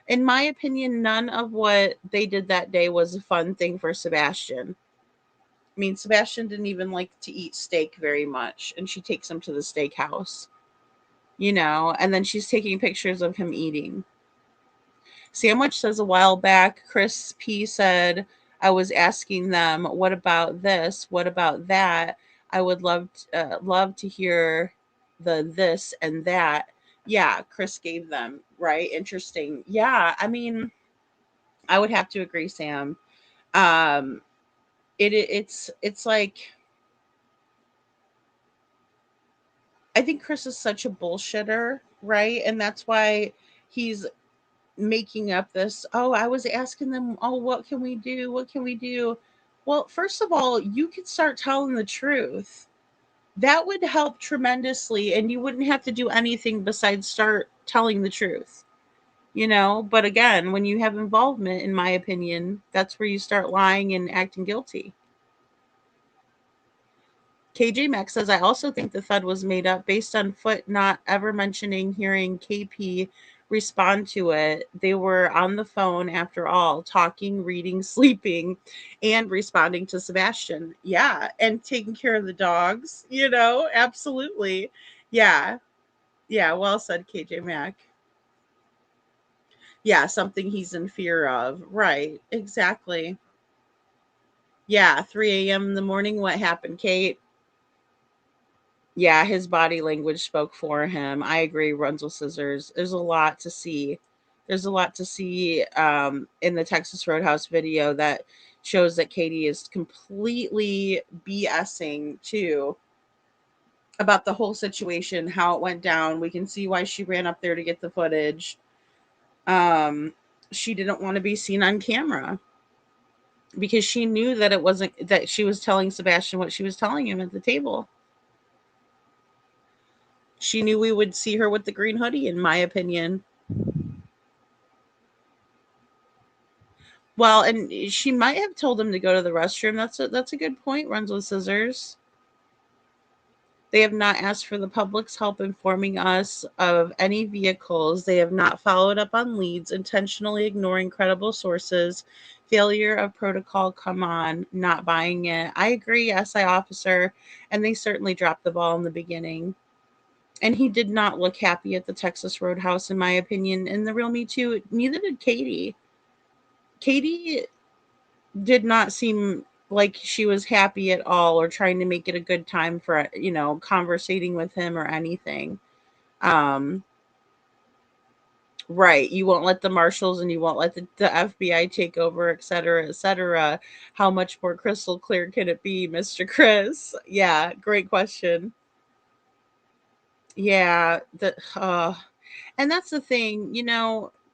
in my opinion, none of what they did that day was a fun thing for Sebastian. I mean, Sebastian didn't even like to eat steak very much, and she takes him to the steakhouse, and then she's taking pictures of him eating. Sandwich says a while back, Chris P said, I was asking them, what about this? What about that? I would love to hear the this and that. Yeah, Chris gave them, right? Interesting. Yeah, I mean, I would have to agree, Sam. Um, it's like I think Chris is such a bullshitter, right? And that's why he's making up this, oh, I was asking them, oh, what can we do? What can we do? Well, first of all, you could start telling the truth. That would help tremendously, and you wouldn't have to do anything besides start telling the truth. But again, when you have involvement, in my opinion, that's where you start lying and acting guilty. KJ Max says, I also think the thud was made up based on Foot not ever mentioning hearing KP respond to it. They were on the phone after all, talking, reading, sleeping, and responding to Sebastian. Yeah, and taking care of the dogs, absolutely. Yeah. Yeah, well said, KJ Mac. Yeah, something he's in fear of. Right, exactly. Yeah, 3 a.m. in the morning. What happened, Kate? Yeah, his body language spoke for him. I agree, Runzel Scissors. There's a lot to see. There's a lot to see in the Texas Roadhouse video that shows that Katie is completely BSing too about the whole situation, how it went down. We can see why she ran up there to get the footage. She didn't want to be seen on camera because she knew that it wasn't that she was telling Sebastian what she was telling him at the table. She knew we would see her with the green hoodie, in my opinion. Well, and she might have told him to go to the restroom. That's a good point, Runs with Scissors. They have not asked for the public's help informing us of any vehicles. They have not followed up on leads, intentionally ignoring credible sources. Failure of protocol, come on, not buying it. I agree, SI officer, and they certainly dropped the ball in the beginning. And he did not look happy at the Texas Roadhouse, in my opinion. And the real Me Too, neither did Katie. Katie did not seem like she was happy at all or trying to make it a good time for, conversating with him or anything. Right. You won't let the marshals and you won't let the FBI take over, et cetera, et cetera. How much more crystal clear can it be, Mr. Chris? Yeah, great question. Yeah, and that's the thing,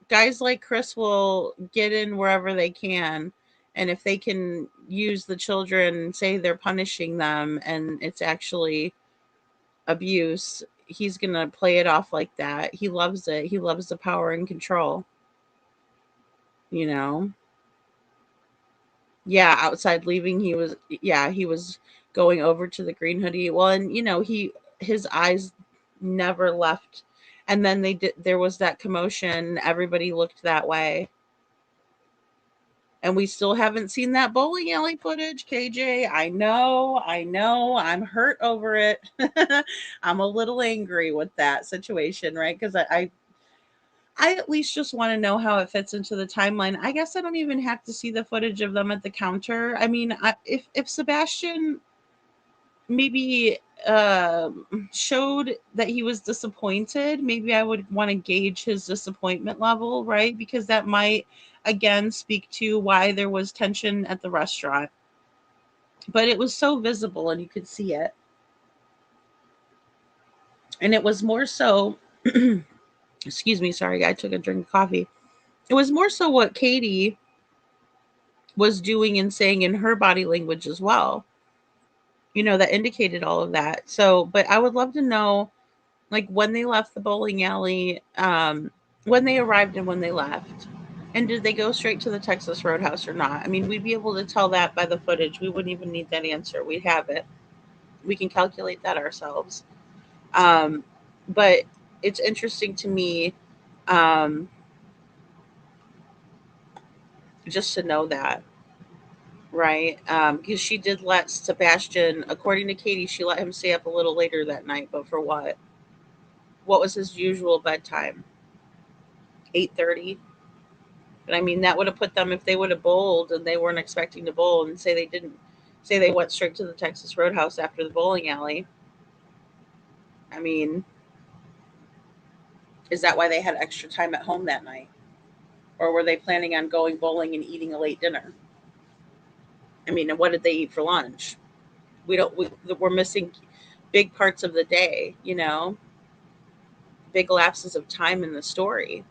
guys like Chris will get in wherever they can. And if they can use the children, say they're punishing them and it's actually abuse, he's going to play it off like that. He loves it. He loves the power and control, you know? Yeah, outside leaving, he was going over to the green hoodie. Well, and his eyes never left. And then there was that commotion, everybody looked that way. And we still haven't seen that bowling alley footage, KJ. I know, I'm hurt over it. I'm a little angry with that situation, right? Because I at least just want to know how it fits into the timeline. I guess I don't even have to see the footage of them at the counter. I mean, if Sebastian maybe showed that he was disappointed, maybe I would want to gauge his disappointment level, right? Because that might again speak to why there was tension at the restaurant. But it was so visible and you could see it. And it was more so excuse me, sorry, I took a drink of coffee. It was more so what Katie was doing and saying in her body language as well, that indicated all of that. So, but I would love to know, like, when they left the bowling alley, when they arrived and when they left. And did they go straight to the Texas Roadhouse or not? I mean, we'd be able to tell that by the footage. We wouldn't even need that answer. We'd have it. We can calculate that ourselves. But it's interesting to me, just to know that. Right. Because she did let Sebastian, according to Katie, she let him stay up a little later that night. But for what? What was his usual bedtime? 8:30. But I mean, that would have put them, if they would have bowled and they weren't expecting to bowl, and say they didn't, say they went straight to the Texas Roadhouse after the bowling alley. I mean, is that why they had extra time at home that night? Or were they planning on going bowling and eating a late dinner? I mean, and what did they eat for lunch? We're missing big parts of the day, you know, big lapses of time in the story.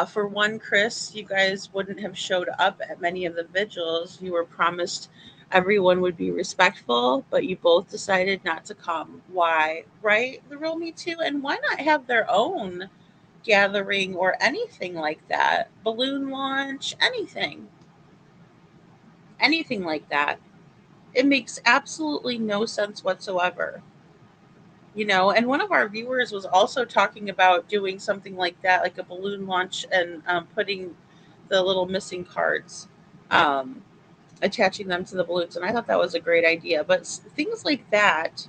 For one, Chris, you guys wouldn't have showed up at many of the vigils. You were promised everyone would be respectful, but you both decided not to come. Why? Right? The real Me Too. And why not have their own gathering or anything like that? Balloon launch, anything. Anything like that. It makes absolutely no sense whatsoever. You know, and one of our viewers was also talking about doing something like that, like a balloon launch, and putting the little missing cards, um, attaching them to the balloons. And I thought that was a great idea. But things like that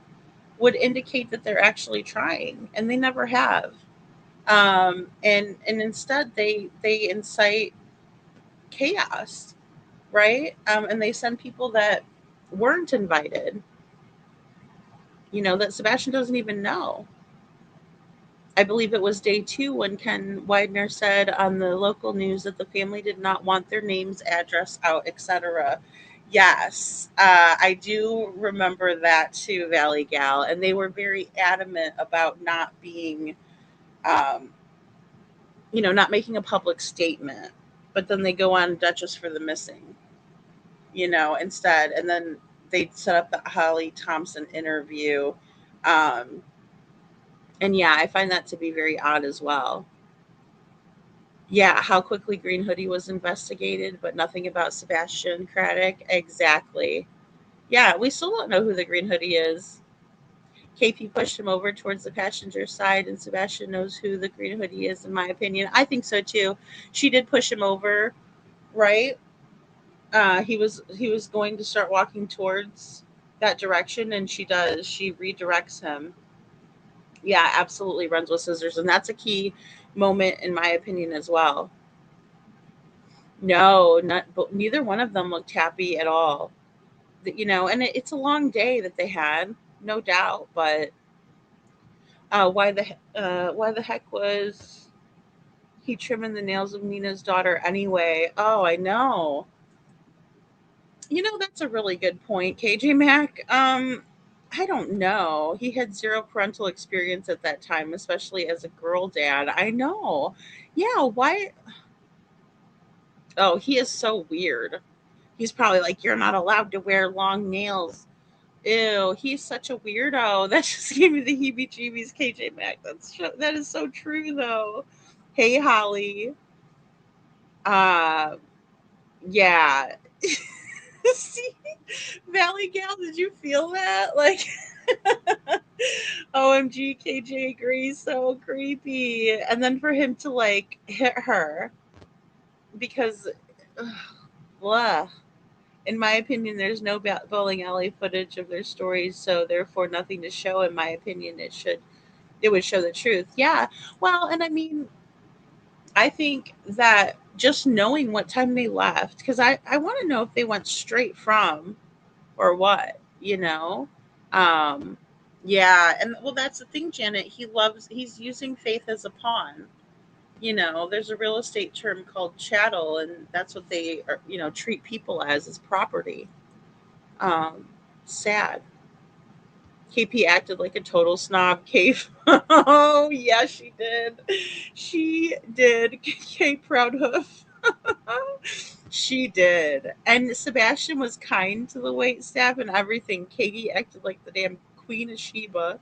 would indicate that they're actually trying, and they never have. And instead, they incite chaos, right? And they send people that weren't invited, you know, that Sebastian doesn't even know. I believe it was day 2 when Ken Widener said on the local news that the family did not want their names, address out, etc. Yes, I do remember that too, Valley Gal, and they were very adamant about not being, um, you know, not making a public statement. But then they go on Duchess for the Missing, you know, instead, and then they set up the Holly Thompson interview. Um, and yeah, I find that to be very odd as well. Yeah, how quickly Green Hoodie was investigated, but nothing about Sebastian Craddock. Exactly. Yeah, we still don't know who the Green Hoodie is. KP pushed him over towards the passenger side, and Sebastian knows who the Green Hoodie is, in my opinion. I think so too. She did push him over, right? He was going to start walking towards that direction, and she does. She redirects him. Yeah, absolutely runs with scissors, and that's a key moment in my opinion as well. No, not but neither one of them looked happy at all. You know, and it's a long day that they had, no doubt. But why the heck was he trimming the nails of Nina's daughter anyway? Oh, I know. You know, that's a really good point, KJ Mac. I don't know. He had zero parental experience at that time, especially as a girl dad. I know. Yeah, why? Oh, he is so weird. He's probably like, you're not allowed to wear long nails. Ew, he's such a weirdo. That just gave me the heebie-jeebies, KJ Mac. That is so true, though. Hey, Holly. Uh, yeah. See, Valley Gal, did you feel that? Like, OMG, KJ agrees, so creepy. And then for him to like hit her because, ugh, blah. In my opinion, there's no bowling alley footage of their stories, so therefore nothing to show. In my opinion, it would show the truth. Yeah. Well, and I mean, I think that just knowing what time they left, because I want to know if they went straight from or what, you know? Um, yeah. And well, that's the thing, Janet. He's using Faith as a pawn. You know, there's a real estate term called chattel, and that's what they are, you know, treat people as property. Um, Sad. KP acted like a total snob. Cave. Oh, yeah, she did. She did. Kate Proudhoof. She did. And Sebastian was kind to the wait staff and everything. Katie acted like the damn Queen of Sheba.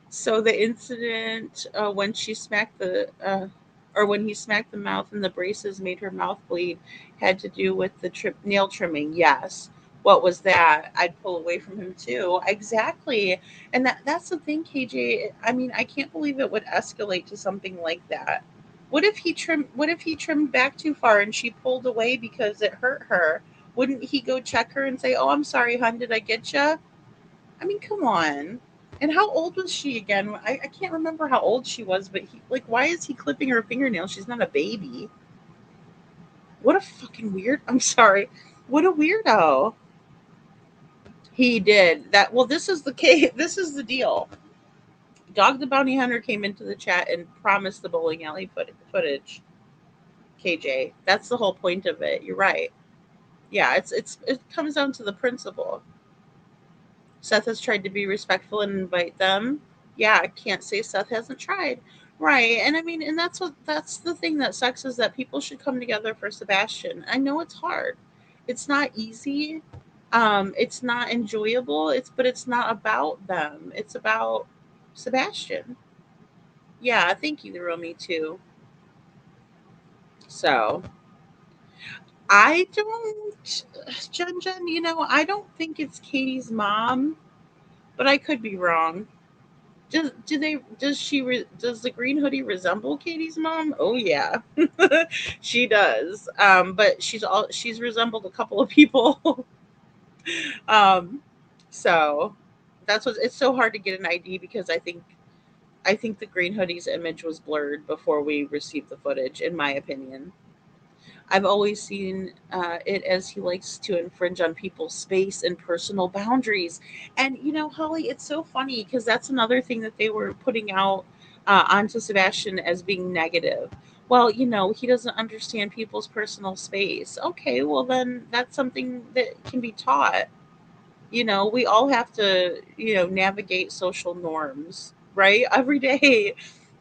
So the incident when she smacked or when he smacked the mouth and the braces made her mouth bleed had to do with the nail trimming. Yes. What was that? I'd pull away from him too. Exactly. And that's the thing, KJ. I mean, I can't believe it would escalate to something like that. What if he trimmed back too far and she pulled away because it hurt her? Wouldn't he go check her and say, "Oh, I'm sorry, hon, did I get you?" I mean, come on. And how old was she again? I can't remember how old she was, but why is he clipping her fingernails? She's not a baby. What a fucking weird. I'm sorry. What a weirdo. He did that. Well, this is the case. This is the deal. Dog the Bounty Hunter came into the chat and promised the bowling alley footage. KJ, that's the whole point of it. You're right. Yeah, it comes down to the principle. Seth has tried to be respectful and invite them. Yeah, I can't say Seth hasn't tried. Right. And I mean, and that's the thing that sucks is that people should come together for Sebastian. I know it's hard. It's not easy. It's not enjoyable. But it's not about them. It's about Sebastian. Yeah, thank you, the real me too. So I don't, Jen, I don't think it's Katie's mom, but I could be wrong. Does the green hoodie resemble Katie's mom? Oh yeah, she does. But she's resembled a couple of people. um, so that's what it's so hard to get an ID because I think the green hoodie's image was blurred before we received the footage, in my opinion. I've always seen it as he likes to infringe on people's space and personal boundaries. And, Holly, it's so funny because that's another thing that they were putting out onto Sebastian as being negative. Well, he doesn't understand people's personal space. Okay, well, then that's something that can be taught. We all have to, navigate social norms, right? Every day.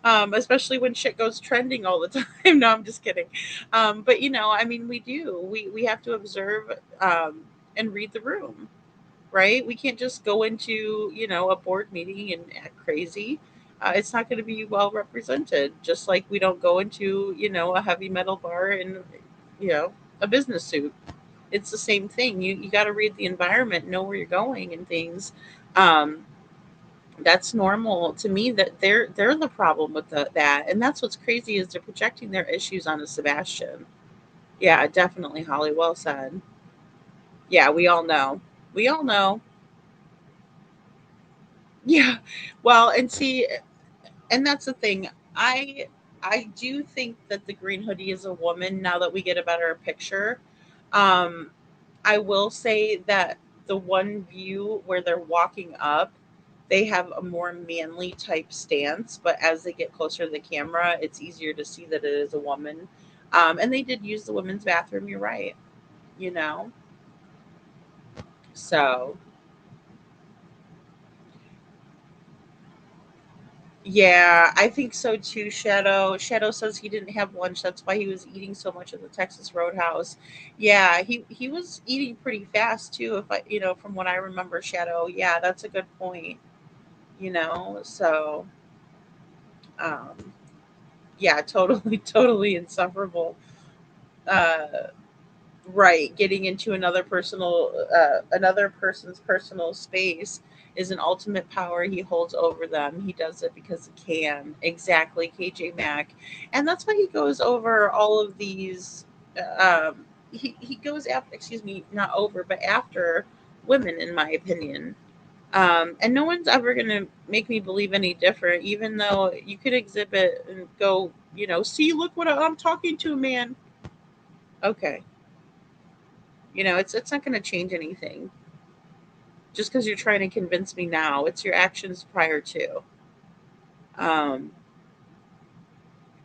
Especially when shit goes trending all the time. No, I'm just kidding. But I mean, we do. We have to observe and read the room, right? We can't just go into, a board meeting and act crazy. It's not going to be well represented. Just like we don't go into, a heavy metal bar in, a business suit. It's the same thing. You got to read the environment, know where you're going and things. Um, that's normal to me that they're the problem with that, and that's what's crazy is they're projecting their issues onto Sebastian. Yeah, definitely, Holly. Well said. Yeah, we all know. We all know. Yeah. Well, and see, and that's the thing. I do think that the green hoodie is a woman now that we get a better picture. Um, I will say that the one view where they're walking up, they have a more manly type stance, but as they get closer to the camera, it's easier to see that it is a woman. And they did use the women's bathroom, you're right, you know? So, yeah, I think so too, Shadow. Shadow says he didn't have lunch. That's why he was eating so much at the Texas Roadhouse. Yeah, he was eating pretty fast too, if from what I remember, Shadow. Yeah, that's a good point. So um yeah, totally totally insufferable. uh right, getting into another person's personal space is an ultimate power he holds over them. He does it because he can. Exactly, KJ Mack. And that's why he goes over all of these he goes after, excuse me, not over but after women, in my opinion. And no one's ever going to make me believe any different, even though you could exhibit and go, see, look what I'm talking to, man. Okay. It's not going to change anything just because you're trying to convince me now. It's your actions prior to. Um,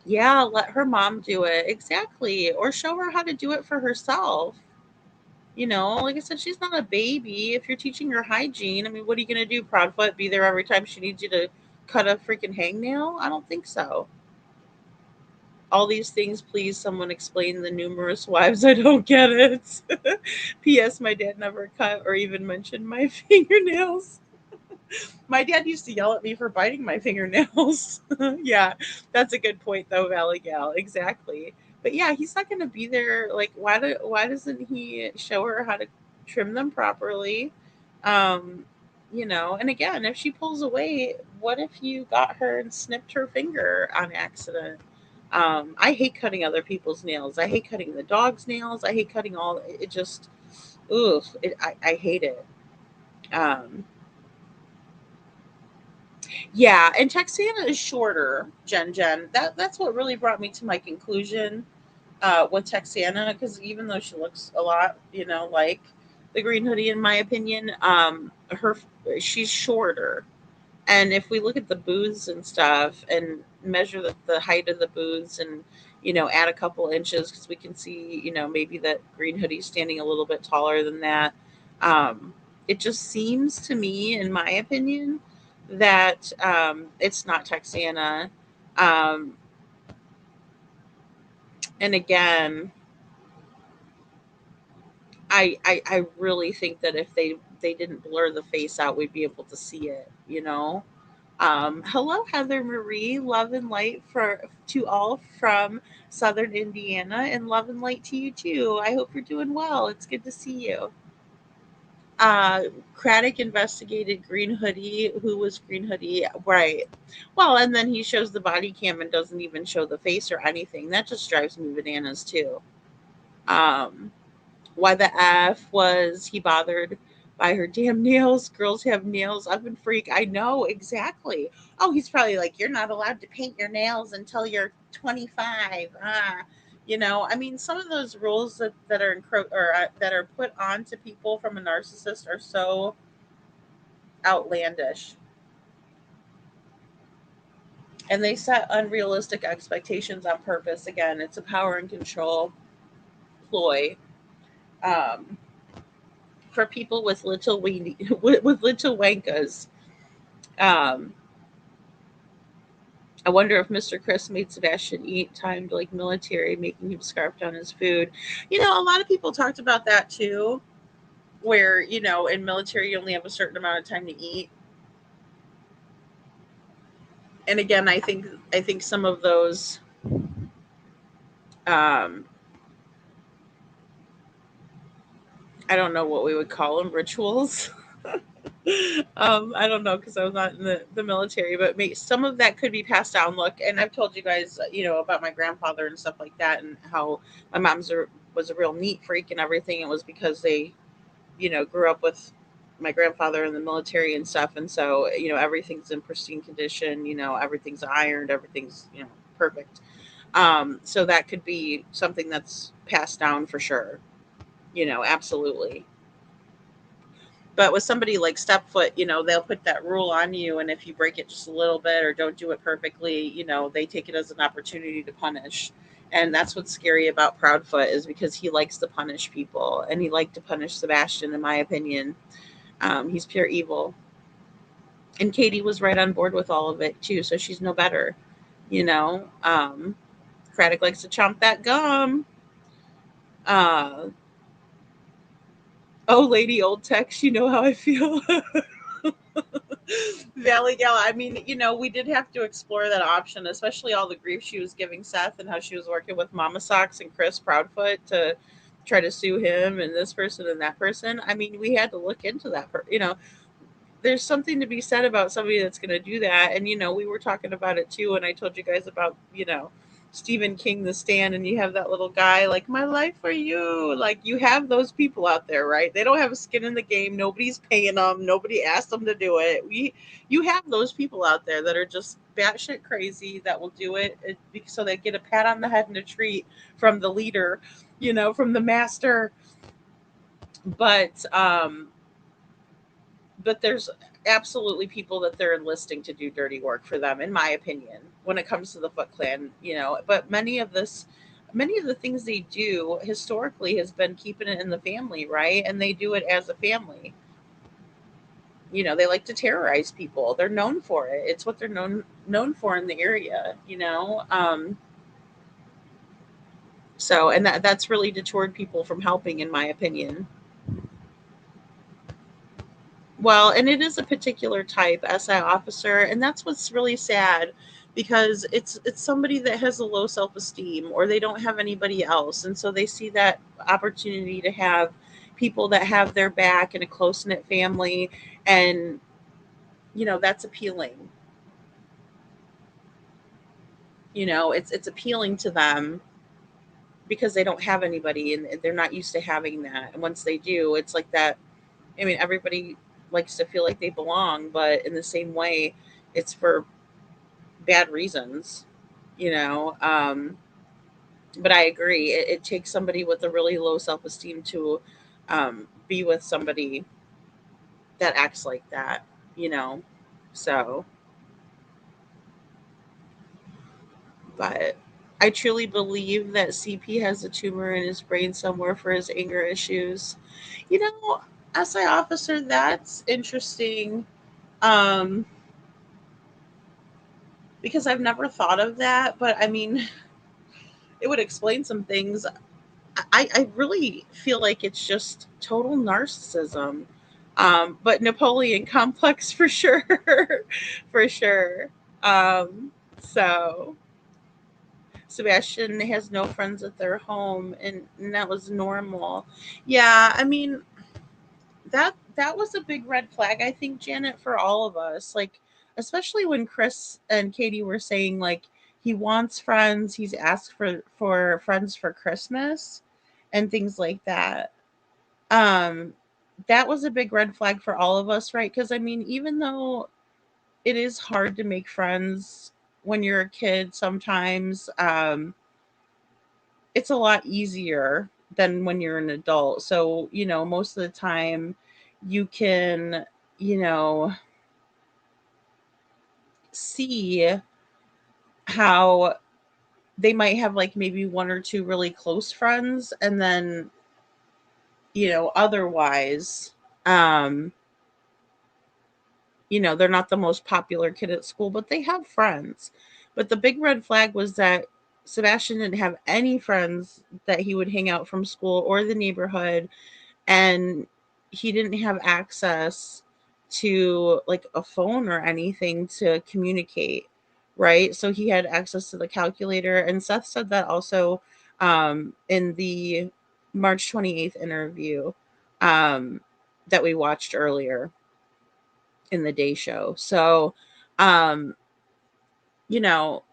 yeah, let her mom do it. Exactly. Or show her how to do it for herself. Like I said, she's not a baby. If you're teaching her hygiene, I mean, what are you going to do, Proudfoot? Be there every time she needs you to cut a freaking hangnail? I don't think so. All these things, please, someone explain the numerous wives. I don't get it. P.S. My dad never cut or even mentioned my fingernails. My dad used to yell at me for biting my fingernails. Yeah, that's a good point, though, Valley Gal. Exactly. But yeah, he's not going to be there. Like, why doesn't he show her how to trim them properly? Um, and again, if she pulls away, what if you got her and snipped her finger on accident? I hate cutting other people's nails. I hate cutting the dog's nails. I hate cutting all. It just, oof, I hate it. Um, Yeah, and Texana is shorter, Jen. That's what really brought me to my conclusion with Texana, because even though she looks a lot, like the green hoodie, in my opinion, she's shorter. And if we look at the booths and stuff and measure the height of the booths and add a couple inches, because we can see maybe that green hoodie standing a little bit taller than that. Um, it just seems to me, in my opinion, that it's not Texana. Um, and again, I really think that if they didn't blur the face out, we'd be able to see it, you know. Hello, Heather Marie. Love and light for to all from Southern Indiana, and love and light to you too. I hope you're doing well. It's good to see you. uh Craddock investigated Green Hoodie. Who was Green Hoodie? Right. Well, and then he shows the body cam and doesn't even show the face or anything. That just drives me bananas too. um why the F was he bothered by her damn nails? Girls have nails up and freak. I know exactly. Oh, he's probably like, you're not allowed to paint your nails until you're 25. You know, I mean, some of those rules that are that are put onto people from a narcissist are so outlandish, and they set unrealistic expectations on purpose. Again, it's a power and control ploy. Um, for people with little with little wankas. Um, I wonder if Mr. Chris made Sebastian eat timed like military, making him scarf down his food. You know, a lot of people talked about that too, where, you know, in military you only have a certain amount of time to eat. And again, I think some of those um I don't know what we would call them, rituals. I don't know, because I was not in the military, but some of that could be passed down. Look, and I've told you guys, you know, about my grandfather and stuff like that, and how my was a real neat freak and everything. It was because they, you know, grew up with my grandfather in the military and stuff, and so, you know, everything's in pristine condition. You know, everything's ironed, everything's, you know, perfect. So that could be something that's passed down for sure. You know, absolutely. But with somebody like Stepfoot, you know, they'll put that rule on you, and if you break it just a little bit or don't do it perfectly, you know, they take it as an opportunity to punish. And that's what's scary about Proudfoot, is because he likes to punish people, and he liked to punish Sebastian, in my opinion. He's pure evil. And Katie was right on board with all of it too, so she's no better, you know. Craddock likes to chomp that gum. Uh, oh, Lady Old Tex, you know how I feel. Valley Gal. I mean, you know, we did have to explore that option, especially all the grief she was giving Seth and how she was working with Mama Socks and Chris Proudfoot to try to sue him and this person and that person. I mean, we had to look into that. You know, there's something to be said about somebody that's going to do that. And, you know, we were talking about it too. And I told you guys about, you know, Stephen King, The Stand, and you have that little guy like, my life for you. Like, you have those people out there, right? They don't have a skin in the game. Nobody's paying them. Nobody asked them to do it. You have those people out there that are just batshit crazy that will do it so they get a pat on the head and a treat from the leader, you know, from the master. But, but there's absolutely people that they're enlisting to do dirty work for them, in my opinion, when it comes to the Foot Clan, you know. But many of the things they do historically has been keeping it in the family, right? And they do it as a family. You know, they like to terrorize people. They're known for it. It's what they're known for in the area, you know. So, and that's really deterred people from helping, in my opinion. Well, and it is a particular type, SI officer, and that's what's really sad, because it's somebody that has a low self-esteem, or they don't have anybody else, and so they see that opportunity to have people that have their back in a close-knit family, and, you know, that's appealing. You know, it's appealing to them because they don't have anybody, and they're not used to having that. And once they do, it's like that. I mean, everybody likes to feel like they belong, but in the same way, it's for bad reasons, you know. But I agree, it takes somebody with a really low self-esteem to be with somebody that acts like that, you know. So, but I truly believe that CP has a tumor in his brain somewhere for his anger issues. You know, SI officer, that's interesting. Um, because I've never thought of that, but I mean, it would explain some things. I really feel like it's just total narcissism. But Napoleon complex for sure. For sure. So Sebastian has no friends at their home, and that was normal. Yeah, I mean, that was a big red flag, I think, Janet, for all of us. Like, especially when Chris and Katie were saying like he wants friends, he's asked for friends for Christmas and things like that. Um that was a big red flag for all of us, right? Because I mean, even though it is hard to make friends when you're a kid sometimes, it's a lot easier than when you're an adult. So, most of the time you can, you know, see how they might have like maybe one or two really close friends, and then, otherwise, um, they're not the most popular kid at school, but they have friends. But the big red flag was that Sebastian didn't have any friends that he would hang out from school or the neighborhood, and he didn't have access to like a phone or anything to communicate, right? So he had access to the calculator, and Seth said that also, in the March 28th interview, um, that we watched earlier in the day show. So, um, you know,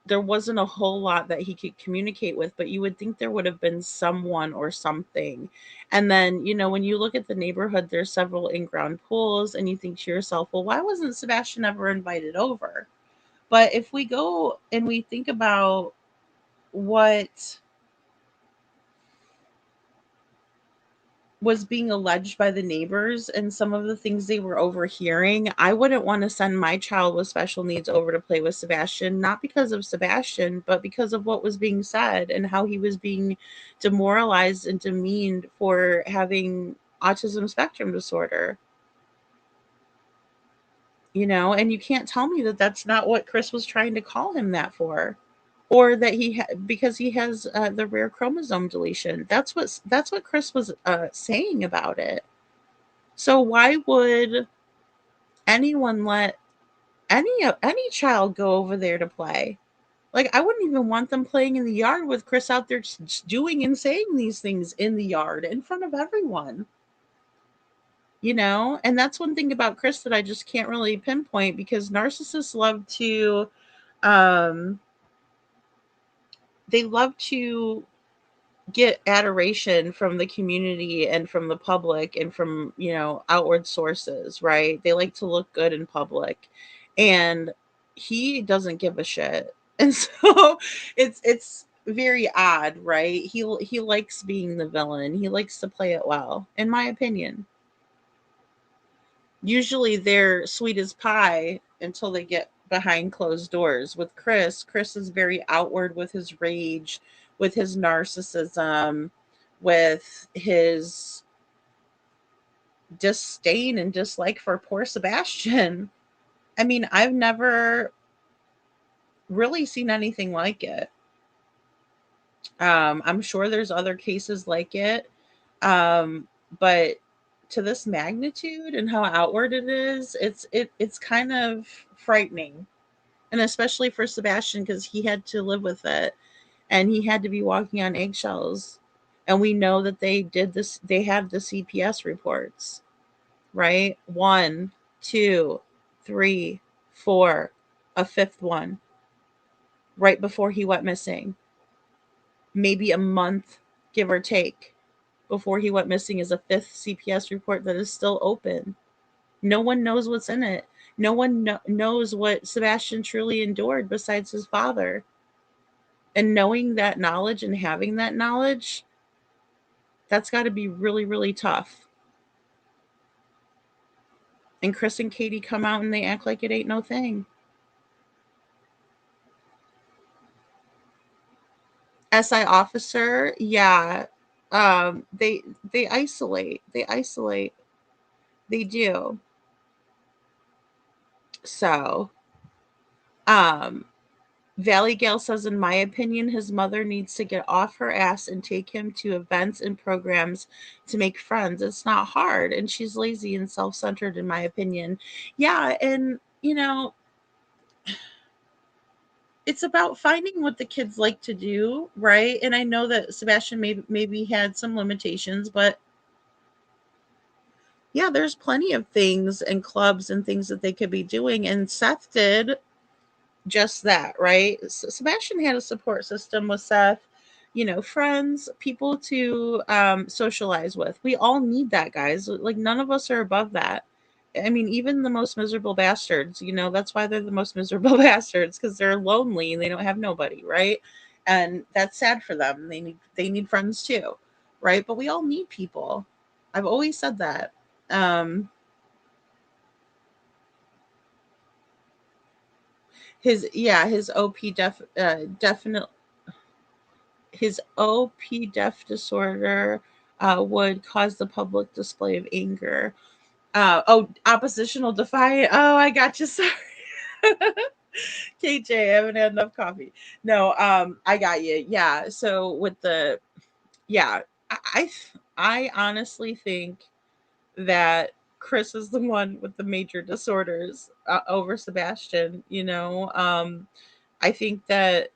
there wasn't a whole lot that he could communicate with, but you would think there would have been someone or something. And then, when you look at the neighborhood, there's several in-ground pools, and you think to yourself, well, why wasn't Sebastian ever invited over? But if we go and we think about what was being alleged by the neighbors and some of the things they were overhearing, I wouldn't want to send my child with special needs over to play with Sebastian, not because of Sebastian, but because of what was being said and how he was being demoralized and demeaned for having autism spectrum disorder. And you can't tell me that that's not what Chris was trying to call him that for, or that because he has the rare chromosome deletion. That's what Chris was saying about it. So why would anyone let any child go over there to play? Like, I wouldn't even want them playing in the yard with Chris out there just doing and saying these things in the yard in front of everyone. And that's one thing about Chris that I just can't really pinpoint, because narcissists love to um they love to get adoration from the community and from the public and from, outward sources, right? They like to look good in public. And he doesn't give a shit. And so it's very odd, right? He likes being the villain. He likes to play it well, in my opinion. Usually they're sweet as pie until they get behind closed doors. With Chris is very outward with his rage, with his narcissism, with his disdain and dislike for poor Sebastian. I mean, I've never really seen anything like it. I'm sure there's other cases like it. But to this magnitude and how outward it is, it's kind of frightening. And especially for Sebastian, because he had to live with it and he had to be walking on eggshells. And we know that they have the CPS reports, right? 1, 2, 3, 4, a fifth one right before he went missing. Maybe a month, give or take, before he went missing, is a fifth CPS report that is still open. No one knows what's in it. No one knows what Sebastian truly endured besides his father. And knowing that knowledge and having that knowledge, that's got to be really, really tough. And Chris and Katie come out and they act like it ain't no thing. SI officer, yeah. They isolate. They isolate. They do. So, um, Valley Gale says, in my opinion, his mother needs to get off her ass and take him to events and programs to make friends. It's not hard. And she's lazy and self centered, in my opinion. Yeah. And, it's about finding what the kids like to do, right? And I know that Sebastian maybe had some limitations, but yeah, there's plenty of things and clubs and things that they could be doing. And Seth did just that, right? Sebastian had a support system with Seth, friends, people to socialize with. We all need that, guys. Like, none of us are above that. I mean, even the most miserable bastards, that's why they're the most miserable bastards, because they're lonely and they don't have nobody, right? And that's sad for them. They need friends too, right? But we all need people. I've always said that. His definite his OP def disorder would cause the public display of anger. Oppositional defiant. Oh, I got you. Sorry. KJ, I haven't had enough coffee. No, I got you. Yeah. So with yeah, I I honestly think that Chris is the one with the major disorders over Sebastian. I think that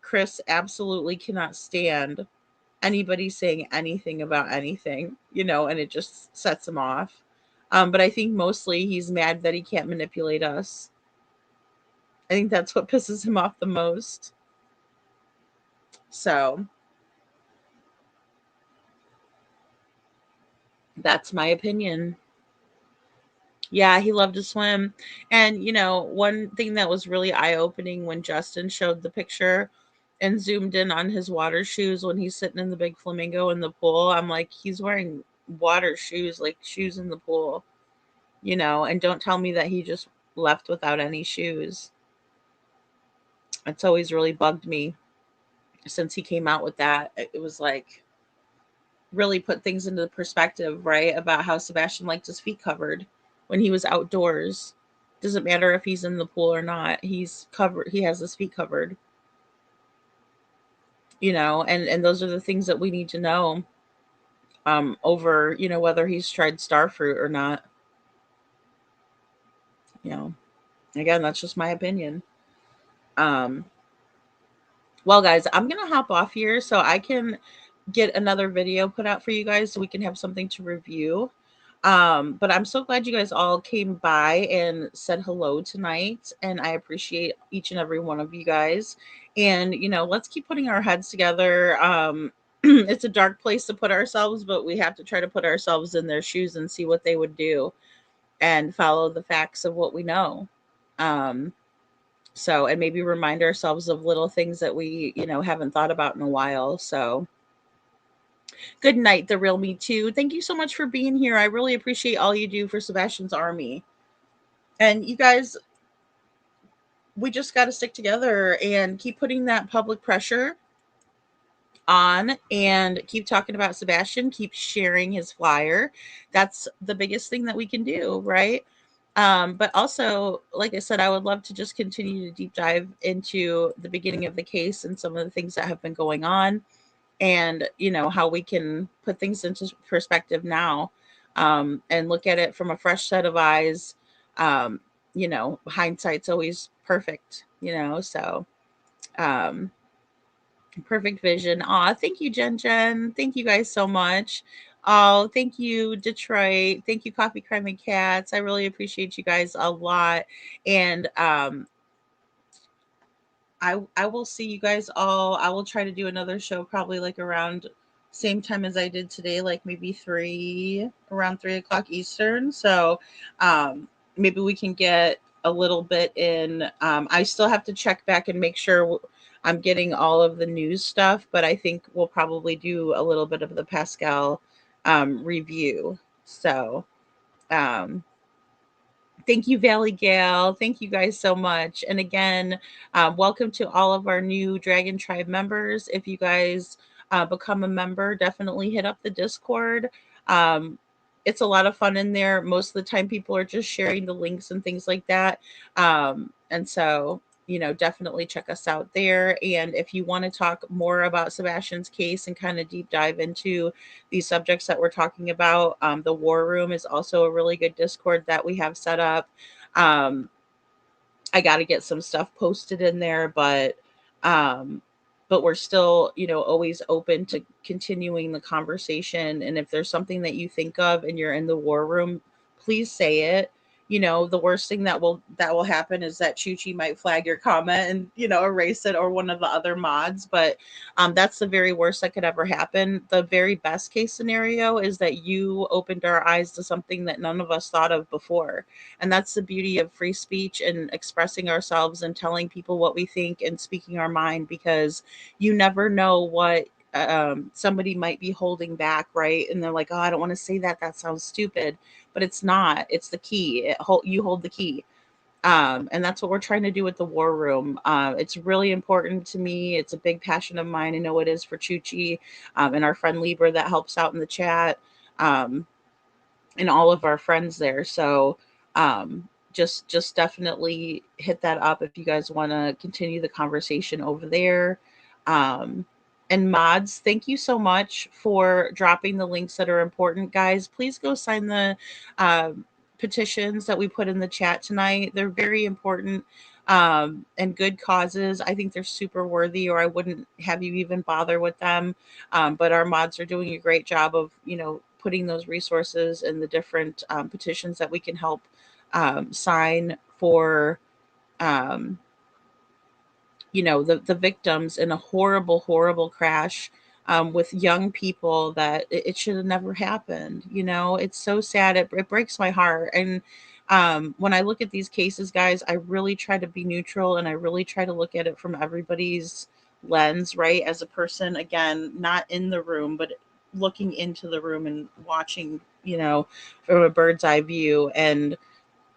Chris absolutely cannot stand anybody saying anything about anything, and it just sets him off. But I think mostly he's mad that he can't manipulate us. I think that's what pisses him off the most. So that's my opinion. Yeah, he loved to swim. And, one thing that was really eye opening when Justin showed the picture and zoomed in on his water shoes when he's sitting in the big flamingo in the pool, I'm like, he's wearing water shoes, like shoes in the pool, and don't tell me that he just left without any shoes. It's always really bugged me since he came out with that. It was like, really put things into perspective, right? About how Sebastian liked his feet covered when he was outdoors. Doesn't matter if he's in the pool or not. He's covered. He has his feet covered. And those are the things that we need to know. Over whether he's tried starfruit or not. You know, Again, that's just my opinion. Um, well, guys, I'm gonna hop off here so I can get another video put out for you guys so we can have something to review. But I'm so glad you guys all came by and said hello tonight, and I appreciate each and every one of you guys. And let's keep putting our heads together. It's a dark place to put ourselves, but we have to try to put ourselves in their shoes and see what they would do and follow the facts of what we know. Um, and maybe remind ourselves of little things that we, haven't thought about in a while. So good night, the real me too. Thank you so much for being here. I really appreciate all you do for Sebastian's army. And you guys, we just got to stick together and keep putting that public pressure on and keep talking about Sebastian, keep sharing his flyer. That's the biggest thing that we can do, right? But also, like I said, I would love to just continue to deep dive into the beginning of the case and some of the things that have been going on, and how we can put things into perspective now, and look at it from a fresh set of eyes. Hindsight's always perfect, so um perfect vision. Thank you, Jen. Thank you guys so much. Oh, thank you, Detroit. Thank you, Coffee Crime and Cats. I really appreciate you guys a lot. And I will see you guys all. I will try to do another show probably like around same time as I did today, like maybe around 3 o'clock Eastern. So maybe we can get a little bit in. I still have to check back and make sure I'm getting all of the news stuff, but I think we'll probably do a little bit of the Pascal review. So thank you, Valley Gale. Thank you guys so much. And again, welcome to all of our new Dragon Tribe members. If you guys become a member, definitely hit up the Discord. it's a lot of fun in there. Most of the time people are just sharing the links and things like that. And so, definitely check us out there. And if you want to talk more about Sebastian's case and kind of deep dive into these subjects that we're talking about, the War Room is also a really good Discord that we have set up. I got to get some stuff posted in there, but we're still, always open to continuing the conversation. And if there's something that you think of and you're in the War Room, please say it. The worst thing that will happen is that Chuchi might flag your comment and, erase it, or one of the other mods. But that's the very worst that could ever happen. The very best case scenario is that you opened our eyes to something that none of us thought of before. And that's the beauty of free speech and expressing ourselves and telling people what we think and speaking our mind, because you never know what somebody might be holding back, right? And they're like, oh, I don't want to say that. That sounds stupid. But it's not. It's the key. You hold the key. And that's what we're trying to do with the War Room. It's really important to me. It's a big passion of mine. I know it is for Chuchi, and our friend Libra that helps out in the chat, and all of our friends there. So just definitely hit that up if you guys want to continue the conversation over there. And mods, thank you so much for dropping the links that are important, guys. Please go sign the petitions that we put in the chat tonight. They're very important and good causes. I think they're super worthy, or I wouldn't have you even bother with them. But our mods are doing a great job of, putting those resources and the different petitions that we can help sign for the victims in a horrible, horrible crash with young people that it should have never happened. It's so sad. It breaks my heart. And when I look at these cases, guys, I really try to be neutral, and I really try to look at it from everybody's lens, right? As a person, again, not in the room, but looking into the room and watching, from a bird's eye view. And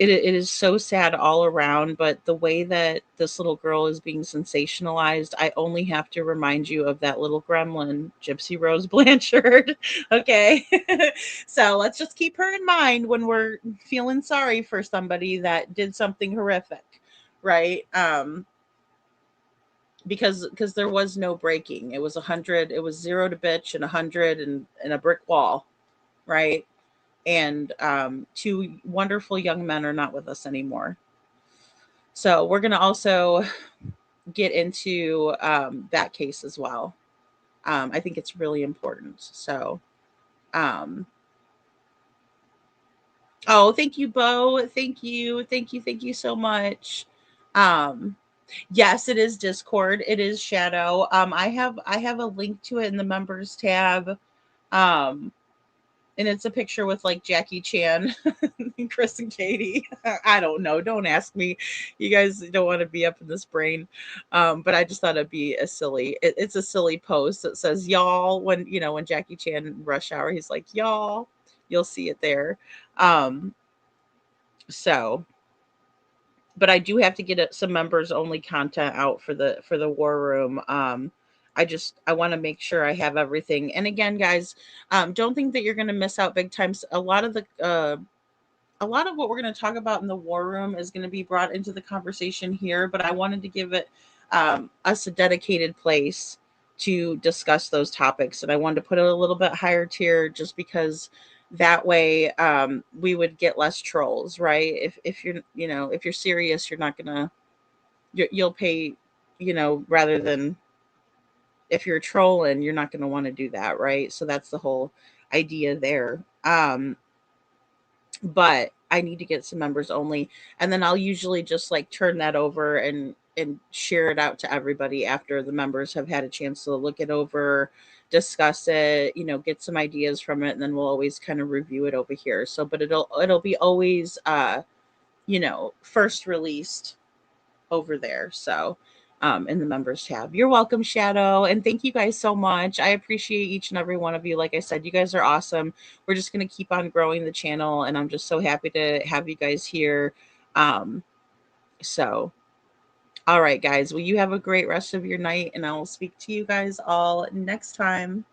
it is so sad all around, but the way that this little girl is being sensationalized, I only have to remind you of that little gremlin, Gypsy Rose Blanchard. Okay. So let's just keep her in mind when we're feeling sorry for somebody that did something horrific, right? Because there was no breaking. It was 100, it was 0 to bitch, and 100 and a brick wall, right? And two wonderful young men are not with us anymore. So we're going to also get into that case as well. I think it's really important. So, oh, thank you, Bo. Thank you so much. Yes, it is Discord. It is Shadow. I have a link to it in the members tab. And it's a picture with like Jackie Chan and Chris and Katie. I don't know. Don't ask me. You guys don't want to be up in this brain. But I just thought it'd be it's a silly post that says y'all when Jackie Chan in Rush Hour, he's like, y'all, you'll see it there. So, but I do have to get some members only content out for the War Room. I want to make sure I have everything. And again, guys, don't think that you're going to miss out big time. A lot of what we're going to talk about in the War Room is going to be brought into the conversation here, but I wanted to give it us a dedicated place to discuss those topics. And I wanted to put it a little bit higher tier just because that way we would get less trolls, right? If you're serious, you're not going to, you'll pay, rather than, if you're trolling, you're not going to want to do that, right? So that's the whole idea there. But I need to get some members only, and then I'll usually just like turn that over and share it out to everybody after the members have had a chance to look it over, discuss it, get some ideas from it, and then we'll always kind of review it over here. So, but it'll be always first released over there. So in the members tab. You're welcome, Shadow. And thank you guys so much. I appreciate each and every one of you. Like I said, you guys are awesome. We're just going to keep on growing the channel. And I'm just so happy to have you guys here. So, all right, guys. Well, you have a great rest of your night. And I will speak to you guys all next time.